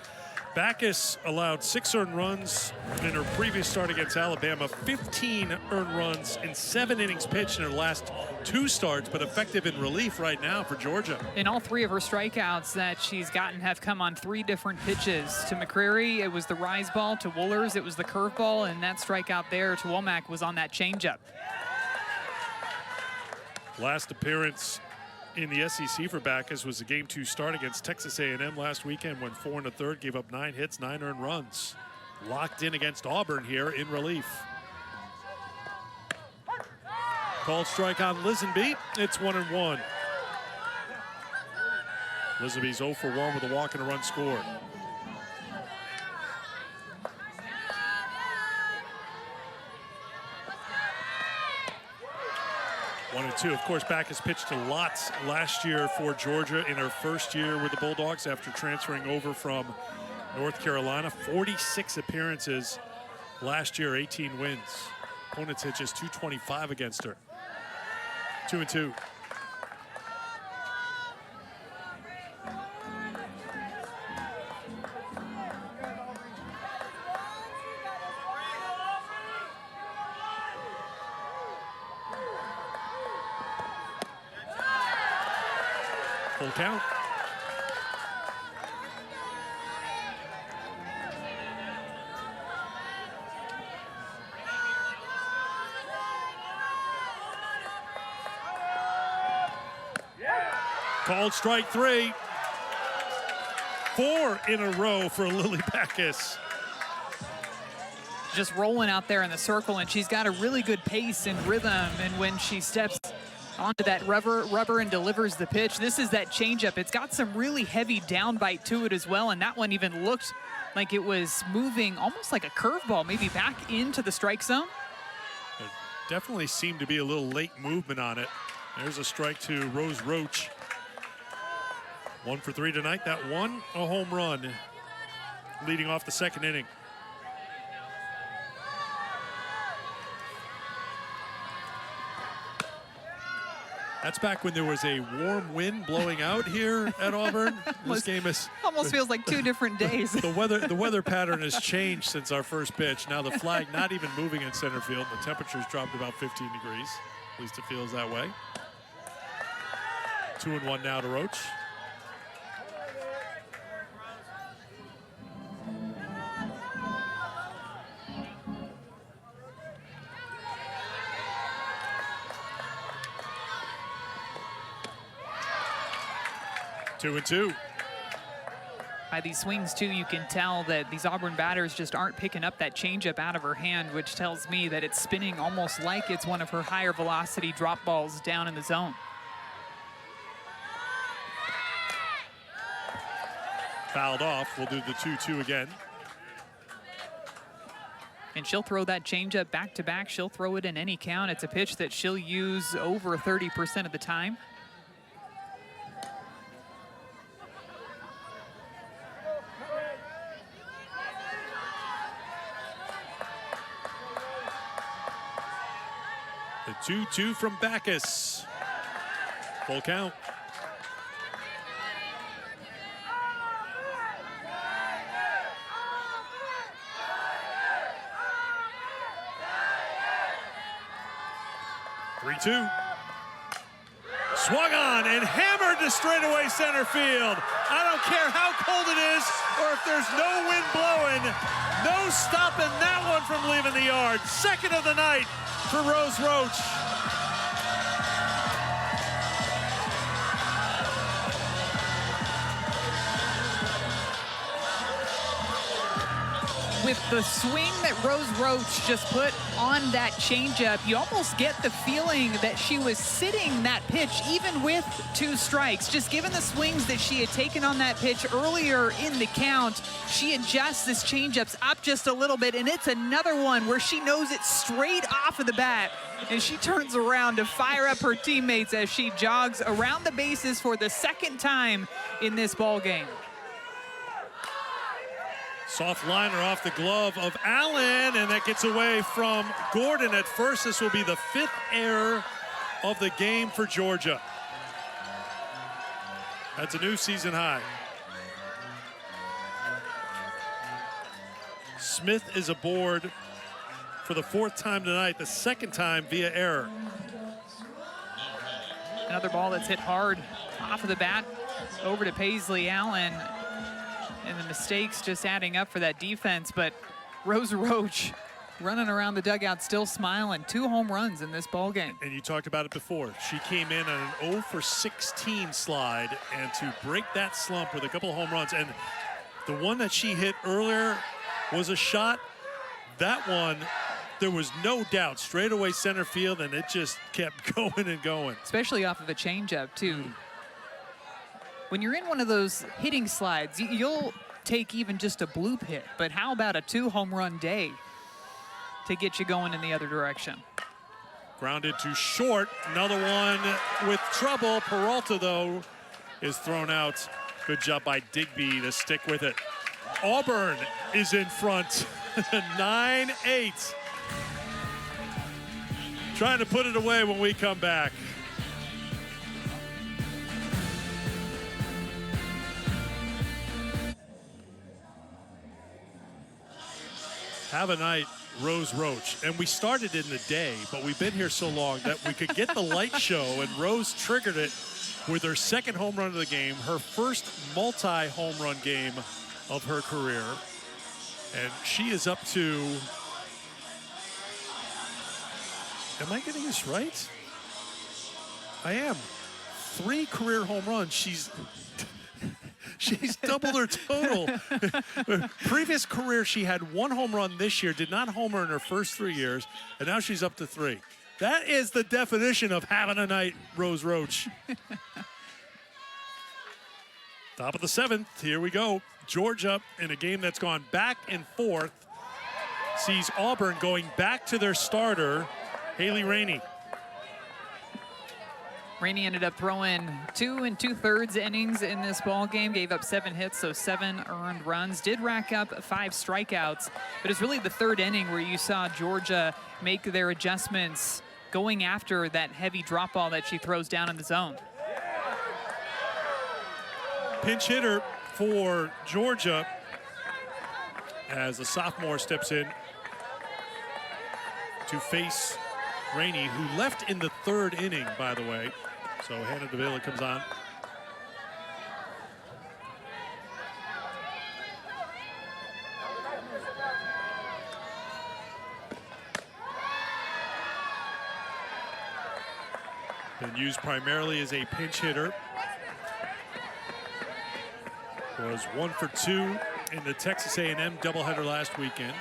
Backus allowed 6 earned runs in her previous start against Alabama, 15 earned runs in 7 innings pitched in her last 2 starts, but effective in relief right now for Georgia. And all 3 of her strikeouts that she's gotten have come on 3 different pitches. To McCrary, it was the rise ball. To Wohlers, it was the curveball. And that strikeout there to Womack was on that changeup. Last appearance in the SEC for Backus was a Game 2 start against Texas A&M last weekend, went 4 1/3, gave up 9 hits, 9 earned runs. Locked in against Auburn here in relief. Called strike on Lisenby. It's 1-1. Lisenby's 0 for 1 with a walk and a run scored. One and two. Of course, Backus pitched to lots last year for Georgia in her first year with the Bulldogs after transferring over from North Carolina. 46 appearances last year, 18 wins. Opponents hit just 225 against her. 2-2. Full count. Called strike 3. 4 in a row for Lily Backus. Just rolling out there in the circle, and she's got a really good pace and rhythm, and when she steps onto that rubber and delivers the pitch, this is that changeup. It's got some really heavy down bite to it as well, and that one even looked like it was moving almost like a curveball, maybe back into the strike zone. There definitely seemed to be a little late movement on it. There's a strike to Rose Roach. 1 for 3 tonight. That one, a home run, leading off the second inning. That's back when there was a warm wind blowing out here at Auburn. This game is almost feels like 2 different days. The weather pattern has changed since our first pitch. Now the flag not even moving in center field. The temperature's dropped about 15 degrees. At least it feels that way. 2-1 now to Roach. Two and two. By these swings, too, you can tell that these Auburn batters just aren't picking up that changeup out of her hand, which tells me that it's spinning almost like it's one of her higher velocity drop balls down in the zone. Fouled off. We'll do the 2-2 again. And she'll throw that changeup back to back. She'll throw it in any count. It's a pitch that she'll use over 30% of the time. The 2-2 from Backus. Full count. Three-two. Swung on and hammered to straightaway center field. I don't care how cold it is or if there's no wind blowing. No stopping that one from leaving the yard. Second of the night for Rose Roach. With the swing that Rose Roach just put on that changeup, you almost get the feeling that she was sitting that pitch even with 2 strikes. Just given the swings that she had taken on that pitch earlier in the count, she adjusts this changeups up just a little bit, and it's another one where she knows it straight off of the bat, and she turns around to fire up her teammates as she jogs around the bases for the second time in this ball game. Soft liner off the glove of Allen, and that gets away from Gordon at first. This will be the 5th error of the game for Georgia. That's a new season high. Smith is aboard for the 4th time tonight, the 2nd time via error. Another ball that's hit hard off of the bat over to Paisley Allen. And the mistakes just adding up for that defense, but Rose Roach running around the dugout still smiling. 2 home runs in this ball game. And you talked about it before. She came in on an 0 for 16 slide, and to break that slump with a couple of home runs, and the one that she hit earlier was a shot. That one, there was no doubt. Straightaway center field, and it just kept going and going. Especially off of a changeup, too. When you're in one of those hitting slides, you'll take even just a bloop hit. But how about a 2-home run day to get you going in the other direction? Grounded to short. Another one with trouble. Peralta, though, is thrown out. Good job by Digby to stick with it. Auburn is in front. 9-8. Trying to put it away when we come back. Have a night, Rose Roach. And we started in the day, but we've been here so long that we could get the light show, and Rose triggered it with her second home run of the game, her first multi-home run game of her career. And she is up to, am I getting this right? I am. 3 career home runs. She's doubled her total. Previous career, she had 1 home run this year, did not homer in her first 3 years, and now she's up to 3. That is the definition of having a night, Rose Roach. Top of the 7th, here we go. Georgia, in a game that's gone back and forth, sees Auburn going back to their starter, Haley Rainey. Rainey ended up throwing 2 2/3 innings in this ball game, gave up 7 hits, so 7 earned runs, did rack up 5 strikeouts, but it's really the 3rd inning where you saw Georgia make their adjustments going after that heavy drop ball that she throws down in the zone. Pinch hitter for Georgia as the sophomore steps in to face Rainey, who left in the 3rd inning, by the way. So Hannah Davila comes on. Been used primarily as a pinch hitter. Was 1 for 2 in the Texas A&M doubleheader last weekend.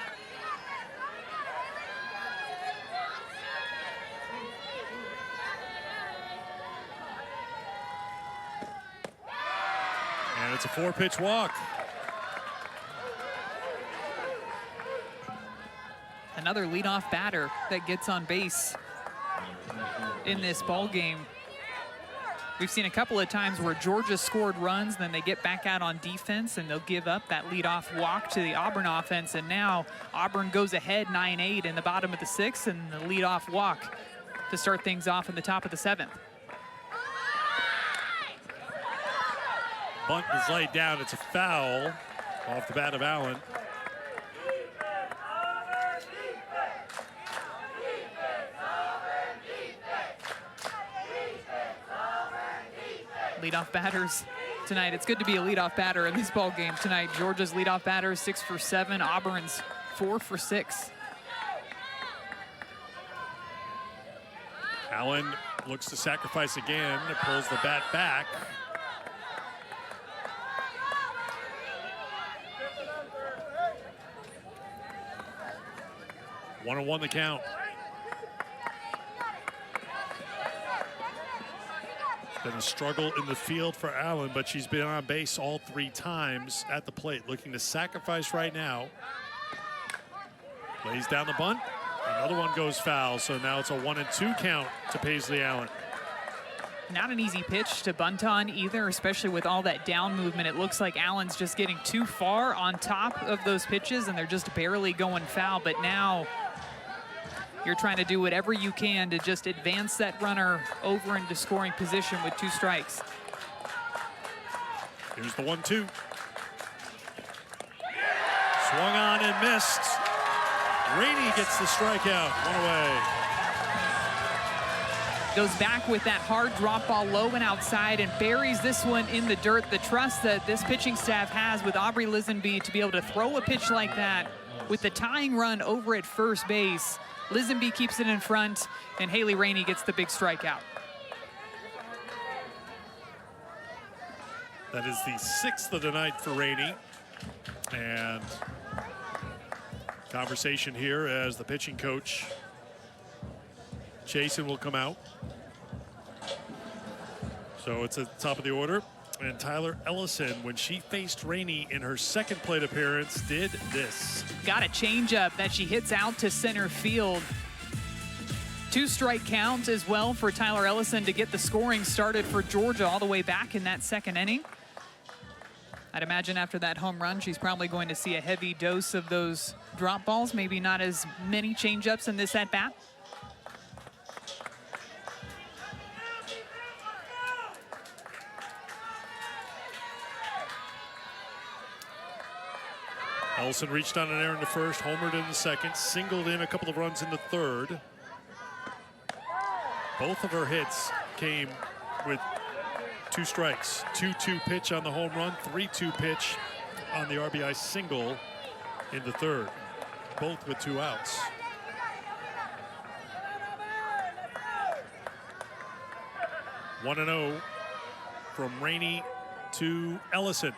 And it's a 4-pitch walk. Another leadoff batter that gets on base in this ball game. We've seen a couple of times where Georgia scored runs, then they get back out on defense and they'll give up that leadoff walk to the Auburn offense. And now Auburn goes ahead 9-8 in the bottom of the 6th, and the leadoff walk to start things off in the top of the 7th. Bunt is laid down. It's a foul off the bat of Allen. Leadoff batters tonight. It's good to be a leadoff batter in this ball game tonight. Georgia's leadoff batter 6 for 7. Auburn's 4 for 6. Allen looks to sacrifice again, pulls the bat back. One on 1 the count. Been a struggle in the field for Allen, but she's been on base all 3 times at the plate, looking to sacrifice right now. Lays down the bunt. Another one goes foul, so now it's a 1-2 count to Paisley Allen. Not an easy pitch to bunt on either, especially with all that down movement. It looks like Allen's just getting too far on top of those pitches, and they're just barely going foul. But now you're trying to do whatever you can to just advance that runner over into scoring position with 2 strikes. Here's the 1-2. Swung on and missed. Rainey gets the strikeout, 1 away. Goes back with that hard drop ball low and outside and buries this one in the dirt. The trust that this pitching staff has with Aubrey Lisenby to be able to throw a pitch like that with the tying run over at first base. Lisenby keeps it in front, and Haley Rainey gets the big strikeout. That is the 6th of the night for Rainey. And Conversation here as the pitching coach, Chasen, will come out. So it's at the top of the order. And Tyler Ellison, when she faced Rainey in her second plate appearance, did this. Got a changeup that she hits out to center field. 2-strike count as well for Tyler Ellison to get the scoring started for Georgia all the way back in that second inning. I'd imagine after that home run, she's probably going to see a heavy dose of those drop balls, maybe not as many changeups in this at-bat. Ellison reached on an error in the first, homered in the second, singled in a couple of runs in the third. Both of her hits came with 2 strikes. 2-2 pitch on the home run, 3-2 pitch on the RBI single in the third, both with 2 outs. One and 0 from Rainey to Ellison.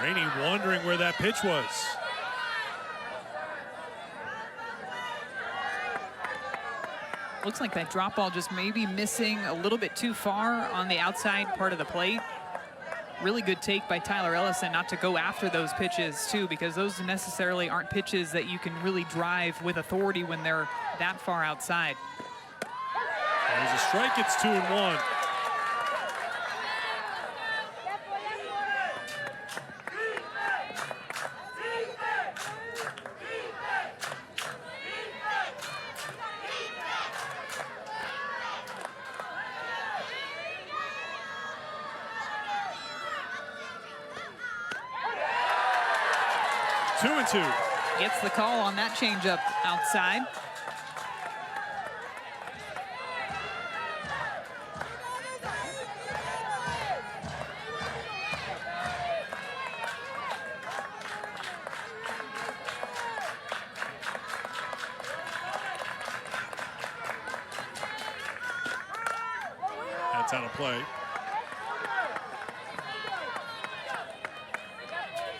Rainey wondering where that pitch was. Looks like that drop ball just maybe missing a little bit too far on the outside part of the plate. Really good take by Tyler Ellison not to go after those pitches too, because those necessarily aren't pitches that you can really drive with authority when they're that far outside. There's a strike, it's 2-1. Gets the call on that changeup outside. That's out of play.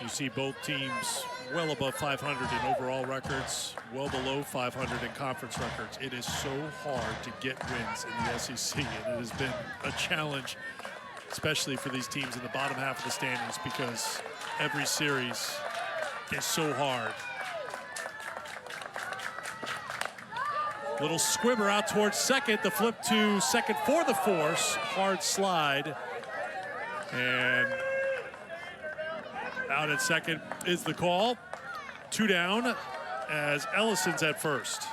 You see both teams well above 500 in overall records, well below 500 in conference records. It is so hard to get wins in the SEC, and it has been a challenge, especially for these teams in the bottom half of the standings, because every series is so hard. Little squibber out towards second, the flip to second for the force, hard slide, and out at second is the call. 2 down as Ellison's at first.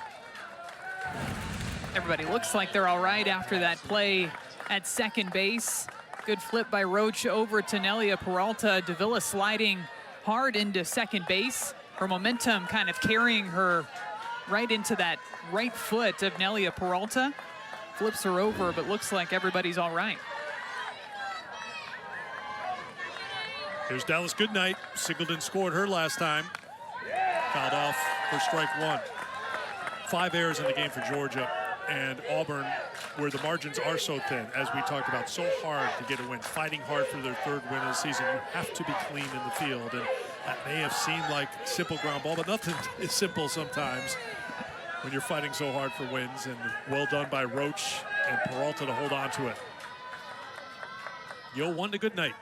Everybody looks like they're all right after that play at second base. Good flip by Roach over to Nelia Peralta. Davila sliding hard into second base. Her momentum kind of carrying her right into that right foot of Nelia Peralta. Flips her over, but looks like everybody's all right. Here's Dallas Goodnight. Singleton scored her last time. Fouled off for strike 1. 5 errors in the game for Georgia, and Auburn, where the margins are so thin, as we talked about, so hard to get a win, fighting hard for their 3rd win of the season. You have to be clean in the field, and that may have seemed like simple ground ball, but nothing is simple sometimes when you're fighting so hard for wins, and well done by Roach and Peralta to hold on to it. Yo, 1 to Goodnight.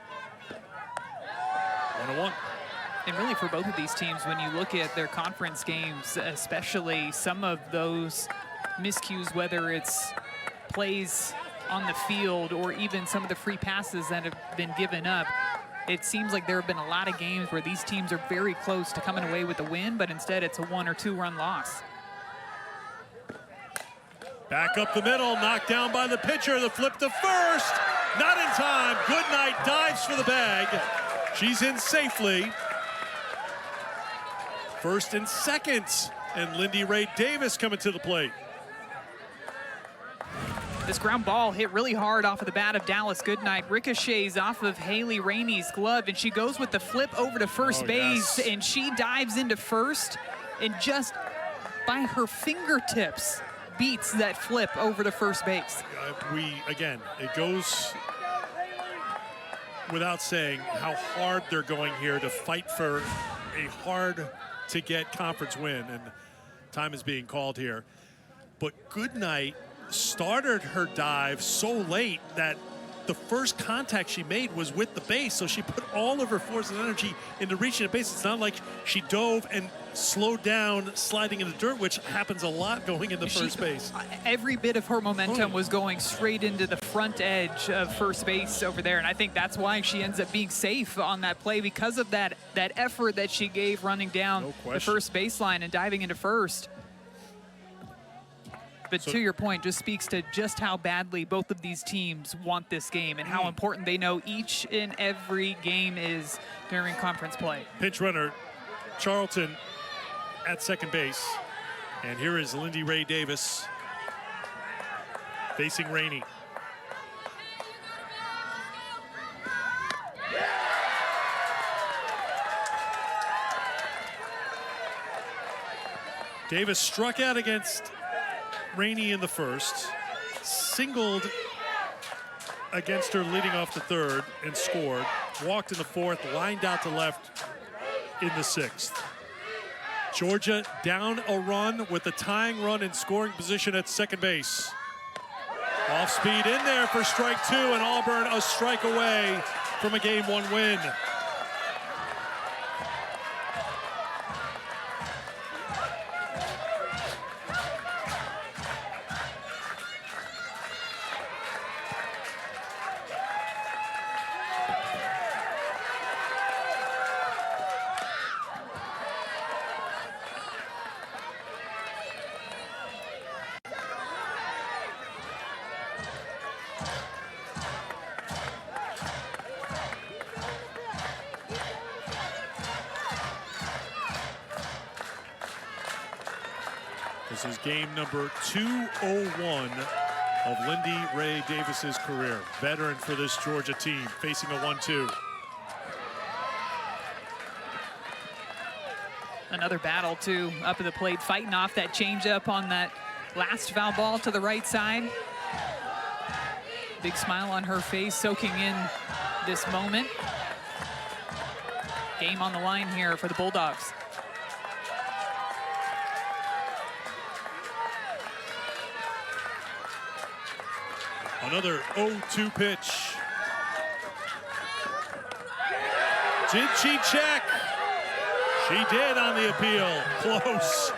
1-1. And really for both of these teams, when you look at their conference games, especially some of those miscues, whether it's plays on the field or even some of the free passes that have been given up, it seems like there have been a lot of games where these teams are very close to coming away with a win, but instead it's a 1 or 2 run loss. Back up the middle, knocked down by the pitcher. The flip to first, not in time. Goodnight dives for the bag. She's in safely. First and second, and Lindy Ray Davis coming to the plate. This ground ball hit really hard off of the bat of Dallas Goodnight, ricochets off of Haley Rainey's glove, and she goes with the flip over to first base, yes. And she dives into first, and just by her fingertips beats that flip over to first base. Again, it goes without saying how hard they're going here to fight for a hard-to-get conference win, and time is being called here. But Goodnight started her dive so late that the first contact she made was with the base, so she put all of her force and energy into reaching the base. It's not like she dove and slowed down sliding in the dirt, which happens a lot going into first base. Every bit of her momentum was going straight into the front edge of first base over there, and I think that's why she ends up being safe on that play, because of that effort that she gave running down the first baseline and diving into first. But to your point, just speaks to just how badly both of these teams want this game and how important they know each and every game is during conference play. Pinch runner Charlton at second base. And here is Lindy Ray Davis facing Rainey. Davis struck out against Rainey in the first, singled against her leading off the third and scored, walked in the fourth, lined out to left in the sixth. Georgia down a run with the tying run in scoring position at second base. Off speed in there for strike two, and Auburn a strike away from a game one win. This is game number 201 of Lindy Ray Davis's career. Veteran for this Georgia team, facing a 1-2. Another battle, too, up at the plate, fighting off that changeup on that last foul ball to the right side. Big smile on her face, soaking in this moment. Game on the line here for the Bulldogs. Another 0-2 pitch. Did she check? She did on the appeal. Close.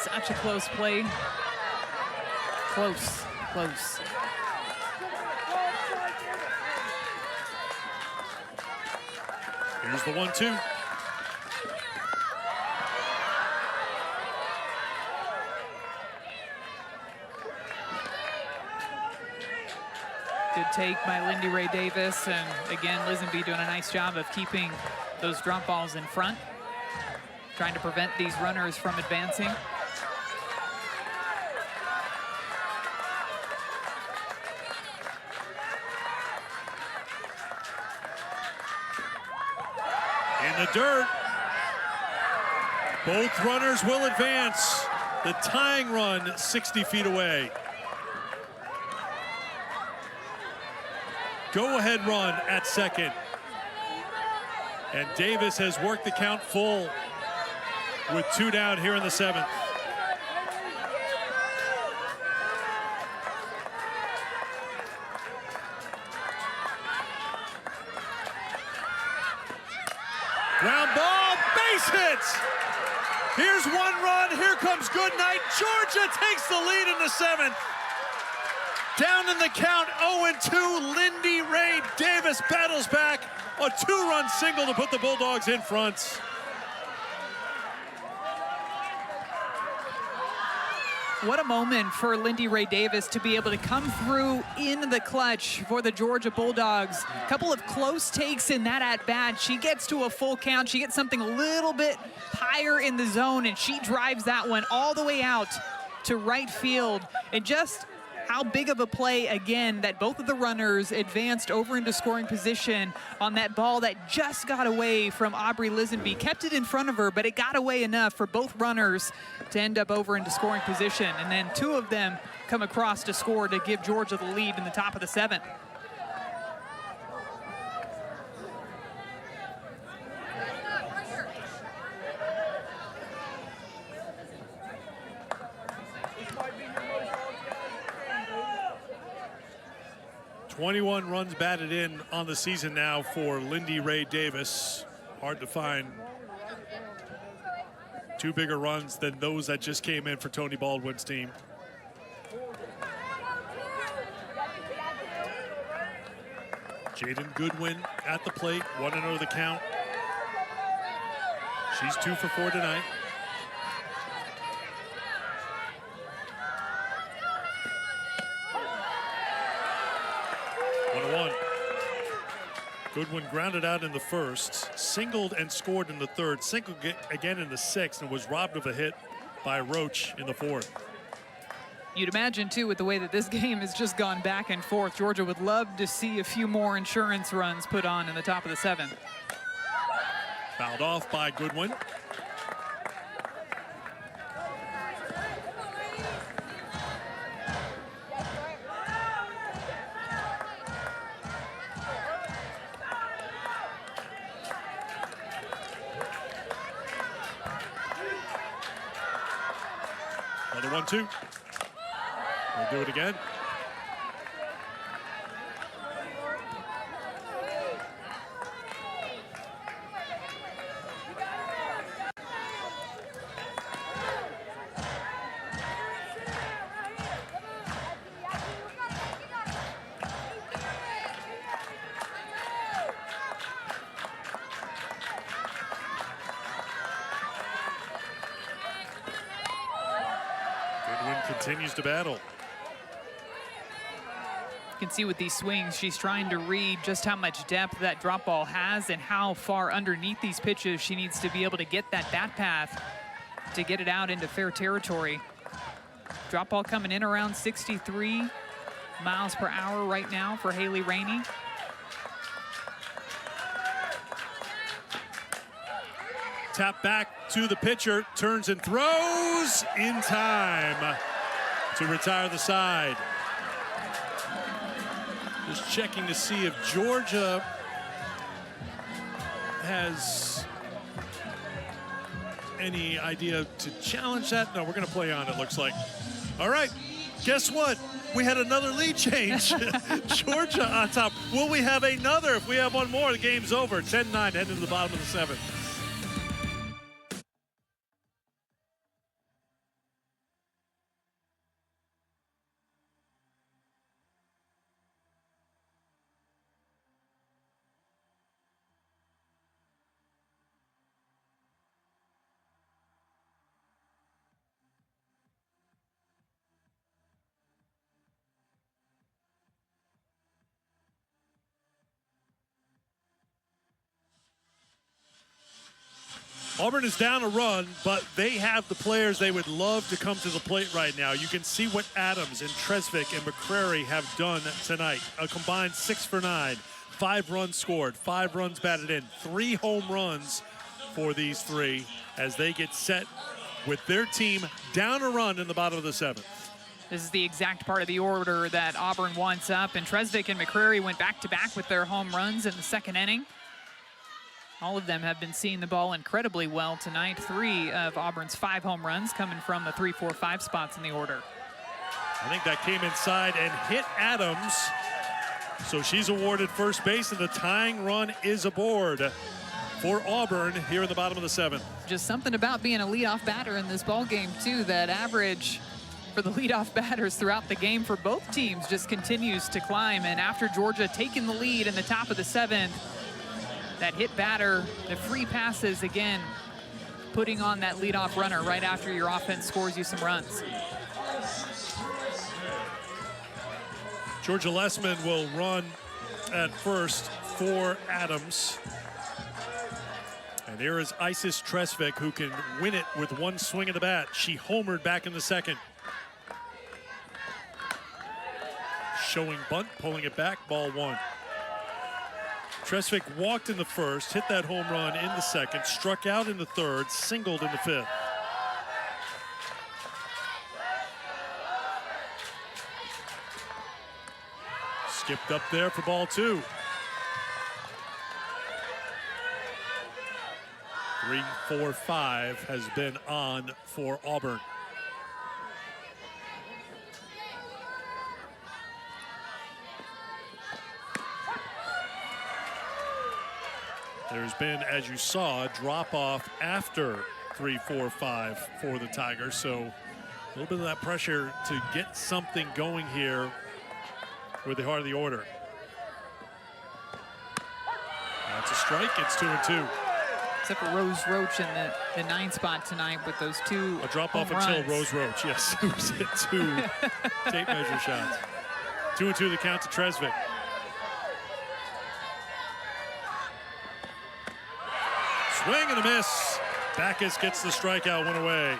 Such a close play. Close, close. Here's the 1-2. Good take by Lindy Ray Davis, and again, Lisenby doing a nice job of keeping those drop balls in front, trying to prevent these runners from advancing. In the dirt. Both runners will advance. The tying run 60 feet away. Go-ahead run at second. And Davis has worked the count full with 2 down here in the 7th. Ground ball, base hit. Here's one run, here comes Goodnight. Georgia takes the lead in the 7th. Down in the count, 0-2, Lindy Ray Davis battles back. A 2-run single to put the Bulldogs in front. What a moment for Lindy Ray Davis to be able to come through in the clutch for the Georgia Bulldogs. A couple of close takes in that at-bat. She gets to a full count. She gets something a little bit higher in the zone, and she drives that one all the way out to right field. And just how big of a play, again, that both of the runners advanced over into scoring position on that ball that just got away from Aubrey Lisenby. Kept it in front of her, but it got away enough for both runners to end up over into scoring position. And then two of them come across to score to give Georgia the lead in the top of the 7th. "21 runs batted in on the season now for Lindy Ray Davis. Hard to find two bigger runs than those that just came in for Tony Baldwin's team. Jaden Goodwin at the plate, 1-0 the count. She's 2 for 4 tonight. Goodwin grounded out in the first, singled and scored in the third, singled again in the 6th, and was robbed of a hit by Roach in the 4th. You'd imagine, too, with the way that this game has just gone back and forth, Georgia would love to see a few more insurance runs put on in the top of the 7th. Fouled off by Goodwin. Another 1-2. We'll do it again. Continues to battle. You can see with these swings, she's trying to read just how much depth that drop ball has and how far underneath these pitches she needs to be able to get that bat path to get it out into fair territory. Drop ball coming in around 63 miles per hour right now for Haley Rainey. Tap back to the pitcher, turns and throws in time to retire the side. Just checking to see if Georgia has any idea to challenge that. No, we're going to play on, it looks like. All right, guess what? We had another lead change. Georgia on top. Will we have another? If we have one more, the game's over. 10-9 heading to the bottom of the 7th. Auburn is down a run, but they have the players they would love to come to the plate right now. You can see what Adams and Tresvik and McCrary have done tonight. A combined 6 for 9, 5 runs scored, 5 runs batted in, 3 home runs for these 3 as they get set with their team down a run in the bottom of the 7th. This is the exact part of the order that Auburn wants up, and Tresvik and McCrary went back-to-back with their home runs in the 2nd inning. All of them have been seeing the ball incredibly well tonight. 3 of Auburn's 5 home runs coming from the 3, 4, 5 spots in the order. I think that came inside and hit Adams. So she's awarded first base, and the tying run is aboard for Auburn here in the bottom of the 7th. Just something about being a leadoff batter in this ball game, too. That average for the leadoff batters throughout the game for both teams just continues to climb. And after Georgia taking the lead in the top of the 7th, that hit batter, the free passes again, putting on that leadoff runner right after your offense scores you some runs. Georgia Lessman will run at first for Adams. And there is Isis Tresvik, who can win it with one swing of the bat. She homered back in the 2nd. showing bunt, pulling it back, ball one. Tresvik walked in the first, hit that home run in the second, struck out in the third, singled in the fifth. Skipped up there for ball two. 3-4-5 has been on for Auburn. There's been, as you saw, a drop-off after 3-4-5 for the Tigers, so a little bit of that pressure to get something going here with the heart of the order. That's a strike. It's 2-2. Except for Rose Roach in the 9 spot tonight with those two. A drop-off until Rose Roach, yes, who's hit 2 tape measure shots. 2-2 the count to Tresvik. Swing and a miss. Backus gets the strikeout, one away.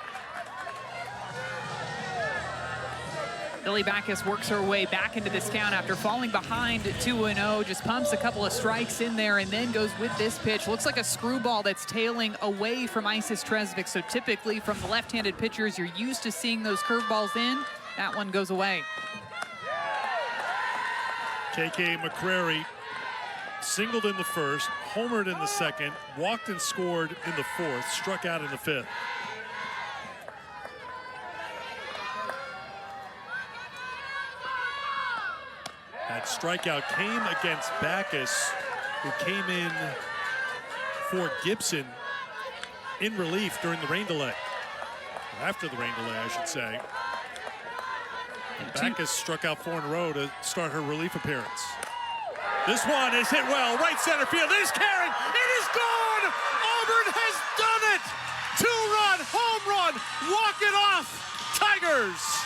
Billy Backus works her way back into this count after falling behind 2-0, just pumps a couple of strikes in there and then goes with this pitch. Looks like a screwball that's tailing away from Isis Tresvik. So typically from the left-handed pitchers, you're used to seeing those curveballs in. That one goes away. KK McCrary singled in the first, homered in the second, walked and scored in the fourth, struck out in the fifth. That strikeout came against Backus, who came in for Gibson in relief during the rain delay. Or after the rain delay, I should say. And Backus struck out 4 in a row to start her relief appearance. This one is hit well, right center field. It is carrying, it is gone! Auburn has done it! 2-run, home run, walk it off, Tigers!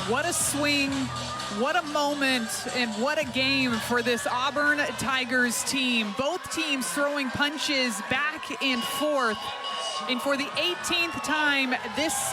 What a swing, what a moment, and what a game for this Auburn Tigers team. Both teams throwing punches back and forth. And for the 18th time this season,